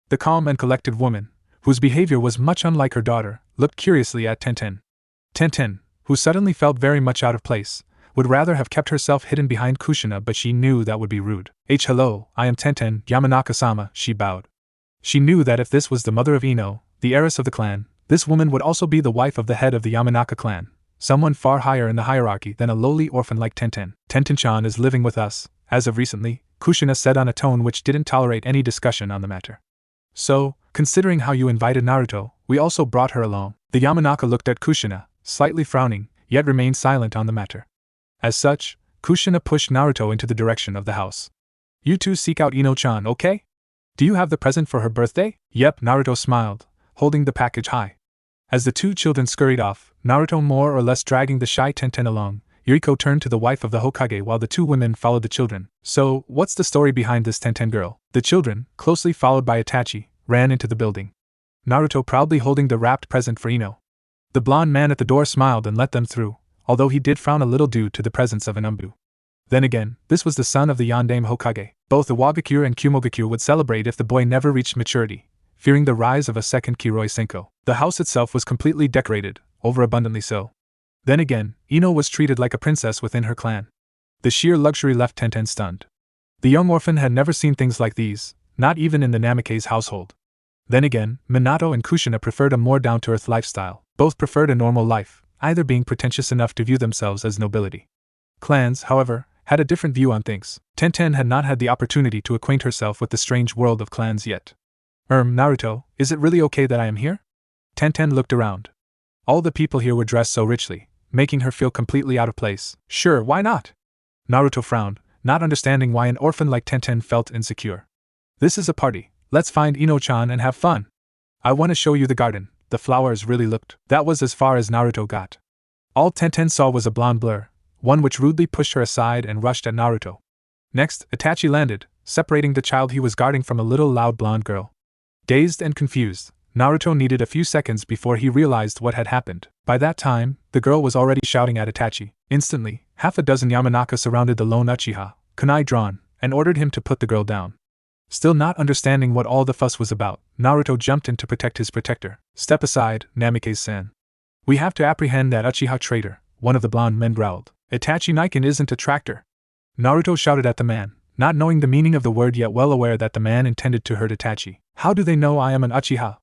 The calm and collected woman, whose behavior was much unlike her daughter, looked curiously at Tenten. Tenten, who suddenly felt very much out of place, would rather have kept herself hidden behind Kushina, but she knew that would be rude. Hello, I am Tenten, Yamanaka-sama, she bowed. She knew that if this was the mother of Ino, the heiress of the clan, this woman would also be the wife of the head of the Yamanaka clan, someone far higher in the hierarchy than a lowly orphan like Tenten. Tenten-chan is living with us, as of recently, Kushina said on a tone which didn't tolerate any discussion on the matter. So, considering how you invited Naruto, we also brought her along. The Yamanaka looked at Kushina, slightly frowning, yet remained silent on the matter. As such, Kushina pushed Naruto into the direction of the house. You two seek out Ino-chan, okay? Do you have the present for her birthday? Yep, Naruto smiled, holding the package high. As the two children scurried off, Naruto more or less dragging the shy Tenten along, Yuriko turned to the wife of the Hokage while the two women followed the children. So, what's the story behind this Tenten girl? The children, closely followed by Itachi, ran into the building. Naruto proudly holding the wrapped present for Ino. The blonde man at the door smiled and let them through, although he did frown a little due to the presence of an Umbu. Then again, this was the son of the Yondaime Hokage. Both the Wagakure and Kumogakure would celebrate if the boy never reached maturity, fearing the rise of a second Kiroi Senko. The house itself was completely decorated, overabundantly so. Then again, Ino was treated like a princess within her clan. The sheer luxury left Tenten stunned. The young orphan had never seen things like these, not even in the Namikaze household. Then again, Minato and Kushina preferred a more down-to-earth lifestyle. Both preferred a normal life, either being pretentious enough to view themselves as nobility. Clans, however, had a different view on things. Tenten had not had the opportunity to acquaint herself with the strange world of clans yet. Naruto, is it really okay that I am here? Tenten looked around. All the people here were dressed so richly, making her feel completely out of place. Sure, why not? Naruto frowned, not understanding why an orphan like Tenten felt insecure. This is a party, let's find Ino-chan and have fun. I want to show you the garden, the flowers really looked. That was as far as Naruto got. All Tenten saw was a blonde blur, one which rudely pushed her aside and rushed at Naruto. Next, Itachi landed, separating the child he was guarding from a little loud blonde girl. Dazed and confused, Naruto needed a few seconds before he realized what had happened. By that time, the girl was already shouting at Itachi. Instantly, half a dozen Yamanaka surrounded the lone Uchiha, kunai drawn, and ordered him to put the girl down. Still not understanding what all the fuss was about, Naruto jumped in to protect his protector. Step aside, Namikaze-san. We have to apprehend that Uchiha traitor, one of the blonde men growled. Itachi Niken isn't a tractor. Naruto shouted at the man, not knowing the meaning of the word yet well aware that the man intended to hurt Itachi. How do they know I am an Uchiha?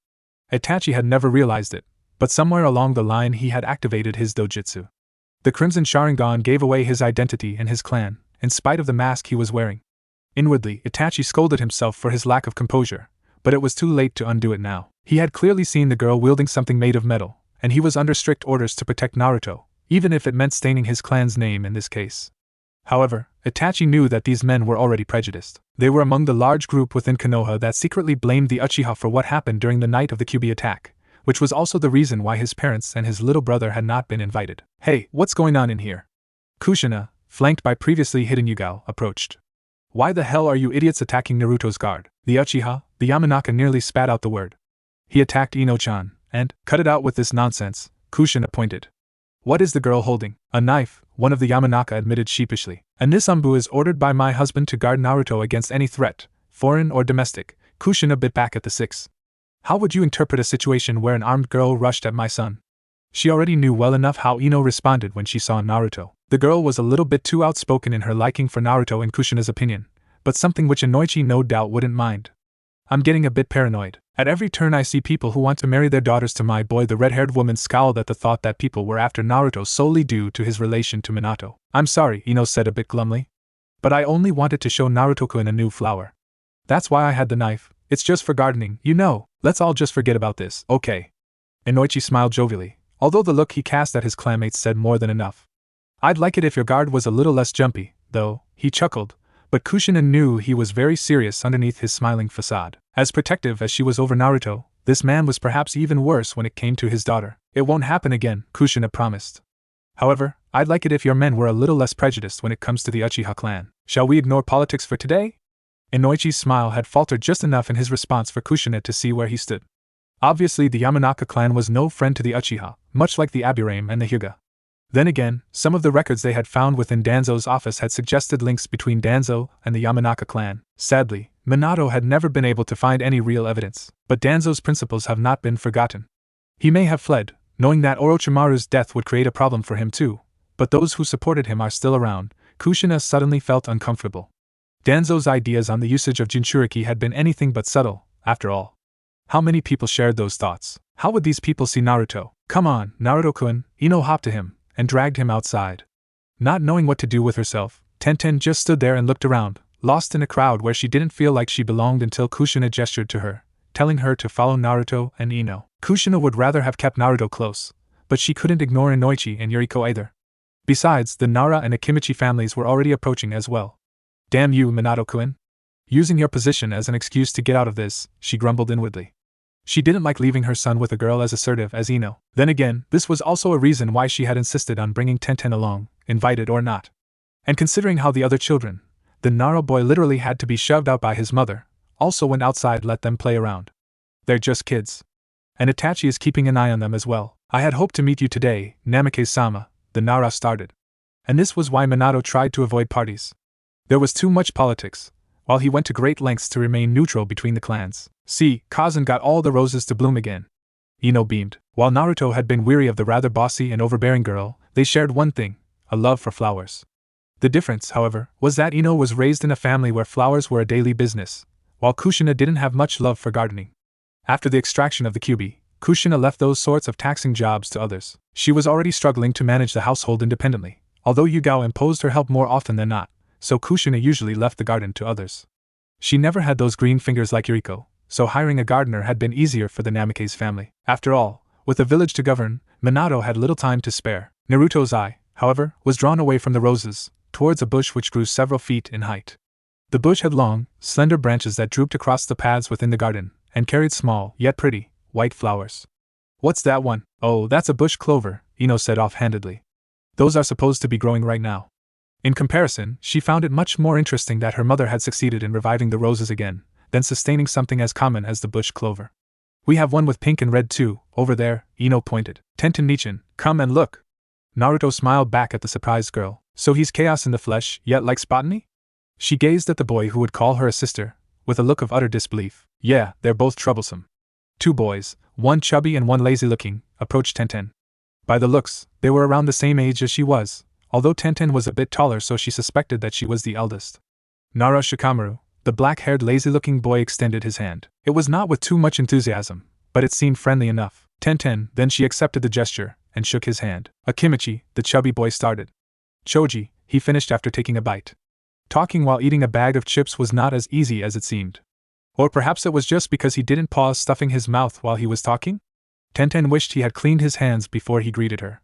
Itachi had never realized it, but somewhere along the line he had activated his dojutsu. The Crimson Sharingan gave away his identity and his clan, in spite of the mask he was wearing. Inwardly, Itachi scolded himself for his lack of composure, but it was too late to undo it now. He had clearly seen the girl wielding something made of metal, and he was under strict orders to protect Naruto, even if it meant staining his clan's name in this case. However, Itachi knew that these men were already prejudiced. They were among the large group within Konoha that secretly blamed the Uchiha for what happened during the night of the Kyuubi attack, which was also the reason why his parents and his little brother had not been invited. Hey, what's going on in here? Kushina, flanked by previously hidden Yugao, approached. Why the hell are you idiots attacking Naruto's guard? The Uchiha, the Yamanaka nearly spat out the word. He attacked Ino-chan, and, cut it out with this nonsense, Kushina pointed. What is the girl holding? A knife, one of the Yamanaka admitted sheepishly. A Nisambu is ordered by my husband to guard Naruto against any threat, foreign or domestic. Kushina bit back at the six. How would you interpret a situation where an armed girl rushed at my son? She already knew well enough how Ino responded when she saw Naruto. The girl was a little bit too outspoken in her liking for Naruto in Kushina's opinion, but something which Inoichi no doubt wouldn't mind. I'm getting a bit paranoid. At every turn I see people who want to marry their daughters to my boy. The red-haired woman scowled at the thought that people were after Naruto solely due to his relation to Minato. I'm sorry, Ino said a bit glumly. But I only wanted to show Naruto-kun a new flower. That's why I had the knife. It's just for gardening, you know. Let's all just forget about this, okay? Inoichi smiled jovially, although the look he cast at his clanmates said more than enough. I'd like it if your guard was a little less jumpy, though, he chuckled, but Kushina knew he was very serious underneath his smiling facade. As protective as she was over Naruto, this man was perhaps even worse when it came to his daughter. It won't happen again, Kushina promised. However, I'd like it if your men were a little less prejudiced when it comes to the Uchiha clan. Shall we ignore politics for today? Inoichi's smile had faltered just enough in his response for Kushina to see where he stood. Obviously the Yamanaka clan was no friend to the Uchiha, much like the Aburame and the Hyuga. Then again, some of the records they had found within Danzo's office had suggested links between Danzo and the Yamanaka clan. Sadly, Minato had never been able to find any real evidence, but Danzo's principles have not been forgotten. He may have fled, knowing that Orochimaru's death would create a problem for him too, but those who supported him are still around. Kushina suddenly felt uncomfortable. Danzo's ideas on the usage of jinchuriki had been anything but subtle, after all. How many people shared those thoughts? How would these people see Naruto? Come on, Naruto-kun, Ino hopped to him, and dragged him outside. Not knowing what to do with herself, Tenten just stood there and looked around, lost in a crowd where she didn't feel like she belonged until Kushina gestured to her, telling her to follow Naruto and Ino. Kushina would rather have kept Naruto close, but she couldn't ignore Inoichi and Yuriko either. Besides, the Nara and Akimichi families were already approaching as well. Damn you, Minato-kun. Using your position as an excuse to get out of this, she grumbled inwardly. She didn't like leaving her son with a girl as assertive as Ino. Then again, this was also a reason why she had insisted on bringing Tenten along, invited or not. And considering how the other children, the Nara boy literally had to be shoved out by his mother, also went outside let them play around. They're just kids. And Itachi is keeping an eye on them as well. I had hoped to meet you today, Namikaze-sama, the Nara started. And this was why Minato tried to avoid parties. There was too much politics, while he went to great lengths to remain neutral between the clans. See, Kazan got all the roses to bloom again. Ino beamed. While Naruto had been weary of the rather bossy and overbearing girl, they shared one thing, a love for flowers. The difference, however, was that Ino was raised in a family where flowers were a daily business, while Kushina didn't have much love for gardening. After the extraction of the Kyuubi, Kushina left those sorts of taxing jobs to others. She was already struggling to manage the household independently, although Yugao imposed her help more often than not, so Kushina usually left the garden to others. She never had those green fingers like Yuriko, so hiring a gardener had been easier for the Namikaze family. After all, with a village to govern, Minato had little time to spare. Naruto's eye, however, was drawn away from the roses, towards a bush which grew several feet in height. The bush had long, slender branches that drooped across the paths within the garden, and carried small, yet pretty, white flowers. What's that one? Oh, that's a bush clover, Ino said offhandedly. Those are supposed to be growing right now. In comparison, she found it much more interesting that her mother had succeeded in reviving the roses again, than sustaining something as common as the bush clover. We have one with pink and red too, over there, Ino pointed. Tenten-nichan, come and look. Naruto smiled back at the surprised girl. So he's chaos in the flesh, yet likes botany? She gazed at the boy who would call her a sister, with a look of utter disbelief. Yeah, they're both troublesome. Two boys, one chubby and one lazy-looking, approached Tenten. By the looks, they were around the same age as she was, although Tenten was a bit taller, so she suspected that she was the eldest. Nara Shikamaru, the black-haired lazy-looking boy, extended his hand. It was not with too much enthusiasm, but it seemed friendly enough. Tenten, then she accepted the gesture, and shook his hand. Akimichi, the chubby boy, started. Choji, he finished after taking a bite. Talking while eating a bag of chips was not as easy as it seemed. Or perhaps it was just because he didn't pause stuffing his mouth while he was talking? Tenten wished he had cleaned his hands before he greeted her.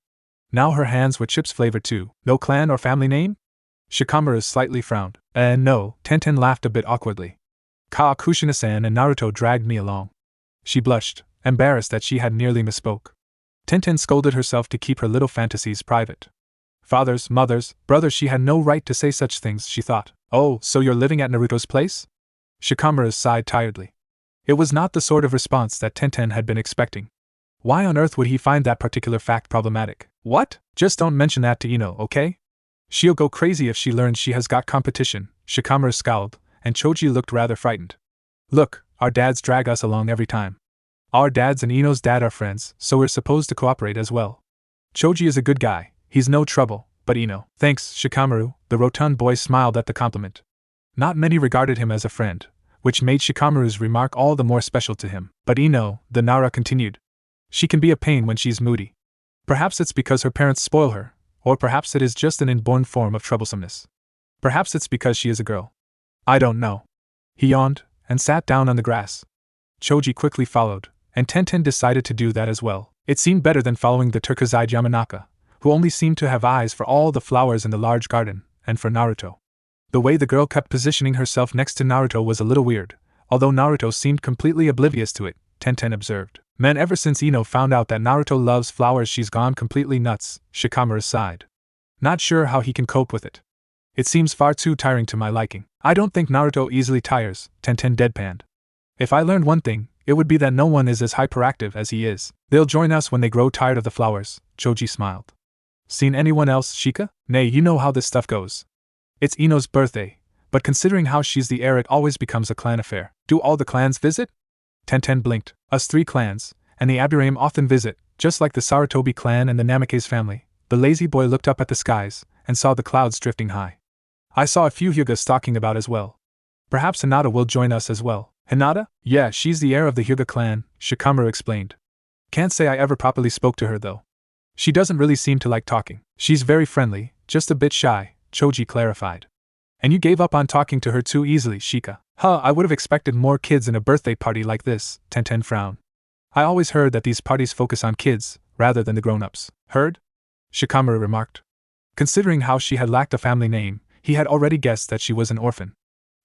Now her hands were chips flavored too. No clan or family name? Shikamaru slightly frowned. No, Tenten laughed a bit awkwardly. Kushina-san and Naruto dragged me along. She blushed, embarrassed that she had nearly misspoke. Tenten scolded herself to keep her little fantasies private. Fathers, mothers, brothers, she had no right to say such things, she thought. Oh, so you're living at Naruto's place? Shikamaru sighed tiredly. It was not the sort of response that Tenten had been expecting. Why on earth would he find that particular fact problematic? What? Just don't mention that to Ino, okay? She'll go crazy if she learns she has got competition. Shikamaru scowled, and Choji looked rather frightened. Look, our dads drag us along every time. Our dads and Ino's dad are friends, so we're supposed to cooperate as well. Choji is a good guy, he's no trouble, but Ino… Thanks, Shikamaru, the rotund boy smiled at the compliment. Not many regarded him as a friend, which made Shikamaru's remark all the more special to him. But Ino, the Nara continued. She can be a pain when she's moody. Perhaps it's because her parents spoil her, or perhaps it is just an inborn form of troublesomeness. Perhaps it's because she is a girl. I don't know. He yawned, and sat down on the grass. Choji quickly followed, and Tenten decided to do that as well. It seemed better than following the turquoise-eyed Yamanaka, who only seemed to have eyes for all the flowers in the large garden, and for Naruto. The way the girl kept positioning herself next to Naruto was a little weird, although Naruto seemed completely oblivious to it, Tenten observed. Man, ever since Ino found out that Naruto loves flowers, she's gone completely nuts, Shikamaru sighed. Not sure how he can cope with it. It seems far too tiring to my liking. I don't think Naruto easily tires, Tenten deadpanned. If I learned one thing, it would be that no one is as hyperactive as he is. They'll join us when they grow tired of the flowers, Choji smiled. Seen anyone else, Shika? Nay, you know how this stuff goes. It's Ino's birthday, but considering how she's the heir, it always becomes a clan affair. Do all the clans visit? Tenten blinked. Us 3 clans, and the Aburame often visit, just like the Sarutobi clan and the Namake's family. The lazy boy looked up at the skies, and saw the clouds drifting high. I saw a few Hyugas stalking about as well. Perhaps Hinata will join us as well. Hinata? Yeah, she's the heir of the Hyuga clan, Shikamaru explained. Can't say I ever properly spoke to her though. She doesn't really seem to like talking. She's very friendly, just a bit shy, Choji clarified. And you gave up on talking to her too easily, Shika. I would have expected more kids in a birthday party like this, Tenten frowned. I always heard that these parties focus on kids, rather than the grown-ups. Heard? Shikamaru remarked. Considering how she had lacked a family name, he had already guessed that she was an orphan.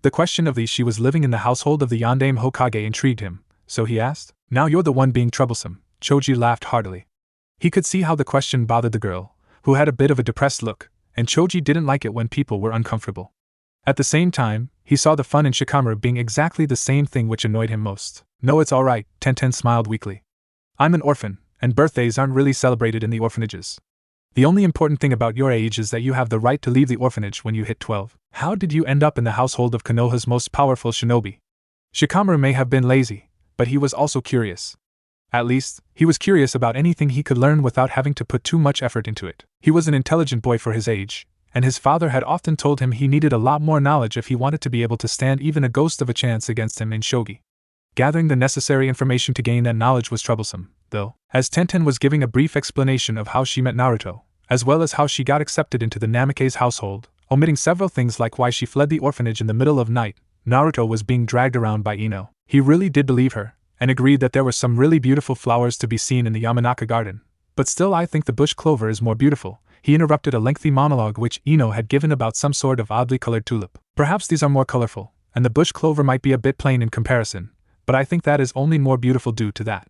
The question of she was living in the household of the Yondaime Hokage intrigued him, so he asked, Now you're the one being troublesome. Choji laughed heartily. He could see how the question bothered the girl, who had a bit of a depressed look, and Choji didn't like it when people were uncomfortable. At the same time, he saw the fun in Shikamaru being exactly the same thing which annoyed him most. No, it's alright, Tenten smiled weakly. I'm an orphan, and birthdays aren't really celebrated in the orphanages. The only important thing about your age is that you have the right to leave the orphanage when you hit 12. How did you end up in the household of Konoha's most powerful shinobi? Shikamaru may have been lazy, but he was also curious. At least, he was curious about anything he could learn without having to put too much effort into it. He was an intelligent boy for his age, and his father had often told him he needed a lot more knowledge if he wanted to be able to stand even a ghost of a chance against him in shogi. Gathering the necessary information to gain that knowledge was troublesome, though, as Tenten was giving a brief explanation of how she met Naruto, as well as how she got accepted into the Namake's household, omitting several things like why she fled the orphanage in the middle of night. Naruto was being dragged around by Ino. He really did believe her, and agreed that there were some really beautiful flowers to be seen in the Yamanaka garden. But still, I think the bush clover is more beautiful. He interrupted a lengthy monologue which Ino had given about some sort of oddly colored tulip. Perhaps these are more colorful, and the bush clover might be a bit plain in comparison, but I think that is only more beautiful due to that.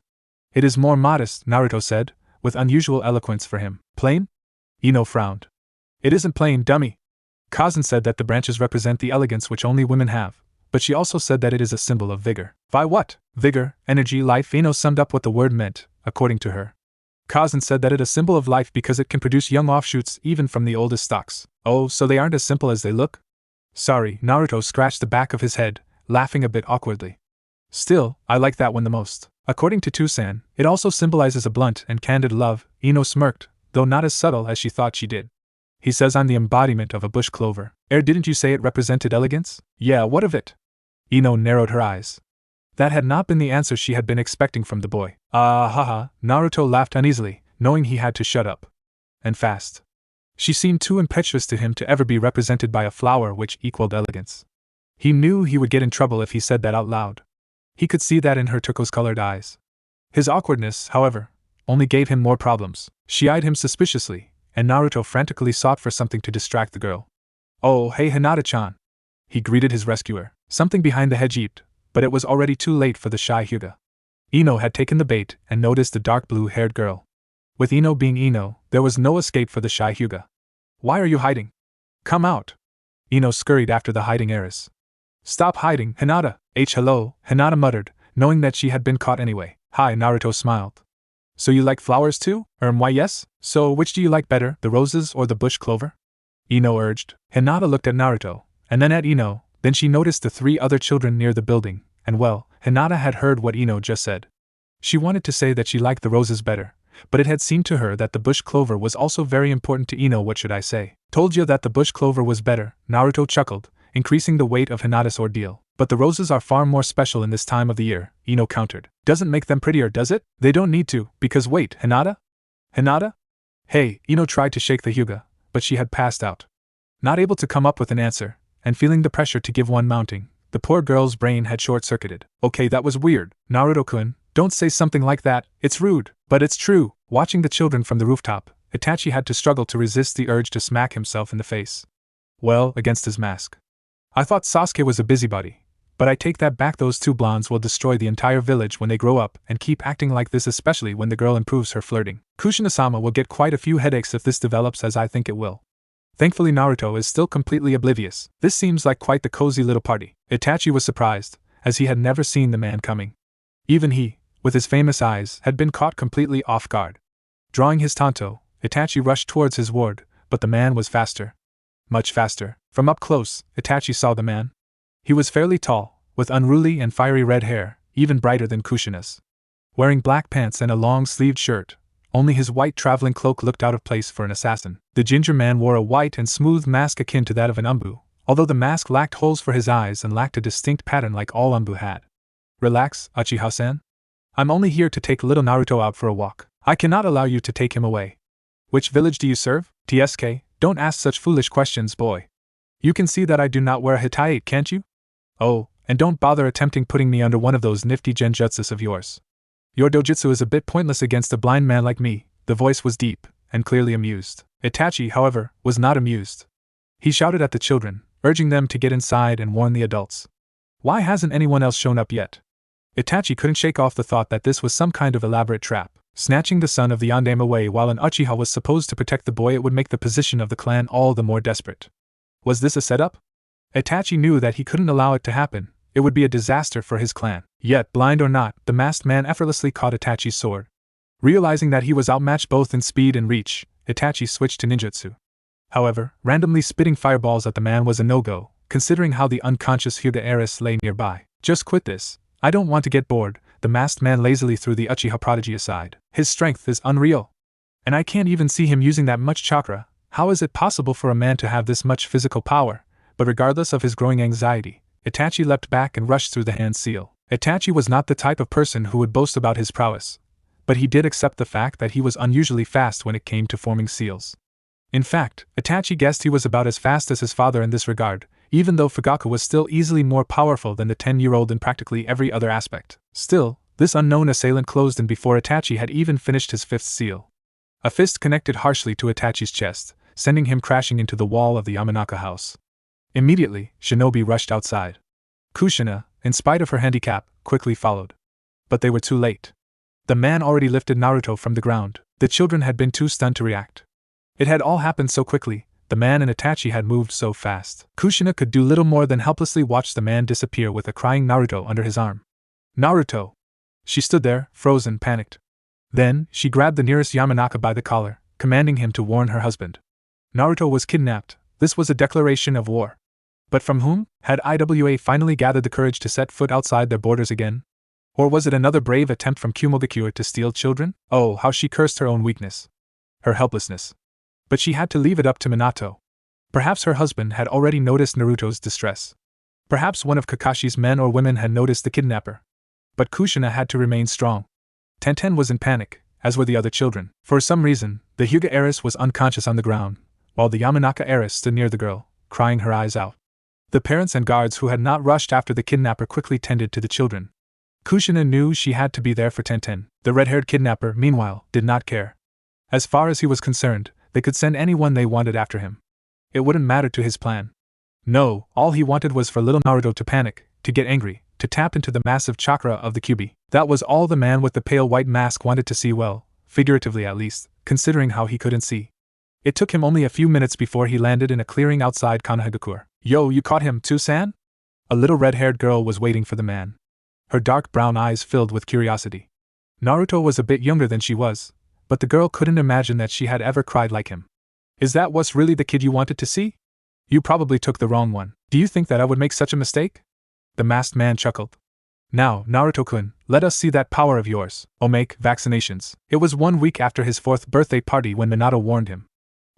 It is more modest, Naruto said, with unusual eloquence for him. Plain? Ino frowned. It isn't plain, dummy. Kazan said that the branches represent the elegance which only women have, but she also said that it is a symbol of vigor. By what? Vigor, energy, life. Ino summed up what the word meant, according to her. Kazan said that it is a symbol of life because it can produce young offshoots even from the oldest stalks. Oh, so they aren't as simple as they look? Sorry, Naruto scratched the back of his head, laughing a bit awkwardly. Still, I like that one the most. According to Tusan, it also symbolizes a blunt and candid love. Ino smirked, though not as subtle as she thought she did. He says I'm the embodiment of a bush clover. Didn't you say it represented elegance? Yeah, what of it? Ino narrowed her eyes. That had not been the answer she had been expecting from the boy. Haha, Naruto laughed uneasily, knowing he had to shut up. And fast. She seemed too impetuous to him to ever be represented by a flower which equaled elegance. He knew he would get in trouble if he said that out loud. He could see that in her turquoise-colored eyes. His awkwardness, however, only gave him more problems. She eyed him suspiciously, and Naruto frantically sought for something to distract the girl. Oh, hey Hinata-chan. He greeted his rescuer. Something behind the hedge yeeped, but it was already too late for the shy Hyuga. Ino had taken the bait and noticed the dark blue-haired girl. With Ino being Ino, there was no escape for the shy Hyuga. Why are you hiding? Come out. Ino scurried after the hiding heiress. Stop hiding, Hinata. Hello, Hinata muttered, knowing that she had been caught anyway. Hi, Naruto smiled. So you like flowers too? Why yes. So which do you like better, the roses or the bush clover? Ino urged. Hinata looked at Naruto, and then at Ino, then she noticed the 3 other children near the building, and well, Hinata had heard what Ino just said. She wanted to say that she liked the roses better, but it had seemed to her that the bush clover was also very important to Ino. What should I say? Told you that the bush clover was better, Naruto chuckled, increasing the weight of Hinata's ordeal. But the roses are far more special in this time of the year, Ino countered. Doesn't make them prettier, does it? They don't need to, because wait, Hinata? Hinata? Hey, Ino tried to shake the Hyuga, but she had passed out. Not able to come up with an answer, and feeling the pressure to give one mounting, the poor girl's brain had short-circuited. Okay, that was weird, Naruto-kun, don't say something like that, it's rude, but it's true. Watching the children from the rooftop, Itachi had to struggle to resist the urge to smack himself in the face. Well, against his mask. I thought Sasuke was a busybody, but I take that back. Those 2 blondes will destroy the entire village when they grow up and keep acting like this, especially when the girl improves her flirting. Kushina-sama will get quite a few headaches if this develops as I think it will. Thankfully Naruto is still completely oblivious. This seems like quite the cozy little party. Itachi was surprised, as he had never seen the man coming. Even he, with his famous eyes, had been caught completely off guard. Drawing his tanto, Itachi rushed towards his ward, but the man was faster. Much faster. From up close, Itachi saw the man. He was fairly tall, with unruly and fiery red hair, even brighter than Kushina's. Wearing black pants and a long-sleeved shirt, only his white traveling cloak looked out of place for an assassin. The ginger man wore a white and smooth mask akin to that of an umbu, although the mask lacked holes for his eyes and lacked a distinct pattern like all umbu had. Relax, Uchiha-san. I'm only here to take little Naruto out for a walk. I cannot allow you to take him away. Which village do you serve? TSK, don't ask such foolish questions, boy. You can see that I do not wear a hitai, can't you? Oh, and don't bother attempting putting me under one of those nifty genjutsus of yours. Your dojutsu is a bit pointless against a blind man like me. The voice was deep, and clearly amused. Itachi, however, was not amused. He shouted at the children, urging them to get inside and warn the adults. Why hasn't anyone else shown up yet? Itachi couldn't shake off the thought that this was some kind of elaborate trap. Snatching the son of the Yondaime away while an Uchiha was supposed to protect the boy, it would make the position of the clan all the more desperate. Was this a setup? Itachi knew that he couldn't allow it to happen. It would be a disaster for his clan. Yet, blind or not, the masked man effortlessly caught Itachi's sword. Realizing that he was outmatched both in speed and reach, Itachi switched to ninjutsu. However, randomly spitting fireballs at the man was a no-go, considering how the unconscious Hyuga heiress lay nearby. Just quit this. I don't want to get bored. The masked man lazily threw the Uchiha prodigy aside. His strength is unreal. And I can't even see him using that much chakra. How is it possible for a man to have this much physical power? But regardless of his growing anxiety, Itachi leapt back and rushed through the hand seal. Itachi was not the type of person who would boast about his prowess, but he did accept the fact that he was unusually fast when it came to forming seals. In fact, Itachi guessed he was about as fast as his father in this regard, even though Fugaku was still easily more powerful than the 10-year-old in practically every other aspect. Still, this unknown assailant closed in before Itachi had even finished his 5th seal. A fist connected harshly to Itachi's chest, sending him crashing into the wall of the Yamanaka house. Immediately, Shinobi rushed outside. Kushina, in spite of her handicap, quickly followed. But they were too late. The man already lifted Naruto from the ground. The children had been too stunned to react. It had all happened so quickly. The man and Itachi had moved so fast. Kushina could do little more than helplessly watch the man disappear with a crying Naruto under his arm. Naruto! She stood there, frozen, panicked. Then, she grabbed the nearest Yamanaka by the collar, commanding him to warn her husband. Naruto was kidnapped. This was a declaration of war. But from whom? Had IWA finally gathered the courage to set foot outside their borders again? Or was it another brave attempt from Kumogakure to steal children? Oh, how she cursed her own weakness. Her helplessness. But she had to leave it up to Minato. Perhaps her husband had already noticed Naruto's distress. Perhaps one of Kakashi's men or women had noticed the kidnapper. But Kushina had to remain strong. Tenten was in panic, as were the other children. For some reason, the Hyuga heiress was unconscious on the ground, while the Yamanaka heiress stood near the girl, crying her eyes out. The parents and guards who had not rushed after the kidnapper quickly tended to the children. Kushina knew she had to be there for Tenten. The red-haired kidnapper, meanwhile, did not care. As far as he was concerned, they could send anyone they wanted after him. It wouldn't matter to his plan. No, all he wanted was for little Naruto to panic, to get angry, to tap into the massive chakra of the Kyuubi. That was all the man with the pale white mask wanted to see, well, figuratively at least, considering how he couldn't see. It took him only a few minutes before he landed in a clearing outside Konohagakure. Yo, you caught him too, San? A little red-haired girl was waiting for the man. Her dark brown eyes filled with curiosity. Naruto was a bit younger than she was, but the girl couldn't imagine that she had ever cried like him. Is that what's really the kid you wanted to see? You probably took the wrong one. Do you think that I would make such a mistake? The masked man chuckled. Now, Naruto-kun, let us see that power of yours. Make vaccinations. It was 1 week after his 4th birthday party when Minato warned him.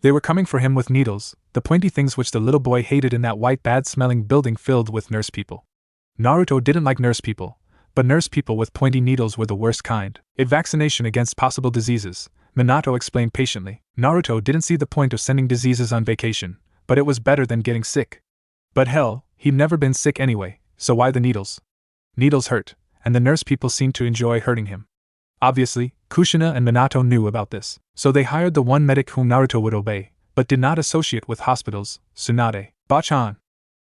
They were coming for him with needles, the pointy things which the little boy hated in that white bad-smelling building filled with nurse people. Naruto didn't like nurse people, but nurse people with pointy needles were the worst kind. A vaccination against possible diseases, Minato explained patiently. Naruto didn't see the point of sending diseases on vacation, but it was better than getting sick. But hell, he'd never been sick anyway, so why the needles? Needles hurt, and the nurse people seemed to enjoy hurting him. Obviously, Kushina and Minato knew about this, so they hired the one medic whom Naruto would obey, but did not associate with hospitals, Tsunade. Bachan!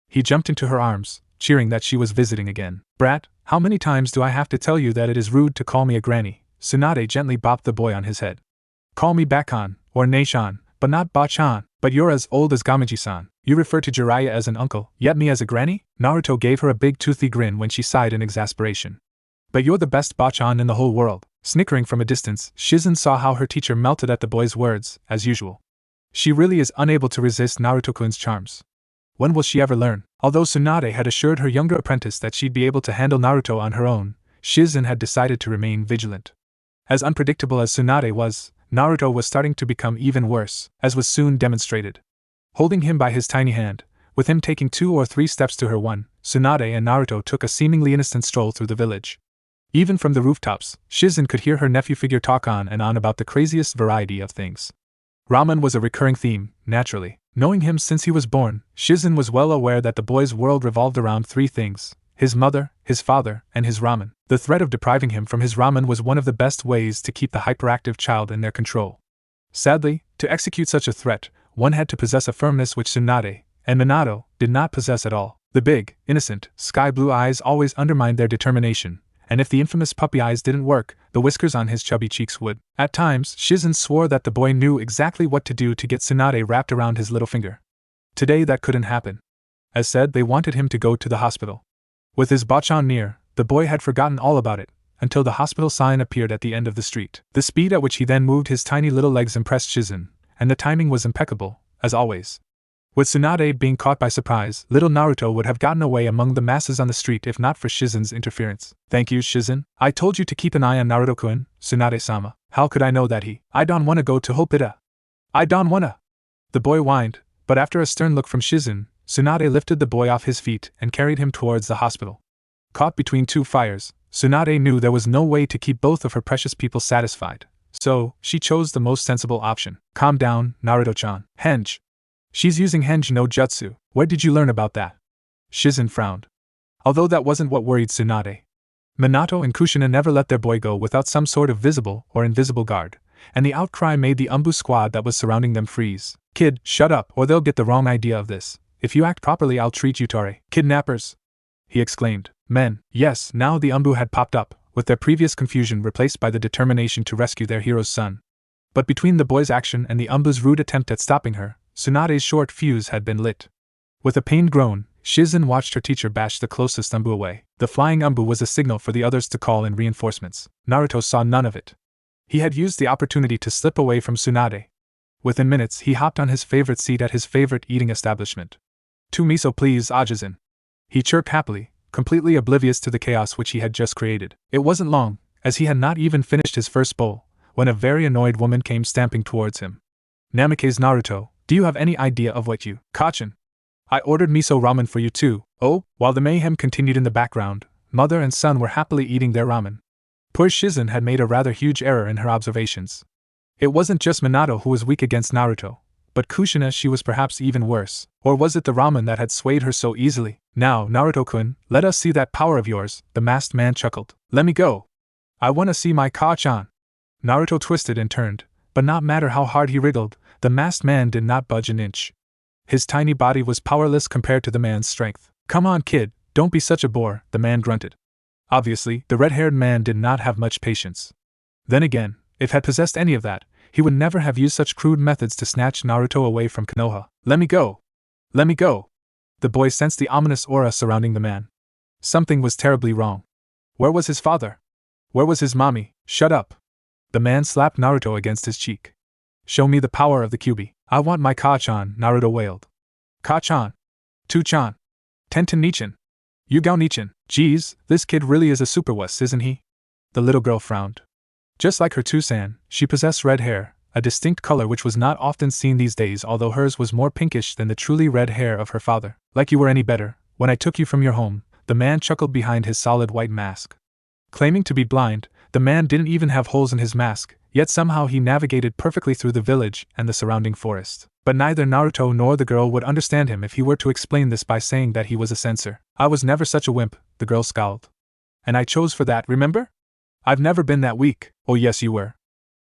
He jumped into her arms, cheering that she was visiting again. Brat, how many times do I have to tell you that it is rude to call me a granny? Tsunade gently bopped the boy on his head. Call me Bakkan, or Neishan, but not Bachan. But you're as old as Gamiji-san. You refer to Jiraiya as an uncle, yet me as a granny? Naruto gave her a big toothy grin when she sighed in exasperation. But you're the best Bachan in the whole world. Snickering from a distance, Shizen saw how her teacher melted at the boy's words, as usual. She really is unable to resist Naruto-kun's charms. When will she ever learn? Although Tsunade had assured her younger apprentice that she'd be able to handle Naruto on her own, Shizen had decided to remain vigilant. As unpredictable as Tsunade was, Naruto was starting to become even worse, as was soon demonstrated. Holding him by his tiny hand, with him taking 2 or 3 steps to her one, Tsunade and Naruto took a seemingly innocent stroll through the village. Even from the rooftops, Shizen could hear her nephew figure talk on and on about the craziest variety of things. Ramen was a recurring theme, naturally. Knowing him since he was born, Shizen was well aware that the boy's world revolved around 3 things: his mother, his father, and his ramen. The threat of depriving him from his ramen was one of the best ways to keep the hyperactive child in their control. Sadly, to execute such a threat, one had to possess a firmness which Tsunade and Minato did not possess at all. The big, innocent, sky-blue eyes always undermined their determination, and if the infamous puppy eyes didn't work, the whiskers on his chubby cheeks would. At times, Shizen swore that the boy knew exactly what to do to get Tsunade wrapped around his little finger. Today that couldn't happen. As said, they wanted him to go to the hospital. With his Bachan near, the boy had forgotten all about it, until the hospital sign appeared at the end of the street. The speed at which he then moved his tiny little legs impressed Shizen, and the timing was impeccable, as always. With Tsunade being caught by surprise, little Naruto would have gotten away among the masses on the street if not for Shizen's interference. Thank you, Shizen. I told you to keep an eye on Naruto-kun, Tsunade-sama. How could I know that I don't wanna go to Hopida. I don't wanna. The boy whined, but after a stern look from Shizen, Tsunade lifted the boy off his feet and carried him towards the hospital. Caught between 2 fires, Tsunade knew there was no way to keep both of her precious people satisfied, so she chose the most sensible option. Calm down, Naruto-chan. Henge. She's using Henge no Jutsu. Where did you learn about that? Shizen frowned. Although that wasn't what worried Tsunade. Minato and Kushina never let their boy go without some sort of visible or invisible guard, and the outcry made the Umbu squad that was surrounding them freeze. Kid, shut up, or they'll get the wrong idea of this. If you act properly, I'll treat you Tore. Kidnappers! He exclaimed. Men, yes, now the Umbu had popped up, with their previous confusion replaced by the determination to rescue their hero's son. But between the boy's action and the Umbu's rude attempt at stopping her, Tsunade's short fuse had been lit. With a pained groan, Shizen watched her teacher bash the closest Umbu away. The flying Umbu was a signal for the others to call in reinforcements. Naruto saw none of it. He had used the opportunity to slip away from Tsunade. Within minutes, he hopped on his favorite seat at his favorite eating establishment. 2 miso please, Ajizin. He chirped happily, completely oblivious to the chaos which he had just created. It wasn't long, as he had not even finished his first bowl, when a very annoyed woman came stamping towards him. Namikaze Naruto, do you have any idea of what you... Kachin. I ordered miso ramen for you too. Oh, while the mayhem continued in the background, mother and son were happily eating their ramen. Poor Shizen had made a rather huge error in her observations. It wasn't just Minato who was weak against Naruto, but Kushina she was perhaps even worse. Or was it the ramen that had swayed her so easily? Now, Naruto-kun, let us see that power of yours, the masked man chuckled. Let me go. I wanna see my Ka-chan. Naruto twisted and turned, but not matter how hard he wriggled, the masked man did not budge an inch. His tiny body was powerless compared to the man's strength. Come on, kid, don't be such a bore, the man grunted. Obviously, the red-haired man did not have much patience. Then again, if had possessed any of that, He would never have used such crude methods to snatch Naruto away from Konoha. Let me go! Let me go! The boy sensed the ominous aura surrounding the man. Something was terribly wrong. Where was his father? Where was his mommy? Shut up! The man slapped Naruto against his cheek. Show me the power of the Kyuubi. I want my Ka-chan, Naruto wailed. Ka-chan. Tu-chan. Tenten Nichan. Yugao Nichan. Geez, this kid really is a superwuss, isn't he? The little girl frowned. Just like her Tusan, she possessed red hair, a distinct color which was not often seen these days, although hers was more pinkish than the truly red hair of her father. Like you were any better, when I took you from your home, the man chuckled behind his solid white mask. Claiming to be blind, the man didn't even have holes in his mask, yet somehow he navigated perfectly through the village and the surrounding forest. But neither Naruto nor the girl would understand him if he were to explain this by saying that he was a censor. I was never such a wimp, the girl scowled. And I chose for that, remember? I've never been that weak. Oh yes you were.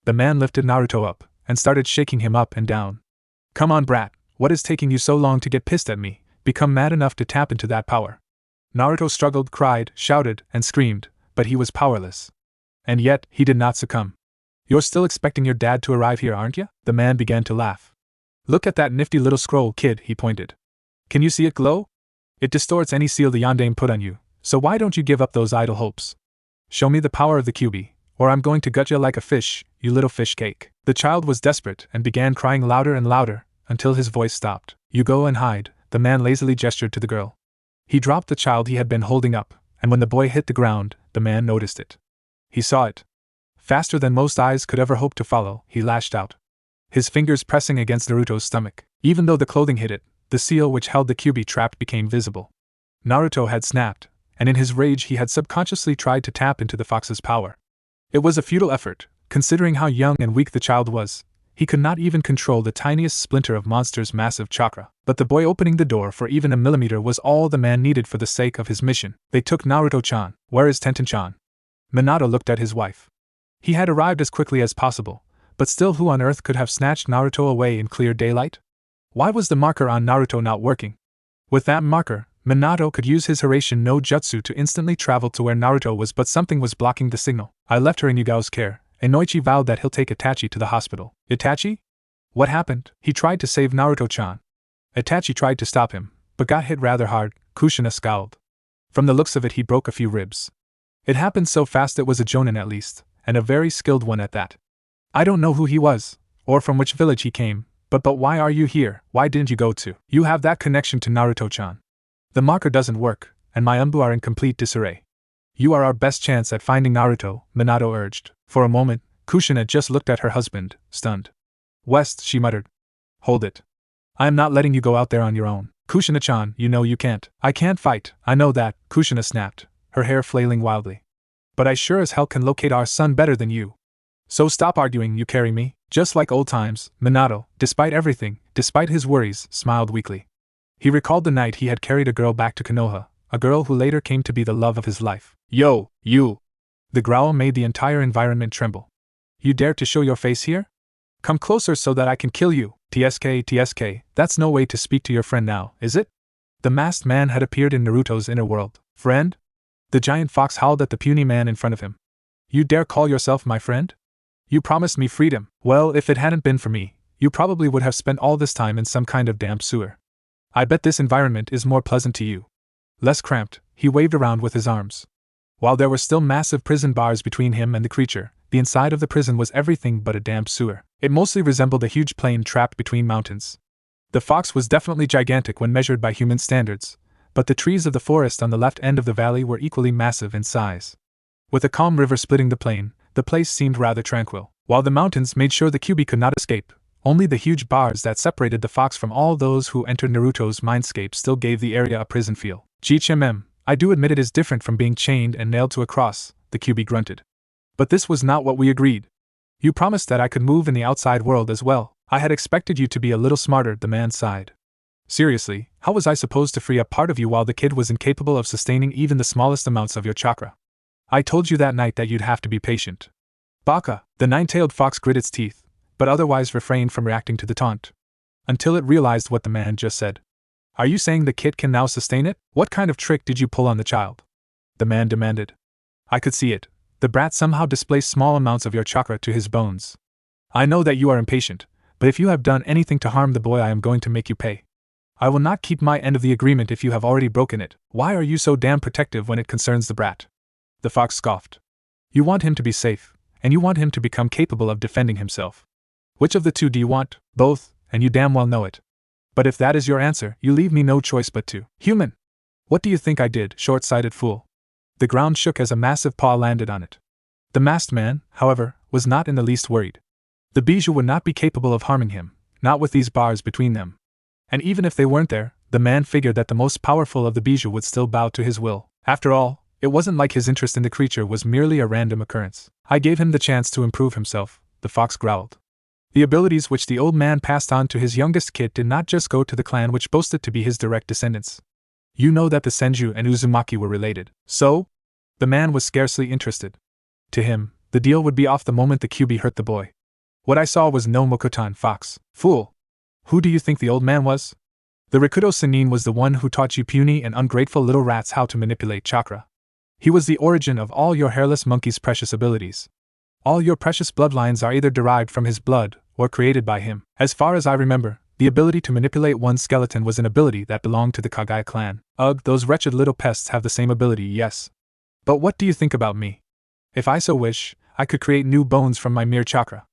The man lifted Naruto up and started shaking him up and down. Come on brat, what is taking you so long to get pissed at me? Become mad enough to tap into that power. Naruto struggled, cried, shouted, and screamed, but he was powerless. And yet, he did not succumb. You're still expecting your dad to arrive here, aren't you? The man began to laugh. Look at that nifty little scroll, kid, he pointed. Can you see it glow? It distorts any seal the Yondaime put on you, so why don't you give up those idle hopes? Show me the power of the Kyuubi, or I'm going to gut you like a fish, you little fish cake. The child was desperate and began crying louder and louder, until his voice stopped. You go and hide, the man lazily gestured to the girl. He dropped the child he had been holding up, and when the boy hit the ground, the man noticed it. He saw it. Faster than most eyes could ever hope to follow, he lashed out, his fingers pressing against Naruto's stomach. Even though the clothing hid it, the seal which held the Kyuubi trap became visible. Naruto had snapped, and in his rage he had subconsciously tried to tap into the fox's power. It was a futile effort, considering how young and weak the child was. He could not even control the tiniest splinter of Monster's massive chakra. But the boy opening the door for even a millimeter was all the man needed for the sake of his mission. They took Naruto-chan. Where is Tenten-chan? Minato looked at his wife. He had arrived as quickly as possible, but still who on earth could have snatched Naruto away in clear daylight? Why was the marker on Naruto not working? With that marker, Minato could use his Hiraishin no Jutsu to instantly travel to where Naruto was, but something was blocking the signal. I left her in Yugao's care. Inoichi vowed that he'll take Itachi to the hospital. Itachi? What happened? He tried to save Naruto-chan. Itachi tried to stop him, but got hit rather hard. Kushina scowled. From the looks of it, he broke a few ribs. It happened so fast it was a jonin at least, and a very skilled one at that. I don't know who he was, or from which village he came, but why are you here? Why didn't you go to? You have that connection to Naruto-chan. The marker doesn't work, and my umbu are in complete disarray. You are our best chance at finding Naruto, Minato urged. For a moment, Kushina just looked at her husband, stunned. West, she muttered. Hold it. I am not letting you go out there on your own. Kushina-chan, you know you can't. I can't fight, I know that, Kushina snapped, her hair flailing wildly. But I sure as hell can locate our son better than you. So stop arguing, you carry me. Just like old times, Minato, despite everything, despite his worries, smiled weakly. He recalled the night he had carried a girl back to Konoha, a girl who later came to be the love of his life. Yo, you! The growl made the entire environment tremble. You dare to show your face here? Come closer so that I can kill you. TSK, that's no way to speak to your friend now, is it? The masked man had appeared in Naruto's inner world. Friend? The giant fox howled at the puny man in front of him. You dare call yourself my friend? You promised me freedom. Well, if it hadn't been for me, you probably would have spent all this time in some kind of damp sewer. I bet this environment is more pleasant to you. Less cramped, he waved around with his arms. While there were still massive prison bars between him and the creature, the inside of the prison was everything but a damp sewer. It mostly resembled a huge plain trapped between mountains. The fox was definitely gigantic when measured by human standards, but the trees of the forest on the left end of the valley were equally massive in size. With a calm river splitting the plain, the place seemed rather tranquil. While the mountains made sure the Kyuubi could not escape, only the huge bars that separated the fox from all those who entered Naruto's mindscape still gave the area a prison feel. I do admit it is different from being chained and nailed to a cross, the Kyuubi grunted. But this was not what we agreed. You promised that I could move in the outside world as well. I had expected you to be a little smarter, the man sighed. Seriously, how was I supposed to free a part of you while the kid was incapable of sustaining even the smallest amounts of your chakra? I told you that night that you'd have to be patient. Baka, the nine-tailed fox grit its teeth, but otherwise refrained from reacting to the taunt. Until it realized what the man just said. Are you saying the kid can now sustain it? What kind of trick did you pull on the child? The man demanded. I could see it. The brat somehow displaced small amounts of your chakra to his bones. I know that you are impatient, but if you have done anything to harm the boy, I am going to make you pay. I will not keep my end of the agreement if you have already broken it. Why are you so damn protective when it concerns the brat? The fox scoffed. You want him to be safe, and you want him to become capable of defending himself. Which of the two do you want? Both, and you damn well know it. But if that is your answer, you leave me no choice but to. Human! What do you think I did, short-sighted fool? The ground shook as a massive paw landed on it. The masked man, however, was not in the least worried. The bijou would not be capable of harming him, not with these bars between them. And even if they weren't there, the man figured that the most powerful of the bijou would still bow to his will. After all, it wasn't like his interest in the creature was merely a random occurrence. I gave him the chance to improve himself, the fox growled. The abilities which the old man passed on to his youngest kid did not just go to the clan which boasted to be his direct descendants. You know that the Senju and Uzumaki were related. So? The man was scarcely interested. To him, the deal would be off the moment the QB hurt the boy. What I saw was no Mokotan fox. Fool! Who do you think the old man was? The Rikudo Sennin was the one who taught you puny and ungrateful little rats how to manipulate chakra. He was the origin of all your hairless monkey's precious abilities. All your precious bloodlines are either derived from his blood or created by him. As far as I remember, the ability to manipulate one's skeleton was an ability that belonged to the Kagaya clan. Ugh, those wretched little pests have the same ability, yes. But what do you think about me? If I so wish, I could create new bones from my mere chakra.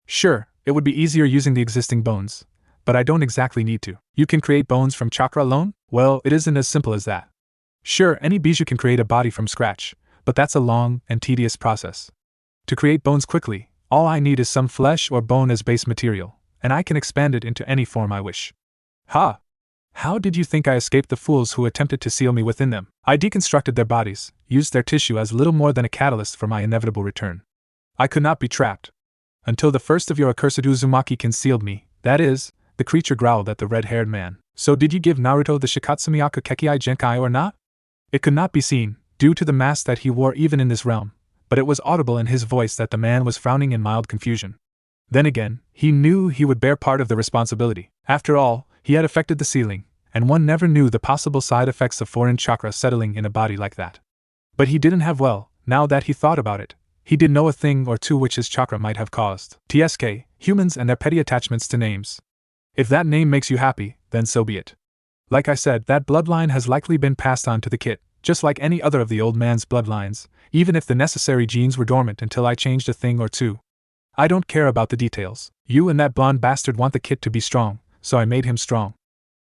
Sure, it would be easier using the existing bones, but I don't exactly need to. You can create bones from chakra alone? Well, it isn't as simple as that. Sure, any bijou can create a body from scratch, but that's a long and tedious process. To create bones quickly, all I need is some flesh or bone as base material, and I can expand it into any form I wish. Ha! How did you think I escaped the fools who attempted to seal me within them? I deconstructed their bodies, used their tissue as little more than a catalyst for my inevitable return. I could not be trapped. Until the first of your accursed Uzumaki concealed me, that is, the creature growled at the red-haired man. So did you give Naruto the Shikatsumiyaku Kekkei Genkai or not? It could not be seen, due to the mask that he wore even in this realm, but it was audible in his voice that the man was frowning in mild confusion. Then again, he knew he would bear part of the responsibility. After all, he had affected the ceiling, and one never knew the possible side effects of foreign chakra settling in a body like that. But he didn't have now that he thought about it, he did know a thing or two which his chakra might have caused. TSK, humans and their petty attachments to names. If that name makes you happy, then so be it. Like I said, that bloodline has likely been passed on to the kid, just like any other of the old man's bloodlines, even if the necessary genes were dormant until I changed a thing or two. I don't care about the details. You and that blonde bastard want the kid to be strong, so I made him strong.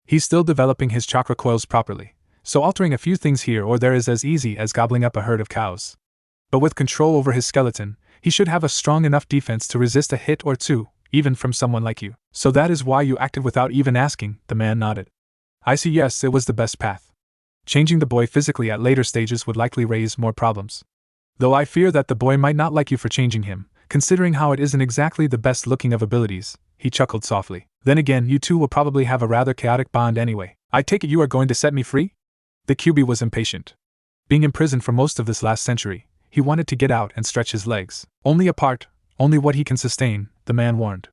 He's still developing his chakra coils properly, so altering a few things here or there is as easy as gobbling up a herd of cows. But with control over his skeleton, he should have a strong enough defense to resist a hit or two, even from someone like you. So that is why you acted without even asking, the man nodded. I see, yes, it was the best path. Changing the boy physically at later stages would likely raise more problems. Though I fear that the boy might not like you for changing him, considering how it isn't exactly the best looking of abilities, he chuckled softly. Then again, you two will probably have a rather chaotic bond anyway. I take it you are going to set me free? The QB was impatient. Being imprisoned for most of this last century, he wanted to get out and stretch his legs. Only a part, only what he can sustain, the man warned.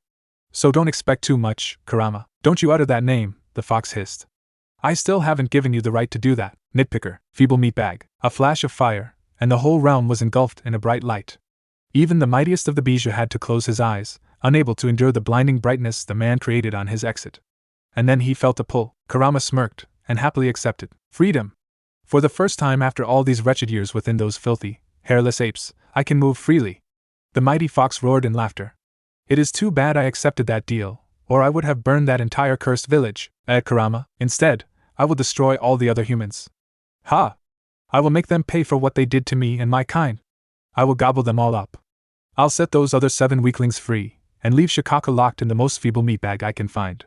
So don't expect too much, Kurama. Don't you utter that name, the fox hissed. I still haven't given you the right to do that, nitpicker, feeble meatbag. A flash of fire, and the whole realm was engulfed in a bright light. Even the mightiest of the bijou had to close his eyes, unable to endure the blinding brightness the man created on his exit. And then he felt a pull. Kurama smirked, and happily accepted. Freedom! For the first time after all these wretched years within those filthy, hairless apes, I can move freely. The mighty fox roared in laughter. It is too bad I accepted that deal, or I would have burned that entire cursed village, Kurama. Instead, I will destroy all the other humans. Ha! I will make them pay for what they did to me and my kind. I will gobble them all up. I'll set those other 7 weaklings free, and leave Shikaka locked in the most feeble meatbag I can find.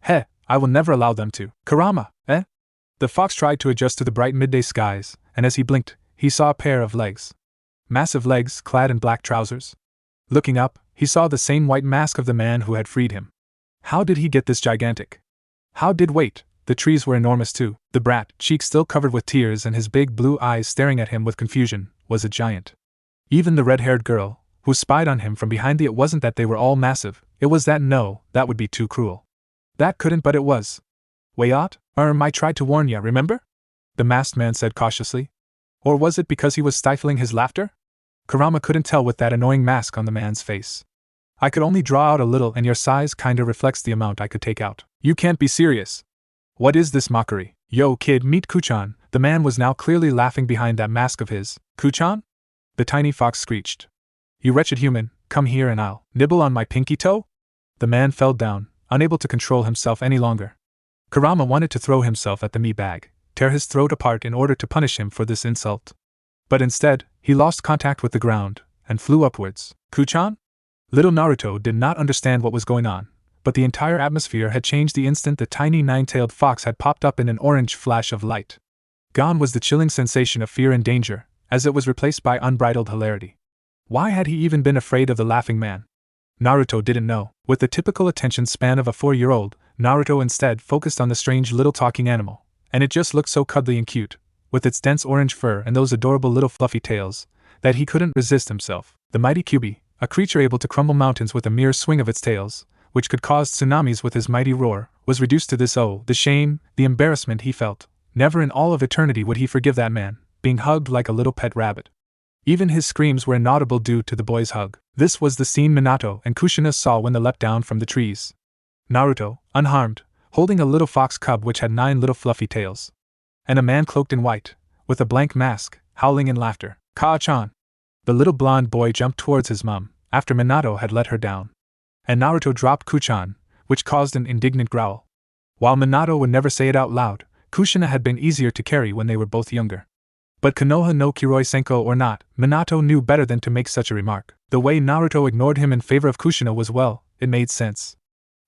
Heh, I will never allow them to. Kurama, eh? The fox tried to adjust to the bright midday skies, and as he blinked, he saw a pair of legs. Massive legs clad in black trousers. Looking up, he saw the same white mask of the man who had freed him. How did he get this gigantic? How did wait? The trees were enormous too. The brat, cheeks still covered with tears and his big blue eyes staring at him with confusion, was a giant. Even the red-haired girl, who spied on him from behind it wasn't that they were all massive, it was that that would be too cruel. That couldn't but it was. Wayot, I tried to warn ya, remember? The masked man said cautiously. Or was it because he was stifling his laughter? Kurama couldn't tell with that annoying mask on the man's face. I could only draw out a little and your size kinda reflects the amount I could take out. You can't be serious. What is this mockery? Yo kid, meet Kuchan. The man was now clearly laughing behind that mask of his. Kuchan? The tiny fox screeched. You wretched human, come here and I'll nibble on my pinky toe? The man fell down, unable to control himself any longer. Kurama wanted to throw himself at the meat bag, tear his throat apart in order to punish him for this insult. But instead, he lost contact with the ground, and flew upwards. Kuchan? Little Naruto did not understand what was going on, but the entire atmosphere had changed the instant the tiny nine-tailed fox had popped up in an orange flash of light. Gone was the chilling sensation of fear and danger, as it was replaced by unbridled hilarity. Why had he even been afraid of the laughing man? Naruto didn't know. With the typical attention span of a 4-year-old, Naruto instead focused on the strange little talking animal, and it just looked so cuddly and cute, with its dense orange fur and those adorable little fluffy tails, that he couldn't resist himself. The mighty Kyubi, a creature able to crumble mountains with a mere swing of its tails, which could cause tsunamis with his mighty roar, was reduced to this. Oh, the shame, the embarrassment he felt. Never in all of eternity would he forgive that man, being hugged like a little pet rabbit. Even his screams were inaudible due to the boy's hug. This was the scene Minato and Kushina saw when they leapt down from the trees. Naruto, unharmed, holding a little fox cub which had 9 little fluffy tails. And a man cloaked in white, with a blank mask, howling in laughter. Kaa-chan! The little blonde boy jumped towards his mum, after Minato had let her down. And Naruto dropped Kuchan, which caused an indignant growl. While Minato would never say it out loud, Kushina had been easier to carry when they were both younger. But Konoha no Kiroi Senko or not, Minato knew better than to make such a remark. The way Naruto ignored him in favor of Kushina was it made sense.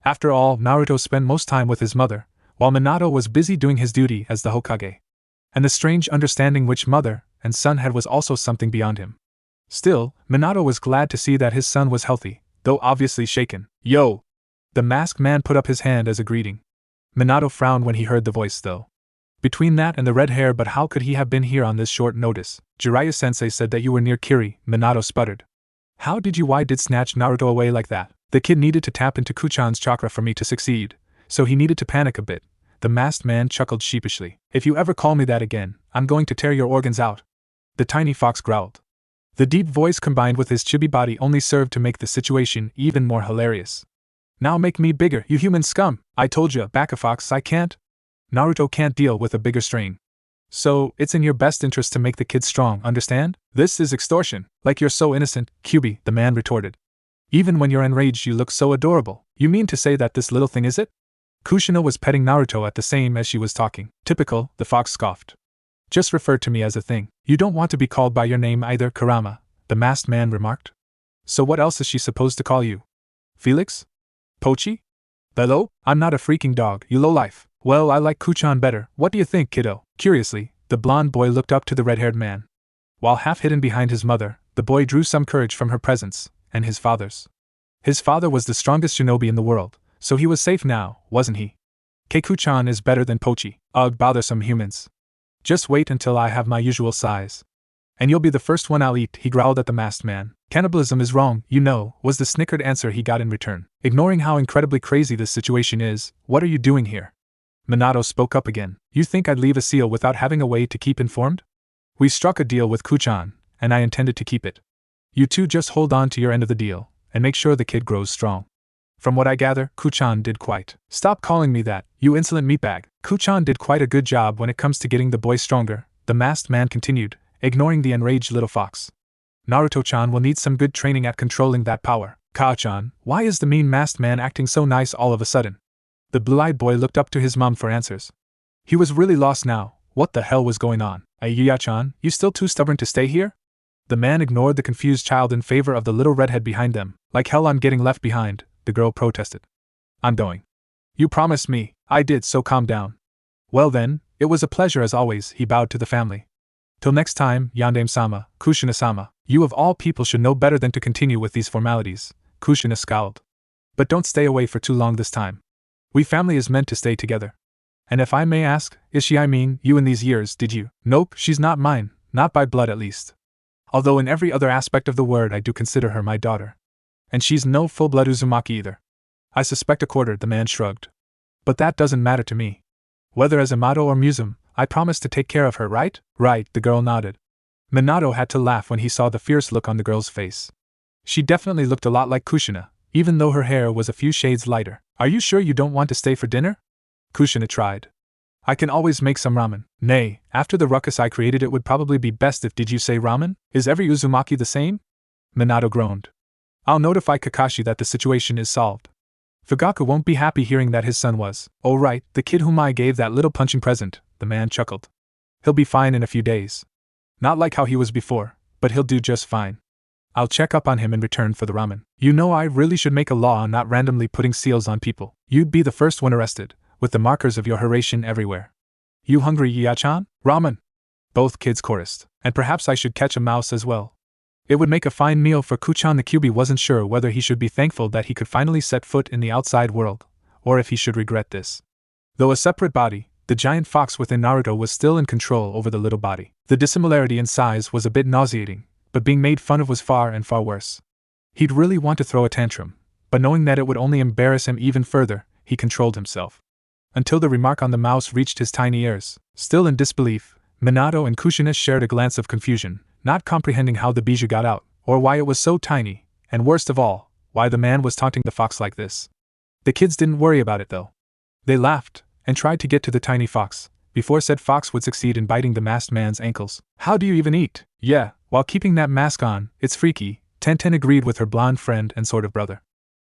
After all, Naruto spent most time with his mother, while Minato was busy doing his duty as the Hokage. And the strange understanding which mother and son had was also something beyond him. Still, Minato was glad to see that his son was healthy, though obviously shaken. Yo! The masked man put up his hand as a greeting. Minato frowned when he heard the voice though. Between that and the red hair, but how could he have been here on this short notice? Jiraiya-sensei said that you were near Kiri, Minato sputtered. Why did snatch Naruto away like that? The kid needed to tap into Kuchan's chakra for me to succeed, so he needed to panic a bit. The masked man chuckled sheepishly. If you ever call me that again, I'm going to tear your organs out. The tiny fox growled. The deep voice combined with his chibi body only served to make the situation even more hilarious. Now make me bigger, you human scum! I told you, Bakafox, I can't. Naruto can't deal with a bigger strain. So, it's in your best interest to make the kid strong, understand? This is extortion. Like you're so innocent, Kyubi, the man retorted. Even when you're enraged you look so adorable. You mean to say that this little thing is it? Kushina was petting Naruto at the same as she was talking. Typical, the fox scoffed. Just refer to me as a thing. You don't want to be called by your name either, Kurama, the masked man remarked. So what else is she supposed to call you? Felix? Pochi? Bello? I'm not a freaking dog, you lowlife. Well, I like Kuchan better. What do you think, kiddo? Curiously, the blonde boy looked up to the red-haired man. While half hidden behind his mother, the boy drew some courage from her presence, and his father's. His father was the strongest shinobi in the world, so he was safe now, wasn't he? Keikuchan is better than Pochi. Ugh, bothersome humans. Just wait until I have my usual size. And you'll be the first one I'll eat, he growled at the masked man. Cannibalism is wrong, you know, was the snickered answer he got in return. Ignoring how incredibly crazy this situation is, what are you doing here? Minato spoke up again. You think I'd leave a seal without having a way to keep informed? We struck a deal with Kuchan, and I intended to keep it. You two just hold on to your end of the deal, and make sure the kid grows strong. From what I gather, Kuchan did quite. Stop calling me that, you insolent meatbag. Kuchan did quite a good job when it comes to getting the boy stronger, the masked man continued, ignoring the enraged little fox. Naruto-chan will need some good training at controlling that power. Kaa-chan, why is the mean masked man acting so nice all of a sudden? The blue-eyed boy looked up to his mom for answers. He was really lost now. What the hell was going on? Ayuya-chan, you still too stubborn to stay here? The man ignored the confused child in favor of the little redhead behind them. Like hell I'm getting left behind, the girl protested. I'm going. You promised me. I did, so calm down. Well then, it was a pleasure as always, he bowed to the family. Till next time, Yandame-sama, Kushina-sama, you of all people should know better than to continue with these formalities, Kushina scowled. But don't stay away for too long this time. We family is meant to stay together. And if I may ask, is she, I mean, you in these years, did you? Nope, she's not mine, not by blood at least. Although in every other aspect of the word I do consider her my daughter. And she's no full-blood Uzumaki either. I suspect a quarter, the man shrugged. But that doesn't matter to me. Whether as Amato or Musum, I promised to take care of her, right? Right, the girl nodded. Minato had to laugh when he saw the fierce look on the girl's face. She definitely looked a lot like Kushina, even though her hair was a few shades lighter. Are you sure you don't want to stay for dinner? Kushina tried. I can always make some ramen. Nay, after the ruckus I created it would probably be best if did you say ramen? Is every Uzumaki the same? Minato groaned. I'll notify Kakashi that the situation is solved. Fugaku won't be happy hearing that his son was. Oh right, the kid whom I gave that little punching present, the man chuckled. He'll be fine in a few days. Not like how he was before, but he'll do just fine. I'll check up on him in return for the ramen. You know I really should make a law on not randomly putting seals on people. You'd be the first one arrested, with the markers of your Haration everywhere. You hungry, Yaya-chan? Ramen! Both kids chorused. And perhaps I should catch a mouse as well. It would make a fine meal for Kuchan. The QB wasn't sure whether he should be thankful that he could finally set foot in the outside world, or if he should regret this. Though a separate body, the giant fox within Naruto was still in control over the little body. The dissimilarity in size was a bit nauseating, but being made fun of was far and far worse. He'd really want to throw a tantrum, but knowing that it would only embarrass him even further, he controlled himself. Until the remark on the mouse reached his tiny ears. Still in disbelief, Minato and Kushina shared a glance of confusion, not comprehending how the bijou got out, or why it was so tiny, and worst of all, why the man was taunting the fox like this. The kids didn't worry about it though. They laughed, and tried to get to the tiny fox, before said fox would succeed in biting the masked man's ankles. How do you even eat? Yeah, while keeping that mask on, it's freaky, Tenten agreed with her blonde friend and sort of brother.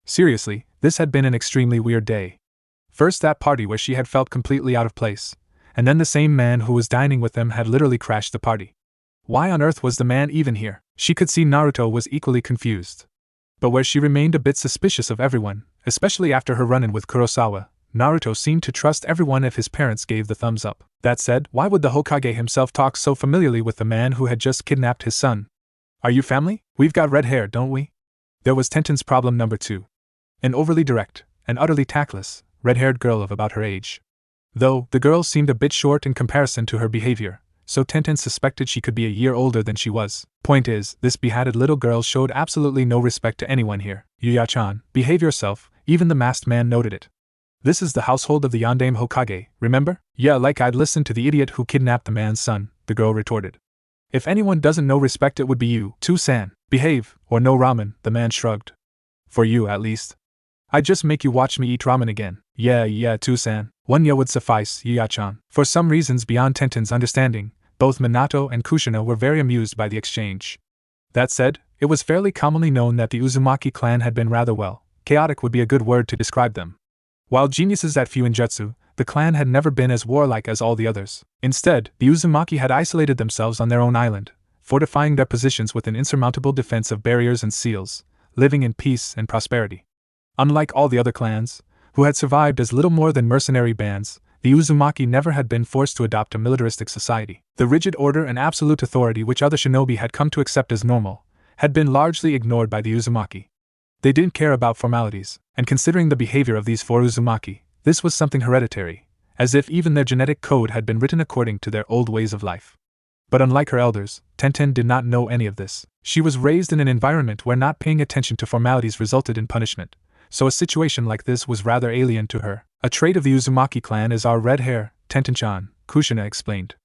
Seriously, this had been an extremely weird day. First that party where she had felt completely out of place, and then the same man who was dining with them had literally crashed the party. Why on earth was the man even here? She could see Naruto was equally confused. But where she remained a bit suspicious of everyone, especially after her run-in with Kurosawa, Naruto seemed to trust everyone if his parents gave the thumbs up. That said, why would the Hokage himself talk so familiarly with the man who had just kidnapped his son? Are you family? We've got red hair, don't we? There was Tenten's problem number 2. An overly direct, and utterly tactless, red-haired girl of about her age. Though, the girl seemed a bit short in comparison to her behavior, so Tenten suspected she could be a year older than she was. Point is, this behatted little girl showed absolutely no respect to anyone here. Yuya-chan, behave yourself, even the masked man noted it. This is the household of the Yondaime Hokage, remember? Yeah, like I'd listen to the idiot who kidnapped the man's son, the girl retorted. If anyone doesn't know respect it would be you, Too-san. Behave, or no ramen, the man shrugged. For you, at least. I'd just make you watch me eat ramen again. Yeah, Too-san. One ya would suffice, Yuya-chan. For some reasons beyond Tenten's understanding, both Minato and Kushina were very amused by the exchange. That said, it was fairly commonly known that the Uzumaki clan had been rather chaotic would be a good word to describe them. While geniuses at Fuinjutsu, the clan had never been as warlike as all the others. Instead, the Uzumaki had isolated themselves on their own island, fortifying their positions with an insurmountable defense of barriers and seals, living in peace and prosperity. Unlike all the other clans, who had survived as little more than mercenary bands, the Uzumaki never had been forced to adopt a militaristic society. The rigid order and absolute authority which other shinobi had come to accept as normal, had been largely ignored by the Uzumaki. They didn't care about formalities, and considering the behavior of these 4 Uzumaki, this was something hereditary, as if even their genetic code had been written according to their old ways of life. But unlike her elders, Tenten did not know any of this. She was raised in an environment where not paying attention to formalities resulted in punishment, so a situation like this was rather alien to her. A trait of the Uzumaki clan is our red hair, Tenten-chan, Kushina explained.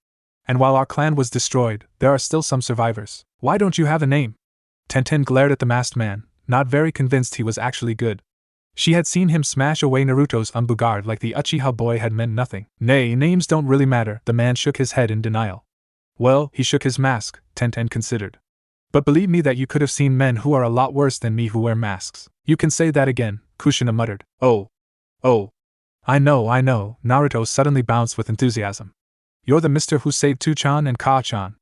And while our clan was destroyed, there are still some survivors. Why don't you have a name? Tenten glared at the masked man, not very convinced he was actually good. She had seen him smash away Naruto's Umbugard like the Uchiha boy had meant nothing. Nay, names don't really matter, the man shook his head in denial. Well, he shook his mask, Tenten considered. But believe me that you could have seen men who are a lot worse than me who wear masks. You can say that again, Kushina muttered. Oh. I know, Naruto suddenly bounced with enthusiasm. You're the mister who saved Too-chan and Ka-chan.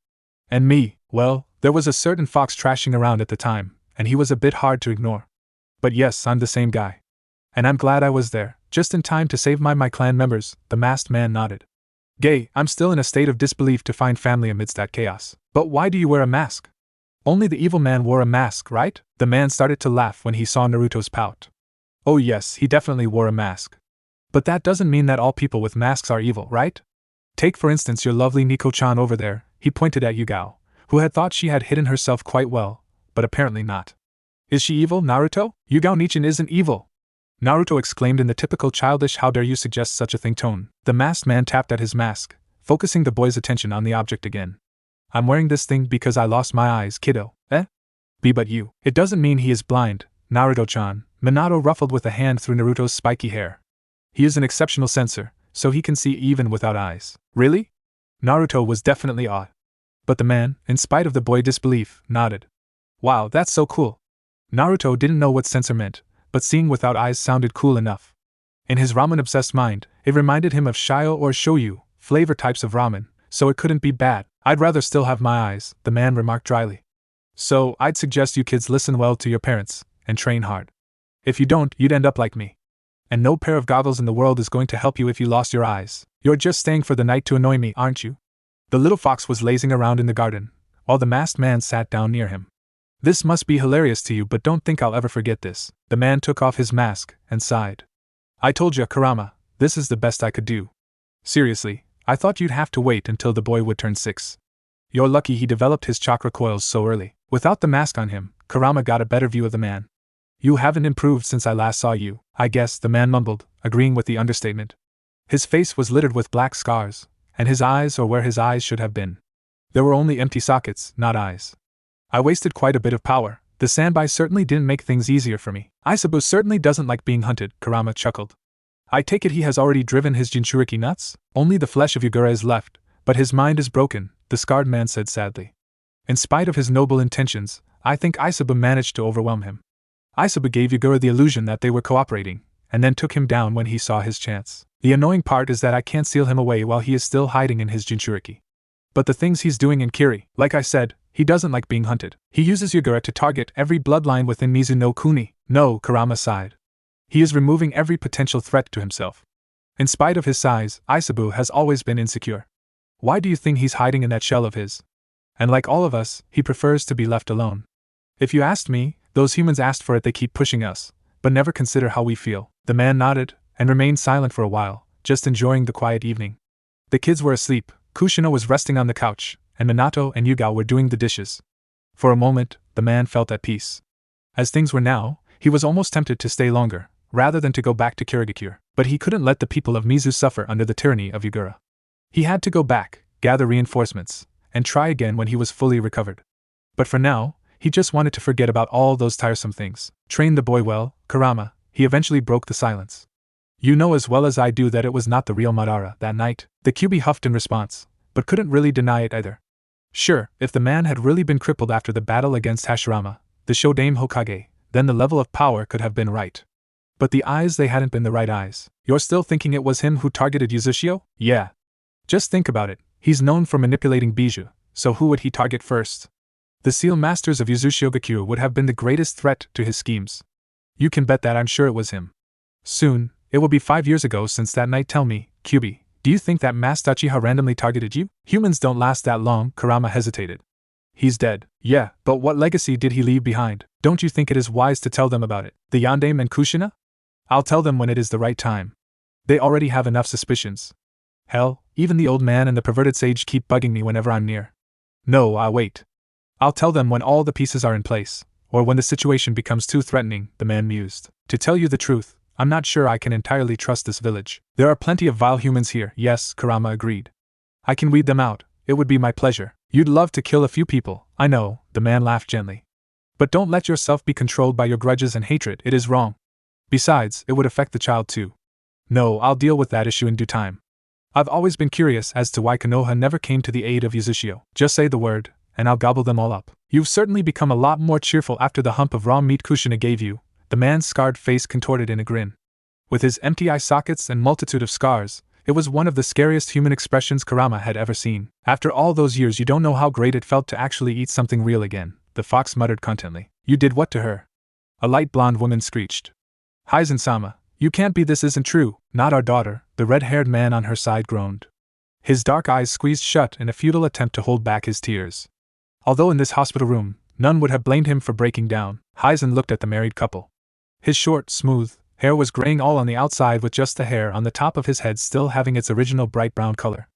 And me, well, there was a certain fox trashing around at the time, and he was a bit hard to ignore. But yes, I'm the same guy. And I'm glad I was there, just in time to save my clan members, the masked man nodded. Gay, I'm still in a state of disbelief to find family amidst that chaos. But why do you wear a mask? Only the evil man wore a mask, right? The man started to laugh when he saw Naruto's pout. Oh yes, he definitely wore a mask. But that doesn't mean that all people with masks are evil, right? Take for instance your lovely Nico-chan over there, he pointed at Yugao, who had thought she had hidden herself quite well, but apparently not. Is she evil, Naruto? Yugao Nichan isn't evil! Naruto exclaimed in the typical childish how dare you suggest such a thing tone. The masked man tapped at his mask, focusing the boy's attention on the object again. I'm wearing this thing because I lost my eyes, kiddo, eh? Be but you. It doesn't mean he is blind, Naruto-chan, Minato ruffled with a hand through Naruto's spiky hair. He is an exceptional sensor, so he can see even without eyes. Really? Naruto was definitely awed. But the man, in spite of the boy's disbelief, nodded. Wow, that's so cool. Naruto didn't know what sensor meant, but seeing without eyes sounded cool enough. In his ramen-obsessed mind, it reminded him of shio or shoyu, flavor types of ramen, so it couldn't be bad. I'd rather still have my eyes, the man remarked dryly. So, I'd suggest you kids listen well to your parents, and train hard. If you don't, you'd end up like me. And no pair of goggles in the world is going to help you if you lost your eyes. You're just staying for the night to annoy me, aren't you? The little fox was lazing around in the garden, while the masked man sat down near him. This must be hilarious to you, but don't think I'll ever forget this. The man took off his mask and sighed. I told you, Kurama, this is the best I could do. Seriously, I thought you'd have to wait until the boy would turn 6. You're lucky he developed his chakra coils so early. Without the mask on him, Kurama got a better view of the man. You haven't improved since I last saw you, I guess, the man mumbled, agreeing with the understatement. His face was littered with black scars, and his eyes or where his eyes should have been. There were only empty sockets, not eyes. I wasted quite a bit of power. The sandby certainly didn't make things easier for me. Aisabu certainly doesn't like being hunted, Kurama chuckled. I take it he has already driven his jinchuriki nuts? Only the flesh of Yagura is left, but his mind is broken, the scarred man said sadly. In spite of his noble intentions, I think Aisabu managed to overwhelm him. Aisabu gave Yagura the illusion that they were cooperating, and then took him down when he saw his chance. The annoying part is that I can't seal him away while he is still hiding in his jinchuriki. But the things he's doing in Kiri, like I said, he doesn't like being hunted. He uses Yagura to target every bloodline within Mizu no Kuni. No, Kurama sighed. He is removing every potential threat to himself. In spite of his size, Aisabu has always been insecure. Why do you think he's hiding in that shell of his? And like all of us, he prefers to be left alone. If you asked me, those humans asked for it, they keep pushing us, but never consider how we feel. The man nodded, and remained silent for a while, just enjoying the quiet evening. The kids were asleep, Kushina was resting on the couch, and Minato and Yugao were doing the dishes. For a moment, the man felt at peace. As things were now, he was almost tempted to stay longer, rather than to go back to Kirigakure, but he couldn't let the people of Mizu suffer under the tyranny of Yagura. He had to go back, gather reinforcements, and try again when he was fully recovered. But for now, he just wanted to forget about all those tiresome things. Train the boy well, Kurama, he eventually broke the silence. You know as well as I do that it was not the real Madara that night, the QB huffed in response, but couldn't really deny it either. Sure, if the man had really been crippled after the battle against Hashirama, the Shodaime Hokage, then the level of power could have been right. But the eyes, they hadn't been the right eyes. You're still thinking it was him who targeted Yuzushio? Yeah. Just think about it, he's known for manipulating Bijou, so who would he target first? The seal masters of Yuzushio-gakure would have been the greatest threat to his schemes. You can bet that I'm sure it was him. Soon, it will be 5 years ago since that night. Tell me, QB, do you think that Master Uchiha randomly targeted you? Humans don't last that long, Kurama hesitated. He's dead. Yeah, but what legacy did he leave behind? Don't you think it is wise to tell them about it? The Yondaime and Kushina? I'll tell them when it is the right time. They already have enough suspicions. Hell, even the old man and the perverted sage keep bugging me whenever I'm near. No, I'll wait. I'll tell them when all the pieces are in place, or when the situation becomes too threatening, the man mused. To tell you the truth, I'm not sure I can entirely trust this village. There are plenty of vile humans here. Yes, Kurama agreed. I can weed them out. It would be my pleasure. You'd love to kill a few people, I know, the man laughed gently. But don't let yourself be controlled by your grudges and hatred, it is wrong. Besides, it would affect the child too. No, I'll deal with that issue in due time. I've always been curious as to why Konoha never came to the aid of Yuzushio. Just say the word, and I'll gobble them all up. You've certainly become a lot more cheerful after the hump of raw meat Kushina gave you, the man's scarred face contorted in a grin. With his empty eye sockets and multitude of scars, it was one of the scariest human expressions Kurama had ever seen. After all those years, you don't know how great it felt to actually eat something real again, the fox muttered contently. You did what to her? A light blonde woman screeched. Hizen-sama, you can't be, this isn't true. Not our daughter, the red-haired man on her side groaned. His dark eyes squeezed shut in a futile attempt to hold back his tears. Although in this hospital room, none would have blamed him for breaking down, Hizen looked at the married couple. His short, smooth hair was graying all on the outside, with just the hair on the top of his head still having its original bright brown color.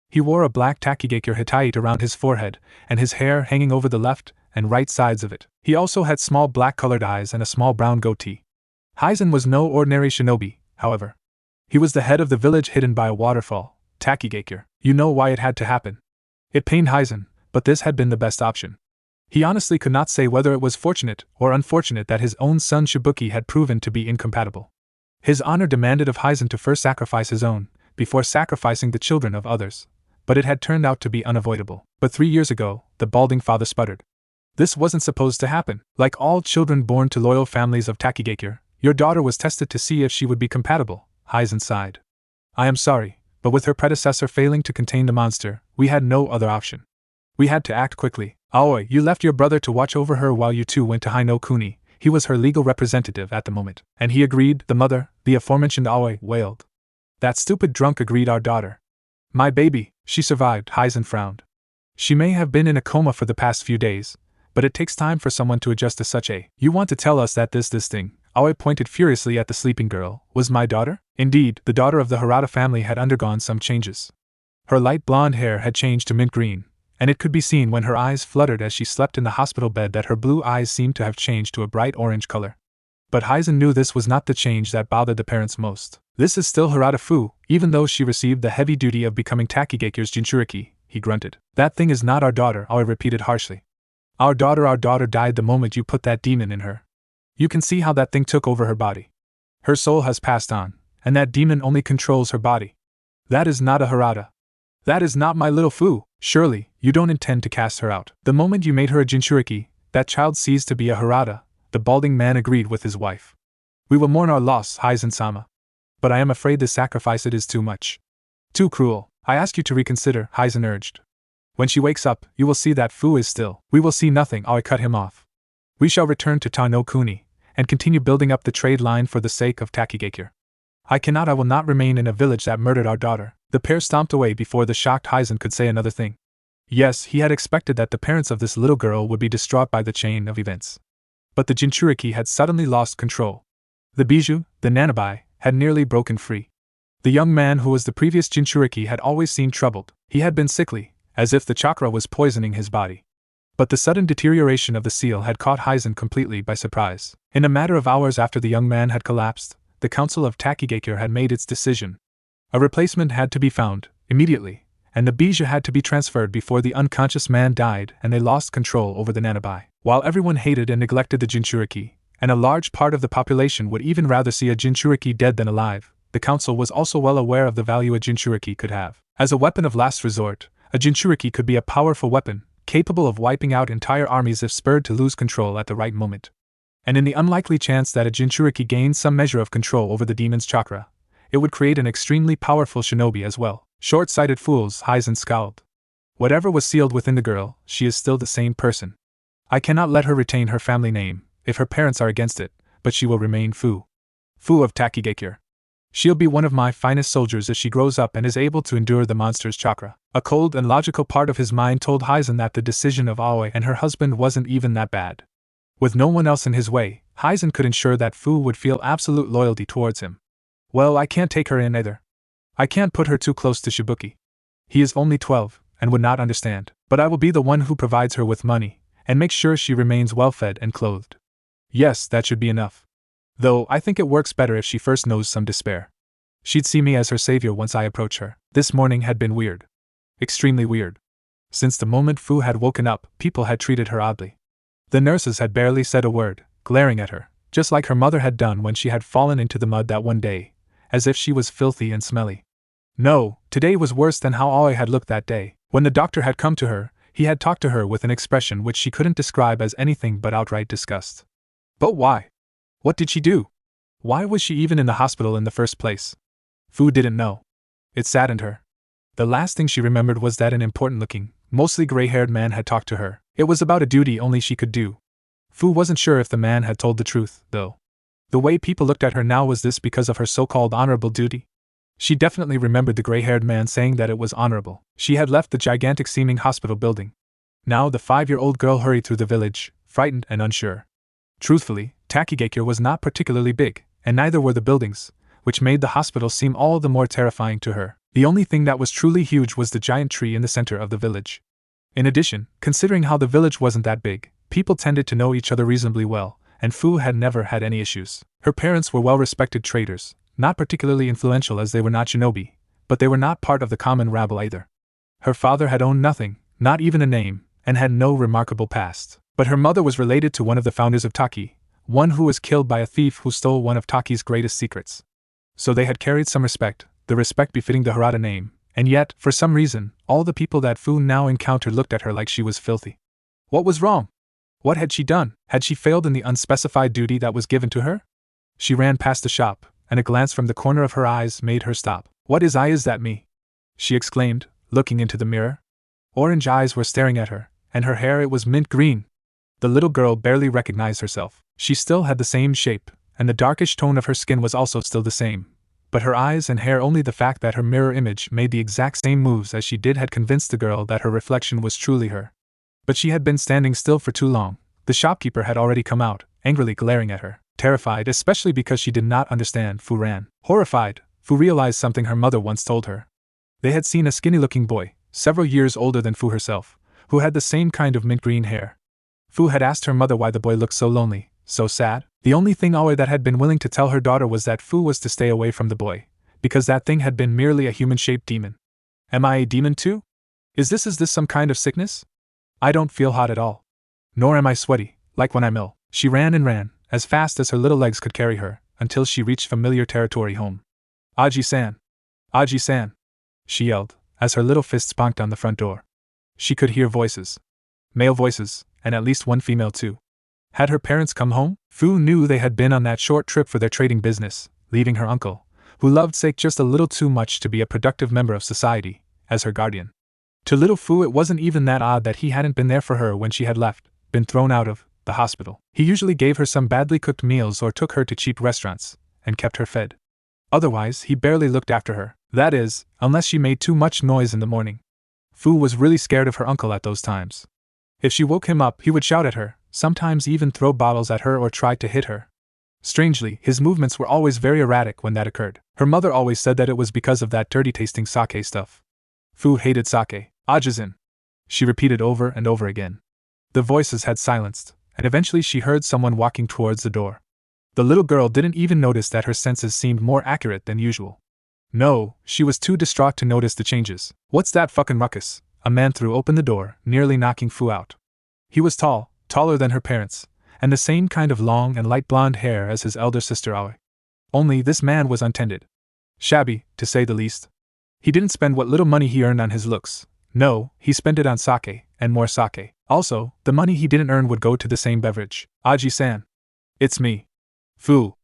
He wore a black takigakure hitite around his forehead, and his hair hanging over the left and right sides of it. He also had small black-colored eyes and a small brown goatee. Hizen was no ordinary shinobi, however. He was the head of the village hidden by a waterfall, Takigakure. You know why it had to happen. It pained Hizen, but this had been the best option. He honestly could not say whether it was fortunate or unfortunate that his own son Shibuki had proven to be incompatible. His honor demanded of Hizen to first sacrifice his own, before sacrificing the children of others, but it had turned out to be unavoidable. But 3 years ago, the balding father sputtered. This wasn't supposed to happen. Like all children born to loyal families of Takigakure, your daughter was tested to see if she would be compatible, Hizen sighed. I am sorry, but with her predecessor failing to contain the monster, we had no other option. We had to act quickly. Aoi, you left your brother to watch over her while you two went to Hainokuni. He was her legal representative at the moment. And he agreed, the mother, the aforementioned Aoi, wailed. That stupid drunk agreed, our daughter. My baby, she survived, Hizen frowned. She may have been in a coma for the past few days, but it takes time for someone to adjust to such a. You want to tell us that this thing, Aoi pointed furiously at the sleeping girl, was my daughter? Indeed, the daughter of the Harada family had undergone some changes. Her light blonde hair had changed to mint green, and it could be seen when her eyes fluttered as she slept in the hospital bed that her blue eyes seemed to have changed to a bright orange color. But Hizen knew this was not the change that bothered the parents most. This is still Harada Fu, even though she received the heavy duty of becoming Takigakure's jinchuriki, he grunted. That thing is not our daughter, Aoi repeated harshly. Our daughter died the moment you put that demon in her. You can see how that thing took over her body. Her soul has passed on, and that demon only controls her body. That is not a Harada. That is not my little Fu. Surely, you don't intend to cast her out. The moment you made her a jinchuriki, that child ceased to be a Harada, the balding man agreed with his wife. We will mourn our loss, Hizen-sama. But I am afraid this sacrifice it is too much. Too cruel. I ask you to reconsider, Hizen urged. When she wakes up, you will see that Fu is still. We will see nothing, Aoi cut him off. We shall return to Ta-no-Kuni, and continue building up the trade line for the sake of Takigakure. I will not remain in a village that murdered our daughter. The pair stomped away before the shocked Hizen could say another thing. Yes, he had expected that the parents of this little girl would be distraught by the chain of events. But the jinchuriki had suddenly lost control. The bijou, the nanabai, had nearly broken free. The young man who was the previous jinchuriki had always seemed troubled. He had been sickly, as if the chakra was poisoning his body. But the sudden deterioration of the seal had caught Hizen completely by surprise. In a matter of hours after the young man had collapsed, the council of Takigakure had made its decision. A replacement had to be found, immediately, and the bijou had to be transferred before the unconscious man died and they lost control over the nanabai. While everyone hated and neglected the jinchuriki, and a large part of the population would even rather see a jinchuriki dead than alive, the council was also well aware of the value a jinchuriki could have. As a weapon of last resort, a jinchuriki could be a powerful weapon, capable of wiping out entire armies if spurred to lose control at the right moment. And in the unlikely chance that a jinchuriki gained some measure of control over the demon's chakra, it would create an extremely powerful shinobi as well. Short-sighted fools, Hizen scowled. Whatever was sealed within the girl, she is still the same person. I cannot let her retain her family name, if her parents are against it, but she will remain Fu. Fu of Takigakure. She'll be one of my finest soldiers if she grows up and is able to endure the monster's chakra. A cold and logical part of his mind told Hizen that the decision of Aoi and her husband wasn't even that bad. With no one else in his way, Hizen could ensure that Fu would feel absolute loyalty towards him. Well, I can't take her in either. I can't put her too close to Shibuki. He is only 12, and would not understand. But I will be the one who provides her with money, and make sure she remains well-fed and clothed. Yes, that should be enough. Though, I think it works better if she first knows some despair. She'd see me as her savior once I approach her. This morning had been weird. Extremely weird. Since the moment Fu had woken up, people had treated her oddly. The nurses had barely said a word, glaring at her, just like her mother had done when she had fallen into the mud that one day, as if she was filthy and smelly. No, today was worse than how Aoi had looked that day. When the doctor had come to her, he had talked to her with an expression which she couldn't describe as anything but outright disgust. But why? What did she do? Why was she even in the hospital in the first place? Fu didn't know. It saddened her. The last thing she remembered was that an important-looking, mostly gray-haired man had talked to her. It was about a duty only she could do. Fu wasn't sure if the man had told the truth, though. The way people looked at her now, was this because of her so-called honorable duty? She definitely remembered the gray-haired man saying that it was honorable. She had left the gigantic-seeming hospital building. Now the 5-year-old girl hurried through the village, frightened and unsure. Truthfully, Takigakure was not particularly big, and neither were the buildings, which made the hospital seem all the more terrifying to her. The only thing that was truly huge was the giant tree in the center of the village. In addition, considering how the village wasn't that big, people tended to know each other reasonably well, and Fu had never had any issues. Her parents were well-respected traders, not particularly influential as they were not shinobi, but they were not part of the common rabble either. Her father had owned nothing, not even a name, and had no remarkable past. But her mother was related to one of the founders of Taki, one who was killed by a thief who stole one of Taki's greatest secrets. So they had carried some respect, the respect befitting the Harada name, and yet, for some reason, all the people that Fu now encountered looked at her like she was filthy. What was wrong? What had she done? Had she failed in the unspecified duty that was given to her? She ran past the shop, and a glance from the corner of her eyes made her stop. What is that me? She exclaimed, looking into the mirror. Orange eyes were staring at her, and her hair it was mint green. The little girl barely recognized herself. She still had the same shape, and the darkish tone of her skin was also still the same. But her eyes and hair, only the fact that her mirror image made the exact same moves as she did had convinced the girl that her reflection was truly her. But she had been standing still for too long. The shopkeeper had already come out, angrily glaring at her, terrified especially because she did not understand. Fu ran. Horrified, Fu realized something her mother once told her. They had seen a skinny-looking boy, several years older than Fu herself, who had the same kind of mint green hair. Fu had asked her mother why the boy looked so lonely, so sad. The only thing Aoi that had been willing to tell her daughter was that Fu was to stay away from the boy, because that thing had been merely a human-shaped demon. Am I a demon too? Is this some kind of sickness? I don't feel hot at all. Nor am I sweaty, like when I'm ill. She ran and ran, as fast as her little legs could carry her, until she reached familiar territory home. Aji-san! Aji-san! She yelled, as her little fists bonked on the front door. She could hear voices. Male voices, and at least one female too. Had her parents come home? Fu knew they had been on that short trip for their trading business, leaving her uncle, who loved Sake just a little too much to be a productive member of society, as her guardian. To little Fu it wasn't even that odd that he hadn't been there for her when she had left, been thrown out of the hospital. He usually gave her some badly cooked meals or took her to cheap restaurants, and kept her fed. Otherwise, he barely looked after her, that is, unless she made too much noise in the morning. Fu was really scared of her uncle at those times. If she woke him up, he would shout at her, sometimes even throw bottles at her or try to hit her. Strangely, his movements were always very erratic when that occurred. Her mother always said that it was because of that dirty-tasting sake stuff. Fu hated sake. Ajizin, she repeated over and over again. The voices had silenced, and eventually she heard someone walking towards the door. The little girl didn't even notice that her senses seemed more accurate than usual. No, she was too distraught to notice the changes. What's that fucking ruckus? A man threw open the door, nearly knocking Fu out. He was tall, taller than her parents, and the same kind of long and light blonde hair as his elder sister Aoi. Only this man was untended. Shabby, to say the least. He didn't spend what little money he earned on his looks. No, he spent it on sake, and more sake. Also, the money he didn't earn would go to the same beverage. Aji-san. It's me. Fu.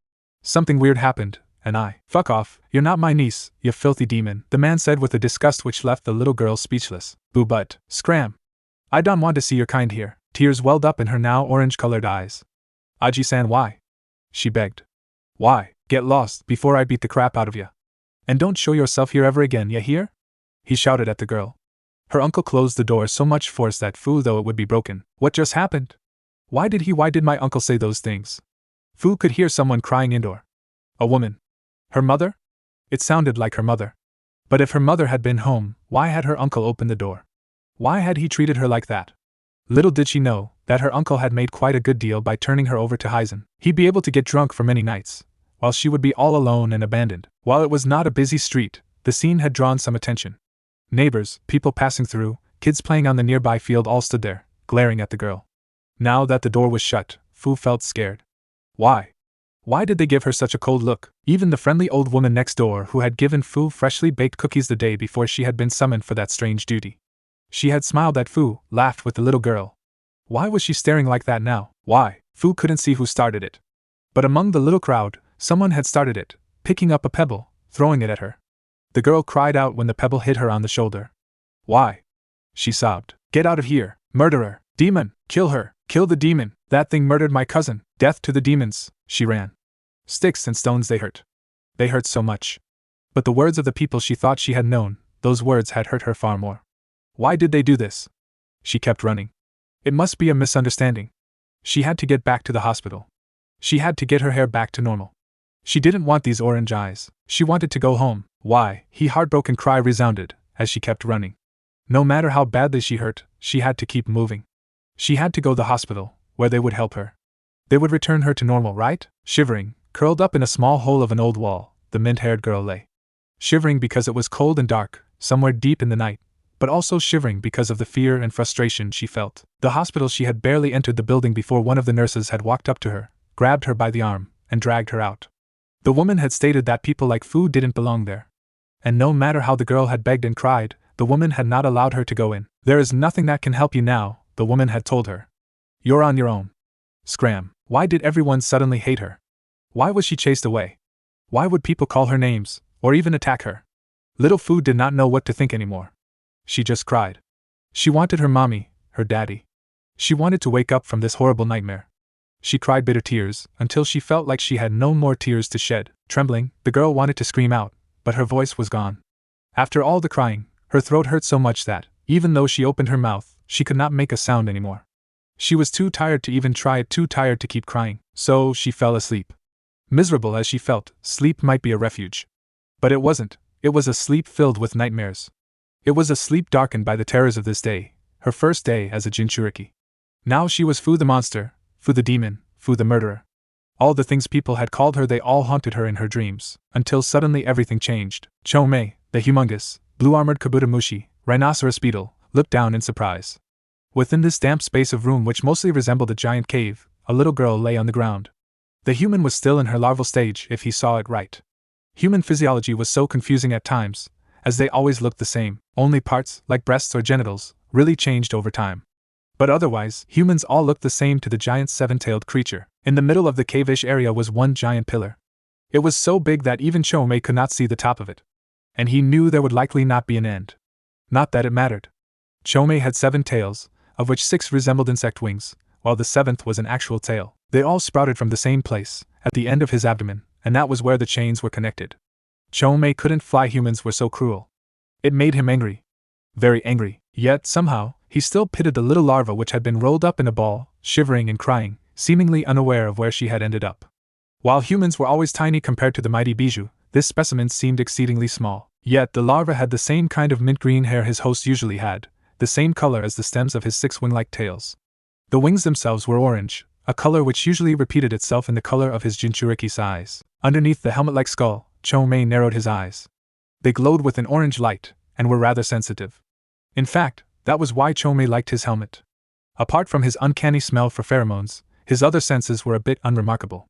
Something weird happened, and Fuck off, you're not my niece, you filthy demon, the man said with a disgust which left the little girl speechless. Boo but, scram. I don't want to see your kind here. Tears welled up in her now orange-colored eyes. Aji-san, why? She begged. Why? Get lost, before I beat the crap out of you. And don't show yourself here ever again, ya hear? He shouted at the girl. Her uncle closed the door so much force that Fu thought it would be broken. What just happened? Why did my uncle say those things? Fu could hear someone crying indoor. A woman. Her mother? It sounded like her mother. But if her mother had been home, why had her uncle opened the door? Why had he treated her like that? Little did she know that her uncle had made quite a good deal by turning her over to Hyzen. He'd be able to get drunk for many nights, while she would be all alone and abandoned. While it was not a busy street, the scene had drawn some attention. Neighbors, people passing through, kids playing on the nearby field all stood there, glaring at the girl. Now that the door was shut, Fu felt scared. Why? Why did they give her such a cold look? Even the friendly old woman next door who had given Fu freshly baked cookies the day before she had been summoned for that strange duty. She had smiled at Fu, laughed with the little girl. Why was she staring like that now? Why? Fu couldn't see who started it. But among the little crowd, someone had started it, picking up a pebble, throwing it at her. The girl cried out when the pebble hit her on the shoulder. Why? She sobbed. Get out of here, murderer, demon, kill her, kill the demon, that thing murdered my cousin, death to the demons. She ran. Sticks and stones, they hurt. They hurt so much. But the words of the people she thought she had known, those words had hurt her far more. Why did they do this? She kept running. It must be a misunderstanding. She had to get back to the hospital. She had to get her hair back to normal. She didn't want these orange eyes. She wanted to go home. Why? Her heartbroken cry resounded as she kept running. No matter how badly she hurt, she had to keep moving. She had to go to the hospital, where they would help her. They would return her to normal, right? Shivering, curled up in a small hole of an old wall, the mint-haired girl lay. Shivering because it was cold and dark, somewhere deep in the night, but also shivering because of the fear and frustration she felt. The hospital she had barely entered the building before one of the nurses had walked up to her, grabbed her by the arm, and dragged her out. The woman had stated that people like Fu didn't belong there. And no matter how the girl had begged and cried, the woman had not allowed her to go in. There is nothing that can help you now, the woman had told her. You're on your own. Scram. Why did everyone suddenly hate her? Why was she chased away? Why would people call her names, or even attack her? Little Fu did not know what to think anymore. She just cried. She wanted her mommy, her daddy. She wanted to wake up from this horrible nightmare. She cried bitter tears, until she felt like she had no more tears to shed. Trembling, the girl wanted to scream out, but her voice was gone. After all the crying, her throat hurt so much that, even though she opened her mouth, she could not make a sound anymore. She was too tired to even try it, too tired to keep crying, so she fell asleep. Miserable as she felt, sleep might be a refuge. But it wasn't. It was a sleep filled with nightmares. It was a sleep darkened by the terrors of this day, her first day as a jinchuriki. Now she was Fu the monster, Fu the demon, Fu the murderer. All the things people had called her, they all haunted her in her dreams, until suddenly everything changed. Chomei, the humongous, blue-armored Kabutamushi, rhinoceros beetle, looked down in surprise. Within this damp space of room which mostly resembled a giant cave, a little girl lay on the ground. The human was still in her larval stage if he saw it right. Human physiology was so confusing at times, as they always looked the same, only parts, like breasts or genitals, really changed over time. But otherwise, humans all looked the same to the giant seven-tailed creature. In the middle of the cave-ish area was one giant pillar. It was so big that even Chomei could not see the top of it. And he knew there would likely not be an end. Not that it mattered. Chomei had 7 tails, of which 6 resembled insect wings, while the 7th was an actual tail. They all sprouted from the same place, at the end of his abdomen, and that was where the chains were connected. Chomei couldn't fly. Humans were so cruel. It made him angry. Very angry. Yet, somehow, he still pitied the little larva which had been rolled up in a ball, shivering and crying, seemingly unaware of where she had ended up. While humans were always tiny compared to the mighty Bijou, this specimen seemed exceedingly small. Yet the larva had the same kind of mint green hair his host usually had, the same color as the stems of his 6 wing-like tails. The wings themselves were orange, a color which usually repeated itself in the color of his jinchuriki's eyes. Underneath the helmet-like skull, Chomei narrowed his eyes. They glowed with an orange light, and were rather sensitive. In fact, that was why Chomei liked his helmet. Apart from his uncanny smell for pheromones, his other senses were a bit unremarkable.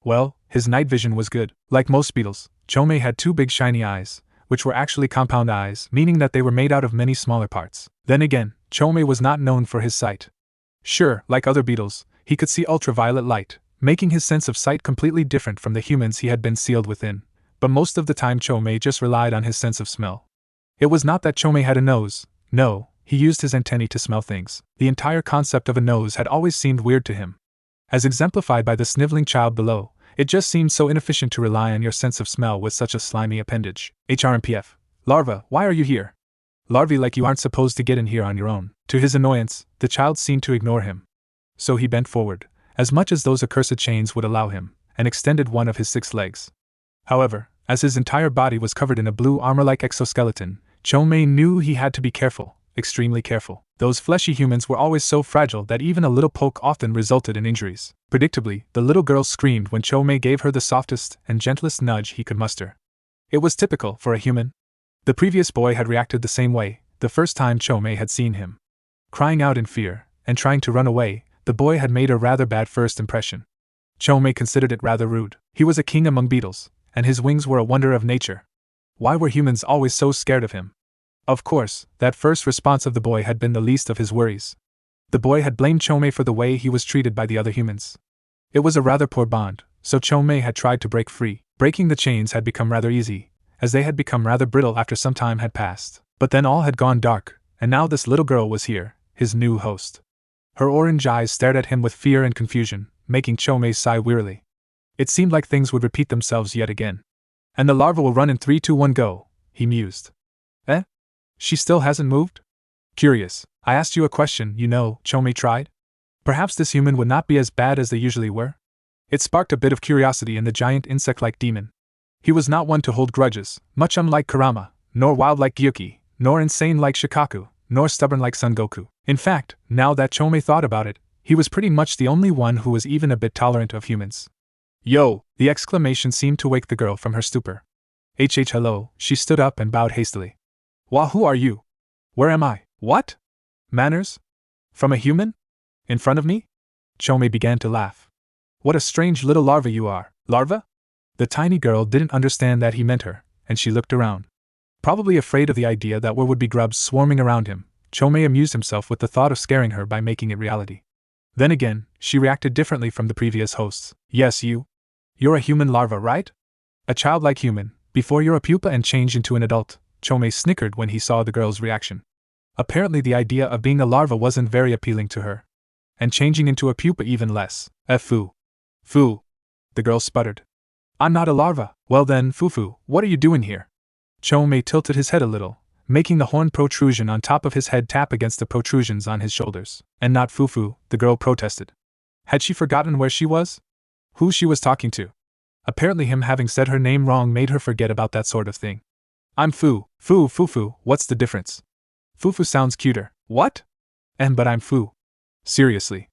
Well, his night vision was good. Like most beetles, Chomei had 2 big shiny eyes, which were actually compound eyes, meaning that they were made out of many smaller parts. Then again, Chomei was not known for his sight. Sure, like other beetles, he could see ultraviolet light, making his sense of sight completely different from the humans he had been sealed within, but most of the time Chomei just relied on his sense of smell. It was not that Chomei had a nose, no, he used his antennae to smell things. The entire concept of a nose had always seemed weird to him. As exemplified by the sniveling child below, it just seemed so inefficient to rely on your sense of smell with such a slimy appendage. HRMPF. Larva, why are you here? Larvae like you aren't supposed to get in here on your own. To his annoyance, the child seemed to ignore him. So he bent forward, as much as those accursed chains would allow him, and extended one of his 6 legs. However, as his entire body was covered in a blue armor-like exoskeleton, Chomei knew he had to be careful, extremely careful. Those fleshy humans were always so fragile that even a little poke often resulted in injuries. Predictably, the little girl screamed when Chomei gave her the softest and gentlest nudge he could muster. It was typical for a human. The previous boy had reacted the same way, the first time Chomei had seen him. Crying out in fear, and trying to run away, the boy had made a rather bad first impression. Chomei considered it rather rude. He was a king among beetles, and his wings were a wonder of nature. Why were humans always so scared of him? Of course, that first response of the boy had been the least of his worries. The boy had blamed Chomei for the way he was treated by the other humans. It was a rather poor bond, so Chomei had tried to break free. Breaking the chains had become rather easy, as they had become rather brittle after some time had passed. But then all had gone dark, and now this little girl was here, his new host. Her orange eyes stared at him with fear and confusion, making Chomei sigh wearily. It seemed like things would repeat themselves yet again. And the larva will run in 3, 2, 1, go, he mused. Eh? She still hasn't moved? Curious. I asked you a question, you know, Chomei tried. Perhaps this human would not be as bad as they usually were? It sparked a bit of curiosity in the giant insect-like demon. He was not one to hold grudges, much unlike Kurama, nor wild like Gyuki, nor insane like Shikaku, nor stubborn like Son Goku. In fact, now that Chomei thought about it, he was pretty much the only one who was even a bit tolerant of humans. Yo! The exclamation seemed to wake the girl from her stupor. Hello, she stood up and bowed hastily. Who are you? Where am I? What? Manners? From a human? In front of me? Chome began to laugh. What a strange little larva you are. Larva? The tiny girl didn't understand that he meant her, and she looked around. Probably afraid of the idea that there would be grubs swarming around him, Chome amused himself with the thought of scaring her by making it reality. Then again, she reacted differently from the previous hosts. Yes, you're a human larva, right? A childlike human, before you're a pupa and change into an adult. Chome snickered when he saw the girl's reaction. Apparently the idea of being a larva wasn't very appealing to her. And changing into a pupa even less. Foo. Foo. The girl sputtered. I'm not a larva. Well then, Fufu, what are you doing here? Chome tilted his head a little, making the horn protrusion on top of his head tap against the protrusions on his shoulders. And not Fufu, the girl protested. Had she forgotten where she was? Who she was talking to? Apparently him having said her name wrong made her forget about that sort of thing. I'm Fufu, what's the difference? Fufu sounds cuter. What? But I'm Fu. Seriously.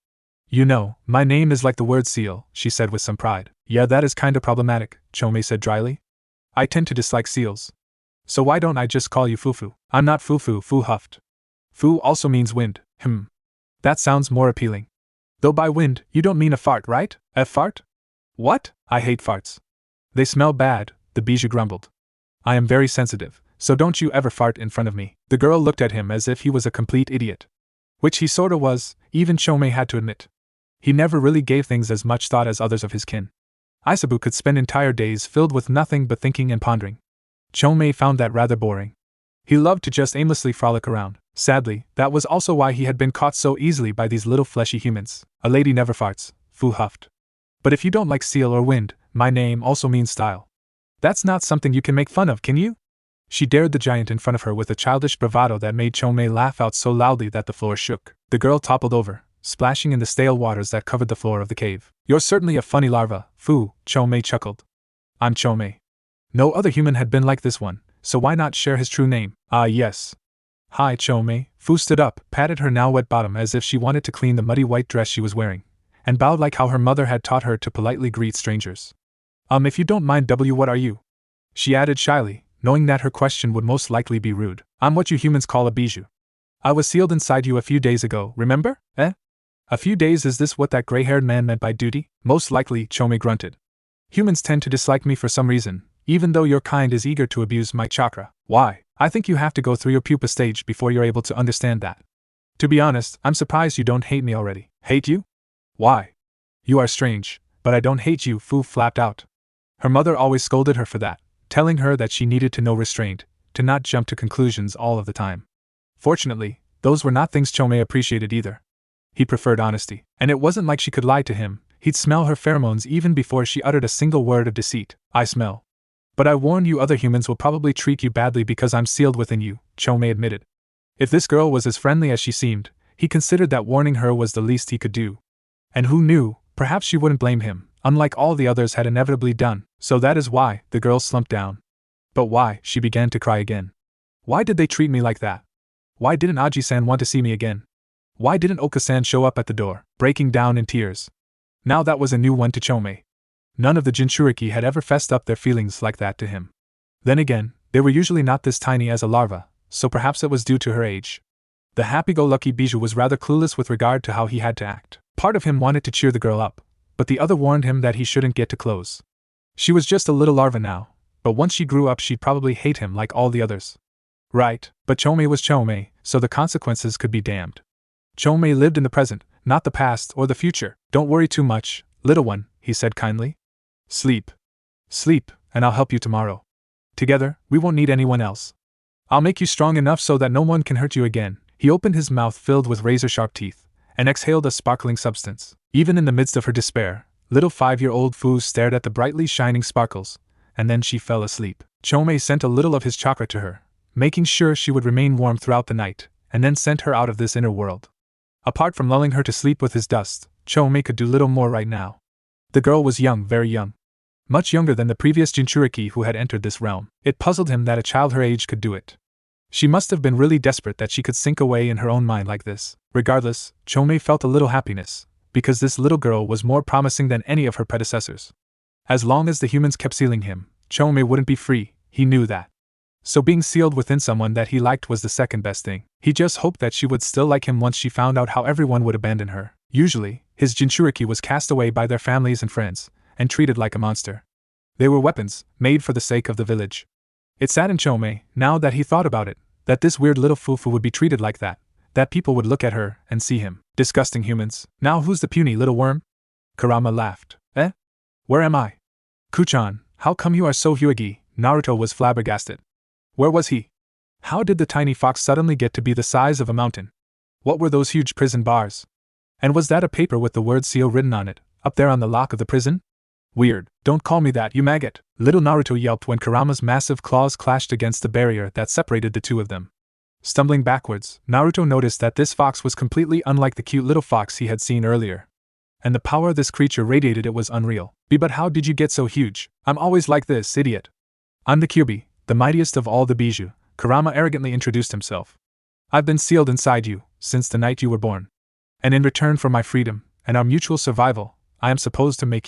You know, my name is like the word seal, she said with some pride. Yeah, that is kinda problematic, Chome said dryly. I tend to dislike seals. So why don't I just call you Fufu? I'm not Fufu, Fu huffed. Fu also means wind. That sounds more appealing. Though by wind, you don't mean a fart, right? A fart? What? I hate farts. They smell bad, the bijou grumbled. I am very sensitive, so don't you ever fart in front of me. The girl looked at him as if he was a complete idiot. Which he sorta was, even Chome had to admit. He never really gave things as much thought as others of his kin. Isabu could spend entire days filled with nothing but thinking and pondering. Chome found that rather boring. He loved to just aimlessly frolic around. Sadly, that was also why he had been caught so easily by these little fleshy humans. A lady never farts, Fu huffed. But if you don't like seal or wind, my name also means style. That's not something you can make fun of, can you? She dared the giant in front of her with a childish bravado that made Chome laugh out so loudly that the floor shook. The girl toppled over, splashing in the stale waters that covered the floor of the cave. You're certainly a funny larva, Fu, Chome chuckled. I'm Chome. No other human had been like this one, so why not share his true name? Ah yes. Hi Chome. Fu stood up, patted her now wet bottom as if she wanted to clean the muddy white dress she was wearing, and bowed like how her mother had taught her to politely greet strangers. If you don't mind what are you? She added shyly, knowing that her question would most likely be rude. I'm what you humans call a bijou. I was sealed inside you a few days ago, remember? A few days, is this what that gray-haired man meant by duty? Most likely, Chome grunted. Humans tend to dislike me for some reason, even though your kind is eager to abuse my chakra. Why? I think you have to go through your pupa stage before you're able to understand that. To be honest, I'm surprised you don't hate me already. Hate you? Why? You are strange, but I don't hate you, Fu flapped out. Her mother always scolded her for that, telling her that she needed to know restraint, to not jump to conclusions all of the time. Fortunately, those were not things Chome appreciated either. He preferred honesty, and it wasn't like she could lie to him. He'd smell her pheromones even before she uttered a single word of deceit. I smell. But I warn you, other humans will probably treat you badly because I'm sealed within you, Chome admitted. If this girl was as friendly as she seemed, he considered that warning her was the least he could do. And who knew, perhaps she wouldn't blame him, unlike all the others had inevitably done. So that is why, the girl slumped down. But why? She began to cry again. Why did they treat me like that? Why didn't Aji-san want to see me again? Why didn't Oka-san show up at the door, breaking down in tears? Now that was a new one to Chome. None of the jinchuriki had ever fessed up their feelings like that to him. Then again, they were usually not this tiny as a larva, so perhaps it was due to her age. The happy-go-lucky bijou was rather clueless with regard to how he had to act. Part of him wanted to cheer the girl up, but the other warned him that he shouldn't get too close. She was just a little larva now, but once she grew up she'd probably hate him like all the others. Right, but Chome was Chome, so the consequences could be damned. Chome lived in the present, not the past or the future. Don't worry too much, little one, he said kindly. Sleep. Sleep, and I'll help you tomorrow. Together, we won't need anyone else. I'll make you strong enough so that no one can hurt you again. He opened his mouth filled with razor-sharp teeth, and exhaled a sparkling substance. Even in the midst of her despair, little 5-year-old Fu stared at the brightly shining sparkles, and then she fell asleep. Chome sent a little of his chakra to her, making sure she would remain warm throughout the night, and then sent her out of this inner world. Apart from lulling her to sleep with his dust, Chome could do little more right now. The girl was young, very young. Much younger than the previous jinchuriki who had entered this realm. It puzzled him that a child her age could do it. She must have been really desperate that she could sink away in her own mind like this. Regardless, Chome felt a little happiness, because this little girl was more promising than any of her predecessors. As long as the humans kept sealing him, Chome wouldn't be free, he knew that. So being sealed within someone that he liked was the second best thing. He just hoped that she would still like him once she found out how everyone would abandon her. Usually, his jinchuriki was cast away by their families and friends, and treated like a monster. They were weapons, made for the sake of the village. It saddened Chome, now that he thought about it, that this weird little fufu would be treated like that people would look at her and see him. Disgusting humans. Now who's the puny little worm? Kurama laughed. Eh? Where am I? Kuchan, how come you are so huigi? Naruto was flabbergasted. Where was he? How did the tiny fox suddenly get to be the size of a mountain? What were those huge prison bars? And was that a paper with the word seal written on it, up there on the lock of the prison? Weird, don't call me that, you maggot! Little Naruto yelped when Kurama's massive claws clashed against the barrier that separated the two of them. Stumbling backwards, Naruto noticed that this fox was completely unlike the cute little fox he had seen earlier. And the power this creature radiated, it was unreal. But how did you get so huge? I'm always like this, idiot. I'm the Kyuubi, the mightiest of all the Bijou, Kurama arrogantly introduced himself. I've been sealed inside you, since the night you were born. And in return for my freedom, and our mutual survival, I am supposed to make